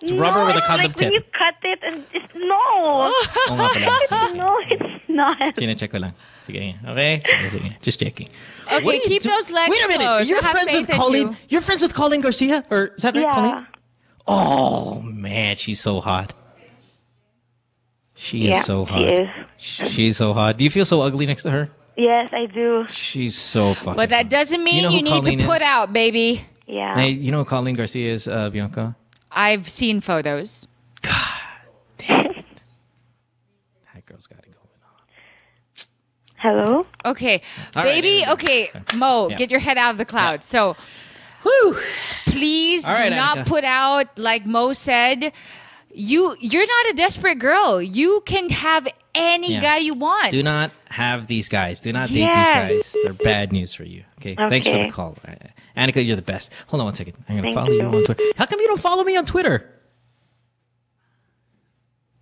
It's rubber with a condom like tip. when you cut it and just no. Oo nga pala. No, it's not. Chine-check ko lang. Sige. Okay? Sige. Just checking. Okay, keep those legs Wait a minute. closed. You're I have friends with faith in Colleen. you. You're friends with Colleen Garcia? Or is that right, Yeah. Colleen? Oh, man. She's so hot. She is so hot. She is. She's so hot. Do you feel so ugly next to her? Yes, I do. She's so fucking But that doesn't mean You know you who need Colleen to put is? out, baby. Yeah. Hey, you know who Colleen Garcia is, Bianca? I've seen photos. That girl's got to go. Hello? Okay. All right, Baby, okay. Mo, Yeah. get your head out of the clouds. So, please All right, do not Annika. put out, like Mo said, you're not a desperate girl. You can have any Yeah. guy you want. Do not have these guys. Do not date Yes. these guys. They're bad news for you. Okay? Thanks for the Okay. call. Annika, you're the best. Hold on one second. I'm going to Thank follow you you. on Twitter. How come you don't follow me on Twitter?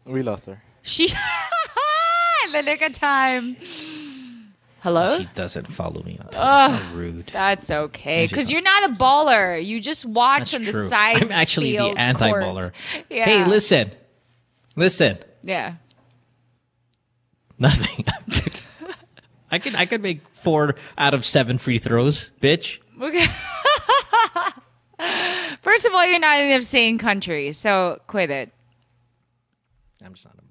We lost her. She the nick of time. Hello? She doesn't follow me on Twitter. Ugh, How rude. That's okay. She's Because not. you're not a baller. You just watch That's on the true. side. I'm actually the field anti-baller. court. Yeah. Hey, listen. Yeah. Nothing. I could make 4 out of 7 free throws, bitch. Okay. First of all, you're not in the same country, so quit it. I'm just not a baller.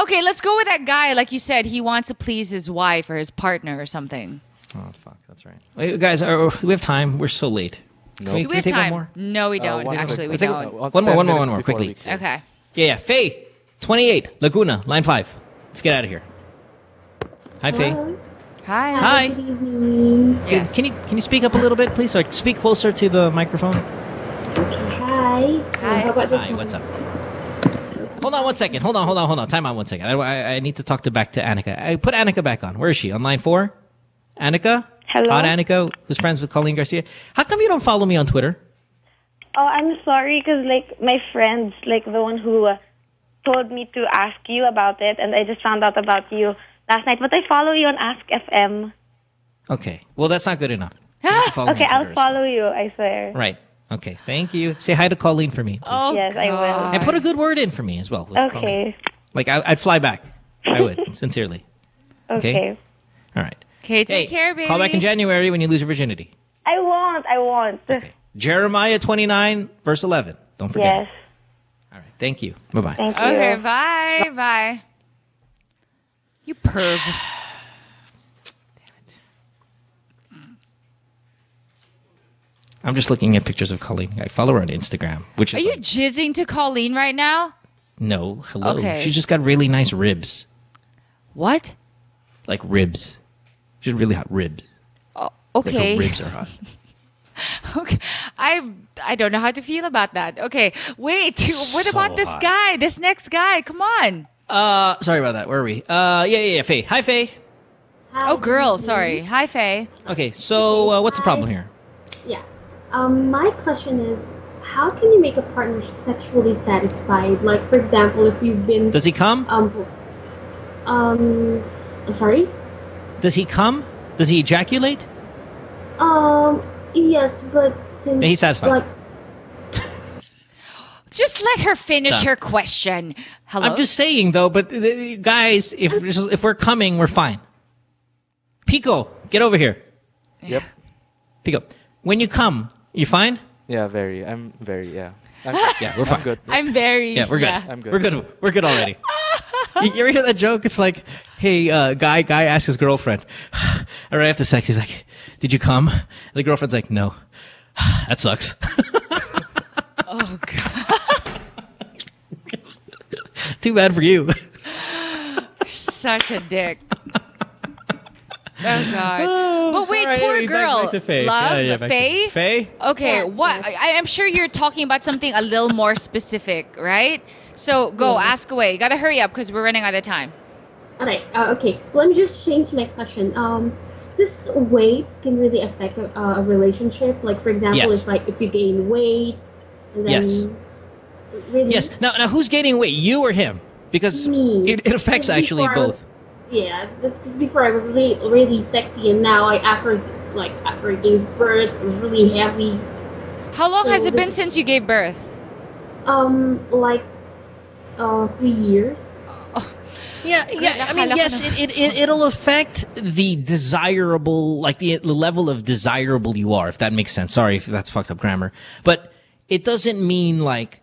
Okay, let's go with that guy. Like you said, he wants to please his wife or his partner or something. Oh, fuck. That's right. Wait, guys, do we have time? We're so late. No. Do we have take time? one more? No, we don't. Actually, we Let's take don't. one more, quickly. Okay. Yeah. Faye, 28, Laguna, line 5. Let's get out of here. Hi, Faye. Hi. Hi. Good evening. Yes. Can you speak up a little bit, please? Or speak closer to the microphone. Hi. How about this Hi, one? what's up? Hold on one second. Hold on. Time out 1 second. I need to talk back to Annika. I put Annika back on. Where is she? On line 4? Annika? Hello? Hot Annika, who's friends with Colleen Garcia. How come you don't follow me on Twitter? Oh, I'm sorry because like my friends, like the one who told me to ask you about it, and I just found out about you last night. But I follow you on Ask FM. Okay. Well, that's not good enough. You have to follow me Okay, on Twitter I'll as well. follow you. I swear. Right. Okay. Thank you. Say hi to Colleen for me, please. Oh, Yes, I will. And put a good word in for me as well. with Colleen. Okay. Like, I'd fly back. I would, sincerely. Okay. All right. Okay, take care, baby. Call back in January when you lose your virginity. I won't. I won't. Jeremiah 29, verse 11. Don't forget. Yes. All right. Thank you. Bye-bye. Thank you. Okay, bye. Bye. You perv. I'm just looking at pictures of Colleen. I follow her on Instagram, which Are is you like, jizzing to Colleen right now? no, hello. Okay. She's just got really nice ribs. What? Like ribs. She's really hot ribs. Oh, Like okay. her ribs are hot. Okay. I don't know how to feel about that. Okay. Wait. What So about this hot. guy? This next guy? Come on. Sorry about that. Where are we? Yeah, Faye. Hi, Faye. Oh, girl. Sorry. Hi, Faye. Okay, so what's the problem here? Yeah. My question is, how can you make a partner sexually satisfied? Like, for example, if you've been... Does he come? I'm sorry? Does he come? Does he ejaculate? Yes, but since... Yeah, he's satisfied. Like, Just let her finish Done. her question. Hello? I'm just saying, though, but guys, if we're coming, we're fine. Pico, get over here. Yep. Pico, when you come, you fine? Yeah, very. I'm very, yeah. I'm good. Yeah, we're fine. I'm good. I'm very... Yeah, we're good. I'm good. We're good. We're good already. You ever hear that joke? It's like, hey, guy asks his girlfriend, all right, after sex, he's like, did you come? The girlfriend's like, no. That sucks. Oh, God. Too bad for you. You're such a dick. Oh, God. But wait, All right, poor anyway, girl. back to Faye. Love, Yeah, back to Faye? Faye? Okay, Yeah, what? I'm sure you're talking about something a little more specific, right? So go, ask away. You gotta hurry up because we're running out of time. alright, okay. Let me just change my question. This weight can really affect a relationship. Like, for example, Yes. if you gain weight, and then... Yes. Really? Yes. Now, who's gaining weight? You or him? Because Me. it affects Because actually before I both. Yeah, just before I was really sexy, and now after I gave birth, it was really heavy. How long So has it been this- since you gave birth? 3 years. Yeah. I mean, yes, it'll affect the desirable, like the level of desirable you are, if that makes sense. Sorry if that's fucked up grammar, but it doesn't mean like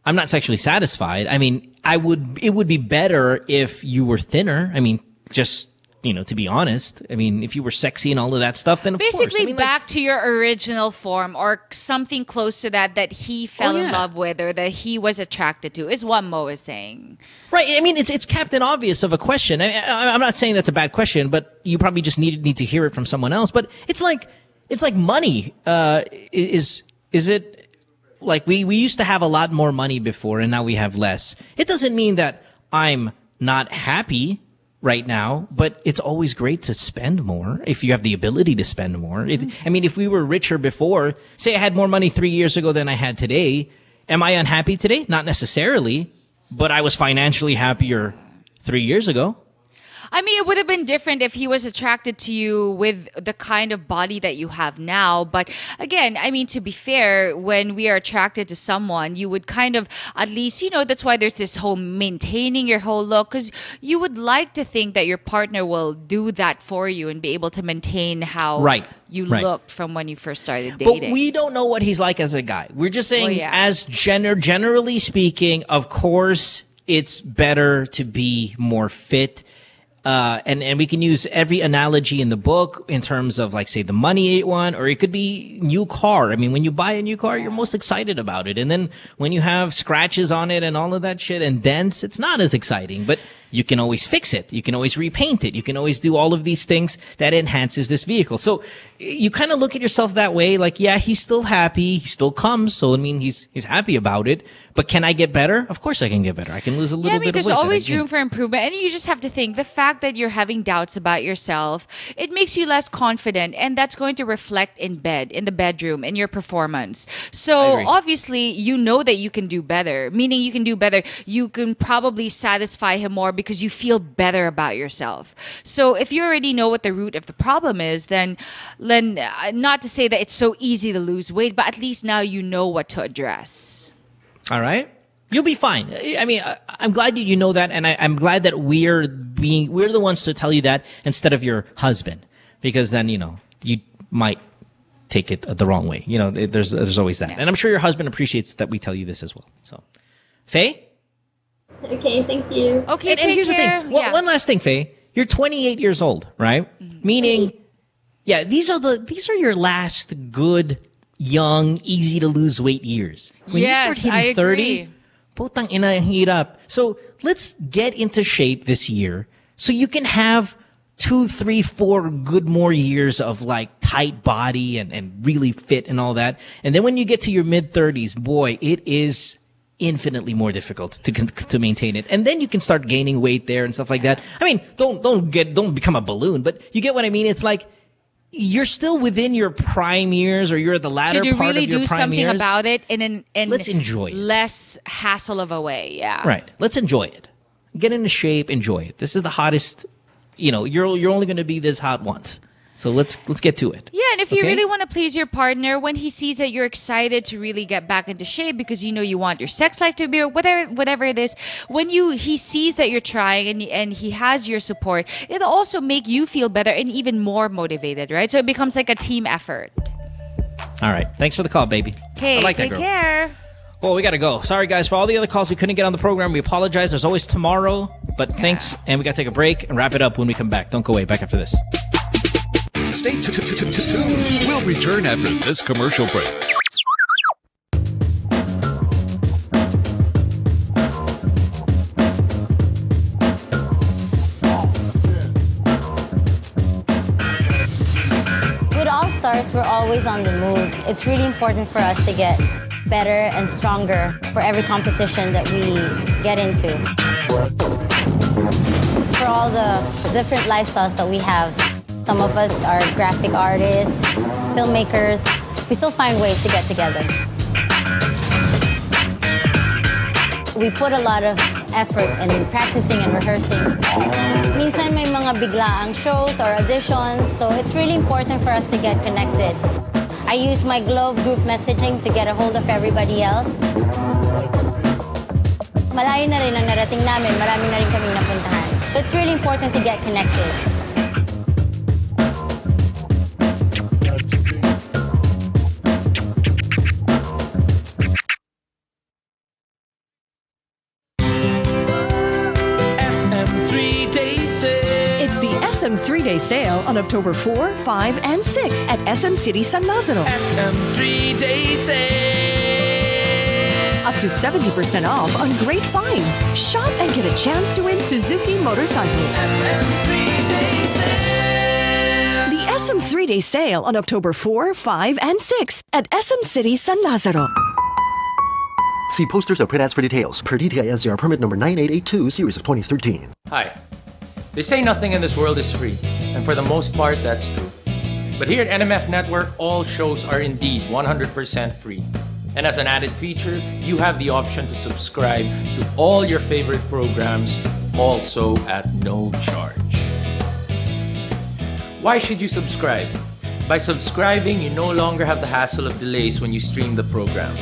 I'm not sexually satisfied. I mean, it would be better if you were thinner. I mean, just, to be honest. I mean, if you were sexy and all of that stuff, then of course. Basically I mean, back to your original form or something close to that he fell in yeah. love with or that he was attracted to is what Mo is saying. right. I mean, it's Captain Obvious of a question. I'm not saying that's a bad question, but you probably just need to hear it from someone else. But it's like money. Is it like we used to have a lot more money before and now we have less? It doesn't mean that I'm not happy right now, but it's always great to spend more if you have the ability to spend more. I mean, if we were richer before, say I had more money 3 years ago than I had today, am I unhappy today? Not necessarily, but I was financially happier 3 years ago. I mean, it would have been different if he was attracted to you with the kind of body that you have now. But again, I mean, to be fair, when we are attracted to someone, you would kind of at least, that's why there's this whole maintaining your whole look, because you would like to think that your partner will do that for you and be able to maintain how you looked from when you first started dating. But we don't know what he's like as a guy. We're just saying, Well, yeah. as generally speaking, of course, it's better to be more fit. And we can use every analogy in the book in terms of, like, say, the money one, or it could be new car. I mean, when you buy a new car, you're most excited about it. And then when you have scratches on it and all of that shit and dents, it's not as exciting. But you can always fix it. You can always repaint it. You can always do all of these things that enhances this vehicle. So you kind of look at yourself that way, like, yeah, he's still happy. He still comes. So, I mean, he's happy about it. But can I get better? Of course I can get better. I can lose a little Yeah, I mean, bit of there's weight. always room for improvement. And you just have to think the fact that you're having doubts about yourself, it makes you less confident. And that's going to reflect in bed, in the bedroom, in your performance. So obviously, you know that you can do better, meaning you can do better. You can probably satisfy him more because you feel better about yourself. So if you already know what the root of the problem is, then not to say that it's so easy to lose weight, but at least now you know what to address. All right. You'll be fine. I mean, I'm glad you know that, and I'm glad that we're the ones to tell you that instead of your husband, because then, you know, you might take it the wrong way. You know, there's always that. And I'm sure your husband appreciates that we tell you this as well. So, Faye? Okay, thank you. Okay, and here's the thing. One last thing, Faye. You're 28 years old, right? Meaning, yeah, these are your last good, young, easy to lose weight years. When you start hitting 30, putang ina, ang hirap. So let's get into shape this year so you can have 2, 3, 4 good more years of like tight body and really fit and all that. And then when you get to your mid 30s, boy, it is infinitely more difficult to maintain it. And then you can start gaining weight there and stuff like that. I mean, don't become a balloon, but you get what I mean? It's like you're still within your prime years, or you're at the latter part of your prime years. To really do something about it in let's enjoy it. Less hassle of a way, yeah. Right. Let's enjoy it. Get into shape, enjoy it. This is the hottest, you know, you're only going to be this hot once. So let's get to it. Yeah, and if you really want to please your partner, when he sees that you're excited to really get back into shape because you know you want your sex life to be, or whatever it is, when he sees that you're trying and he has your support, it'll also make you feel better and even more motivated, right? So it becomes like a team effort. All right. Thanks for the call, baby. Hey, I like take that girl. care. Well, we got to go. Sorry, guys, for all the other calls we couldn't get on the program. We apologize. There's always tomorrow, but thanks. And we got to take a break and wrap it up when we come back. Don't go away. Back after this. Stay tuned. We'll return after this commercial break. With All Stars, we're always on the move. It's really important for us to get better and stronger for every competition that we get into. For all the different lifestyles that we have, some of us are graphic artists, filmmakers. We still find ways to get together. We put a lot of effort in practicing and rehearsing. Minsan may mga biglaang shows or auditions, so it's really important for us to get connected. I use my Globe group messaging to get a hold of everybody else. Malayo na rin ang narating namin, marami na rin kaming napuntahan. So it's really important to get connected. SM 3-day sale on October 4, 5, and 6 at SM City San Lazaro. SM 3-day sale. Up to 70% off on great finds. Shop and get a chance to win Suzuki motorcycles. SM 3-day sale. The SM 3-day sale on October 4, 5, and 6 at SM City San Lazaro. See posters or print ads for details. Per DTI NCR permit number 9882, series of 2013. Hi. They say nothing in this world is free, and for the most part, that's true. But here at NMF Network, all shows are indeed 100% free. And as an added feature, you have the option to subscribe to all your favorite programs, also at no charge. Why should you subscribe? By subscribing, you no longer have the hassle of delays when you stream the program.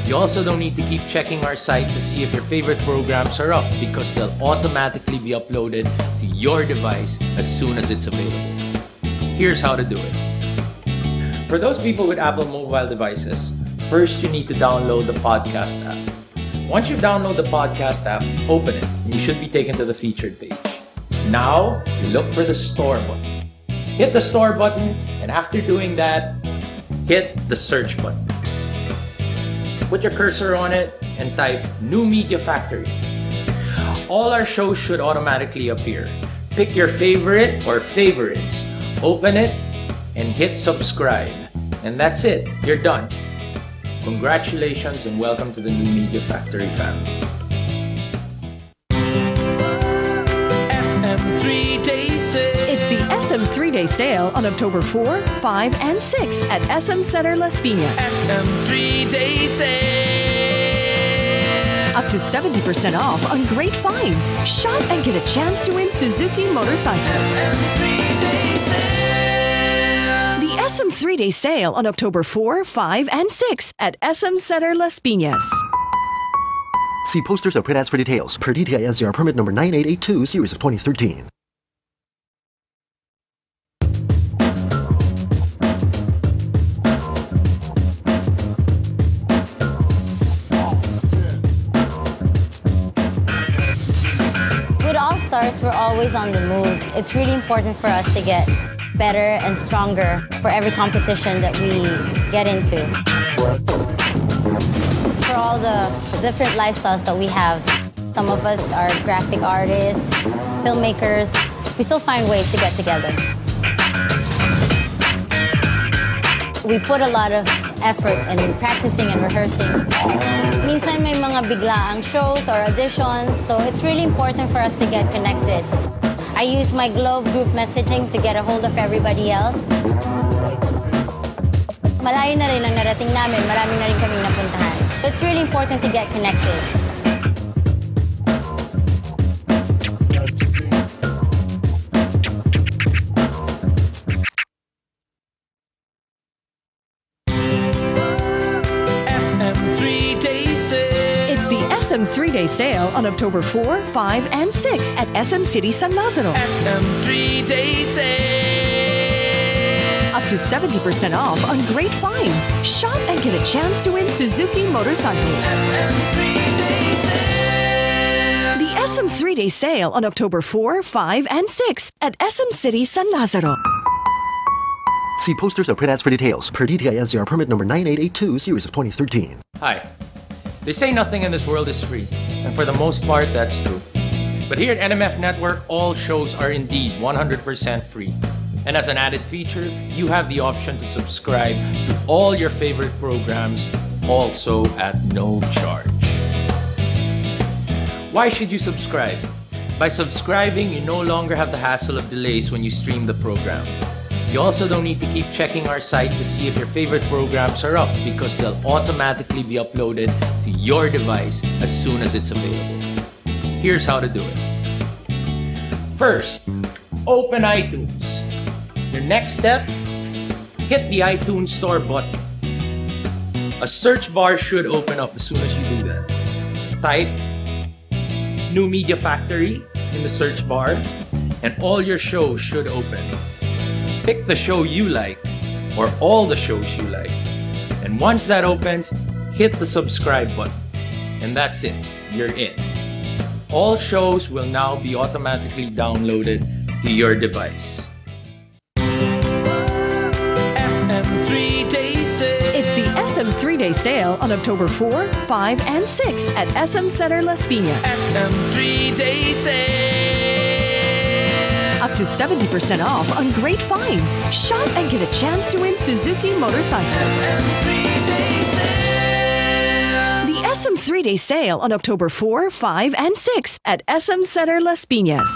You also don't need to keep checking our site to see if your favorite programs are up, because they'll automatically be uploaded to your device as soon as it's available. Here's how to do it. For those people with Apple mobile devices, first you need to download the podcast app. Once you download the podcast app, open it, and you should be taken to the featured page. Now, you look for the store button. Hit the store button, and after doing that, hit the search button. Put your cursor on it and type New Media Factory. all our shows should automatically appear. Pick your favorite or favorites, open it, and hit subscribe. And that's it. You're done. Congratulations and welcome to the New Media Factory family. SM3 Day Sale. It's the SM 3-Day Sale on October 4, 5, and 6 at SM Center Las Piñas. SM3 Day Sale. Up to 70% off on great finds. Shop and get a chance to win Suzuki motorcycles. SM3 Day Sale. The SM 3-Day Sale on October 4, 5, and 6 at SM Center Las Piñas. See posters or print ads for details. Per DTI NCR permit number 9882, series of 2013. With All Stars, we're always on the move. It's really important for us to get better and stronger for every competition that we get into. For all the different lifestyles that we have, some of us are graphic artists, filmmakers. We still find ways to get together. We put a lot of effort in practicing and rehearsing. Minsan may mga biglaang shows or auditions, so it's really important for us to get connected. I use my Globe group messaging to get a hold of everybody else. Malayo na rin ang narating namin, marami na rin kaming napuntahan. So it's really important to get connected. SM3 Day Sale. It's the SM 3-Day Sale on October 4, 5, and 6 at SM City San Lazaro. SM3 Day Sale. Up to 70% off on great finds. Shop and get a chance to win Suzuki motorcycles. SM3 Day Sale. The SM 3-Day Sale on October 4, 5, and 6 at SM City San Lazaro. See posters or print ads for details. Per DTI NCR permit number 9882, series of 2013. Hi. They say nothing in this world is free, and for the most part, that's true. But here at NMF Network, all shows are indeed 100% free. And as an added feature, you have the option to subscribe to all your favorite programs, also at no charge. Why should you subscribe? By subscribing, you no longer have the hassle of delays when you stream the program. You also don't need to keep checking our site to see if your favorite programs are up because they'll automatically be uploaded to your device as soon as it's available. Here's how to do it. First, open iTunes. Your next step, hit the iTunes Store button. A search bar should open up as soon as you do that. Type New Media Factory in the search bar and all your shows should open. Pick the show you like or all the shows you like. And once that opens, hit the subscribe button. And that's it. You're in. All shows will now be automatically downloaded to your device. SM3 Day Sale. It's the SM 3-Day Sale on October 4, 5, and 6 at SM Center Las Piñas. SM3 Day Sale. Up to 70% off on great finds. Shop and get a chance to win Suzuki motorcycles. SM3 Day Sale. The SM 3-Day Sale on October 4, 5, and 6 at SM Center Las Piñas.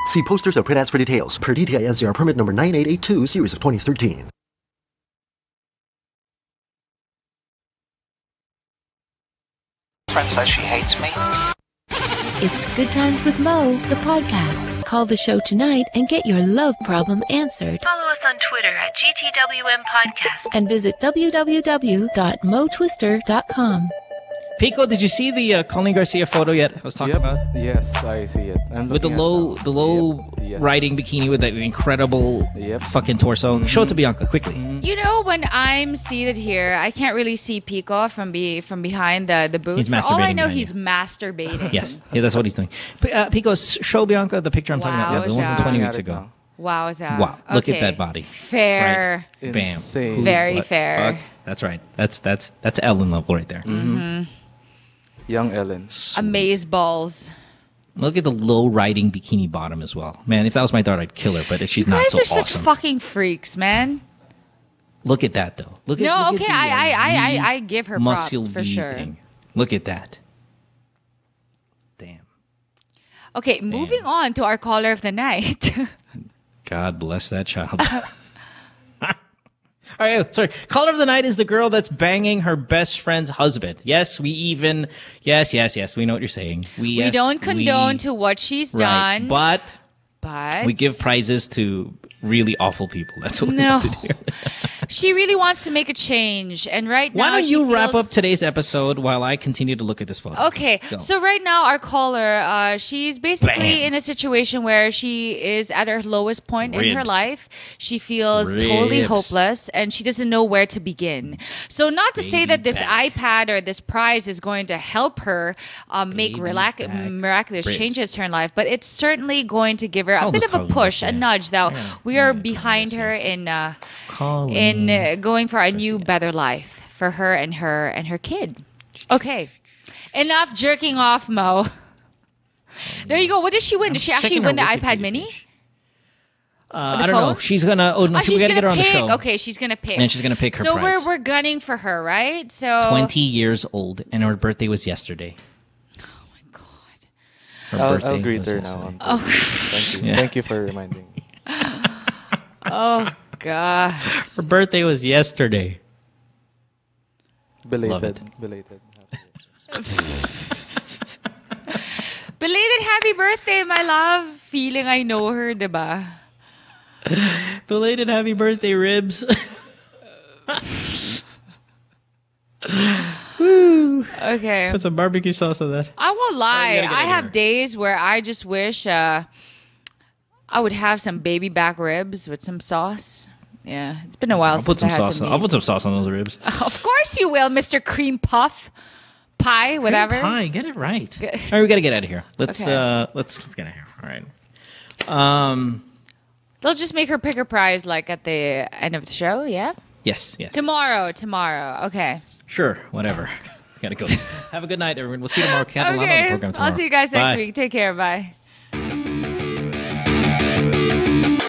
See posters or print ads for details. Per DTI NCR permit number 9882, series of 2013. Friend says she hates me. It's Good Times with Mo, the podcast. Call the show tonight and get your love problem answered. Follow us on Twitter at GTWM Podcast. And visit www.motwister.com. Pico, did you see the Colleen Garcia photo yet? I was talking about. Yes, I see it. I'm With the looking at low Yes. riding bikini with that incredible fucking torso. Show it to Bianca quickly. You know, when I'm seated here, I can't really see Pico from behind the booth. He's For all I masturbating know, behind he's masturbating. Yes, yeah, that's what he's doing. Pico, show Bianca the picture I'm talking about. Yeah, the one from Wowza. 20 weeks ago. Wowza. Wow, look Okay. at that body. Fair. Right. Bam. Insane. Who's Very what? fair. Fuck. That's right. That's Ellen level right there. Mm-hmm. Young Ellen. Amaze balls. Look at the low riding bikini bottom as well. Man, if that was my daughter, I'd kill her. But she's not so You guys are awesome. such fucking freaks, man. Look at that though. Look at No, look okay, at the, I give her muscle props for V sure. thing. Look at that. Okay, moving on to our caller of the night. God bless that child. All right, sorry. Caller of the night is the girl that's banging her best friend's husband. Yes, yes, we know what you're saying. We don't condone to what she's done. But we give prizes to really awful people. That's what we want to do. She really wants to make a change, and right now Why don't she you wrap feels- up today's episode while I continue to look at this photo? Okay, Go. so right now our caller, she's basically in a situation where she is at her lowest point in her Ribs. life. She feels totally Ribs. hopeless, and she doesn't know where to begin. So not to say that this iPad or this prize is going to help her make miraculous Ribs. changes to her life, but it's certainly going to give her a Call bit this of a Colin push, back, a nudge that we are behind her in going for a new, better life for her and her kid. Okay, enough jerking off, Mo. There you go. What did she win? Did she actually checking her win the Wikipedia iPad Mini? I The don't know. phone? She's gonna. Oh no, she's we gotta gonna get her on the pick. show. Okay, she's gonna pick. And she's gonna pick her so prize. we're gunning for her, right? So 20 years old, and her birthday was yesterday. Her I'll birthday greet was her yesterday. now. Oh. Thank you. Yeah. Thank you for reminding me. Oh God. Her birthday was yesterday. Belated. Belated happy birthday, my love. Feeling I know her, diba? Belated happy birthday, Ribs. Okay. Put some barbecue sauce on that. I won't lie. gotta get I out of have here. days where I just wish I would have some baby back ribs with some sauce. Yeah, it's been a while I'll since put some I had sauce. some I'll meat. put some sauce on those ribs. Of course you will, Mr. Cream Puff Pie, whatever. Pie, get it right. Good. All right, we gotta get out of here. Let's Okay. let's get out of here. All right. They'll just make her pick her prize like at the end of the show, yeah? Yes. Tomorrow. Okay. Sure, whatever. Gotta go. Have a good night, everyone. We'll see you tomorrow. Cat on the Okay. program tomorrow. I'll see you guys next Bye. week. Take care. Bye.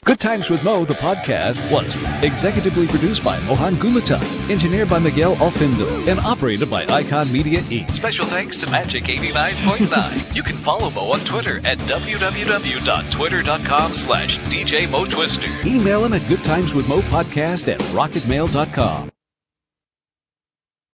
Good Times with Mo, the podcast, was executively produced by Mohan Gulata, engineered by Miguel Alfindo, and operated by Icon Media Inc. Special thanks to Magic 89.9. You can follow Mo on Twitter at www.twitter.com/DJ Mo Twister. Email him at goodtimeswithmopodcast@rocketmail.com.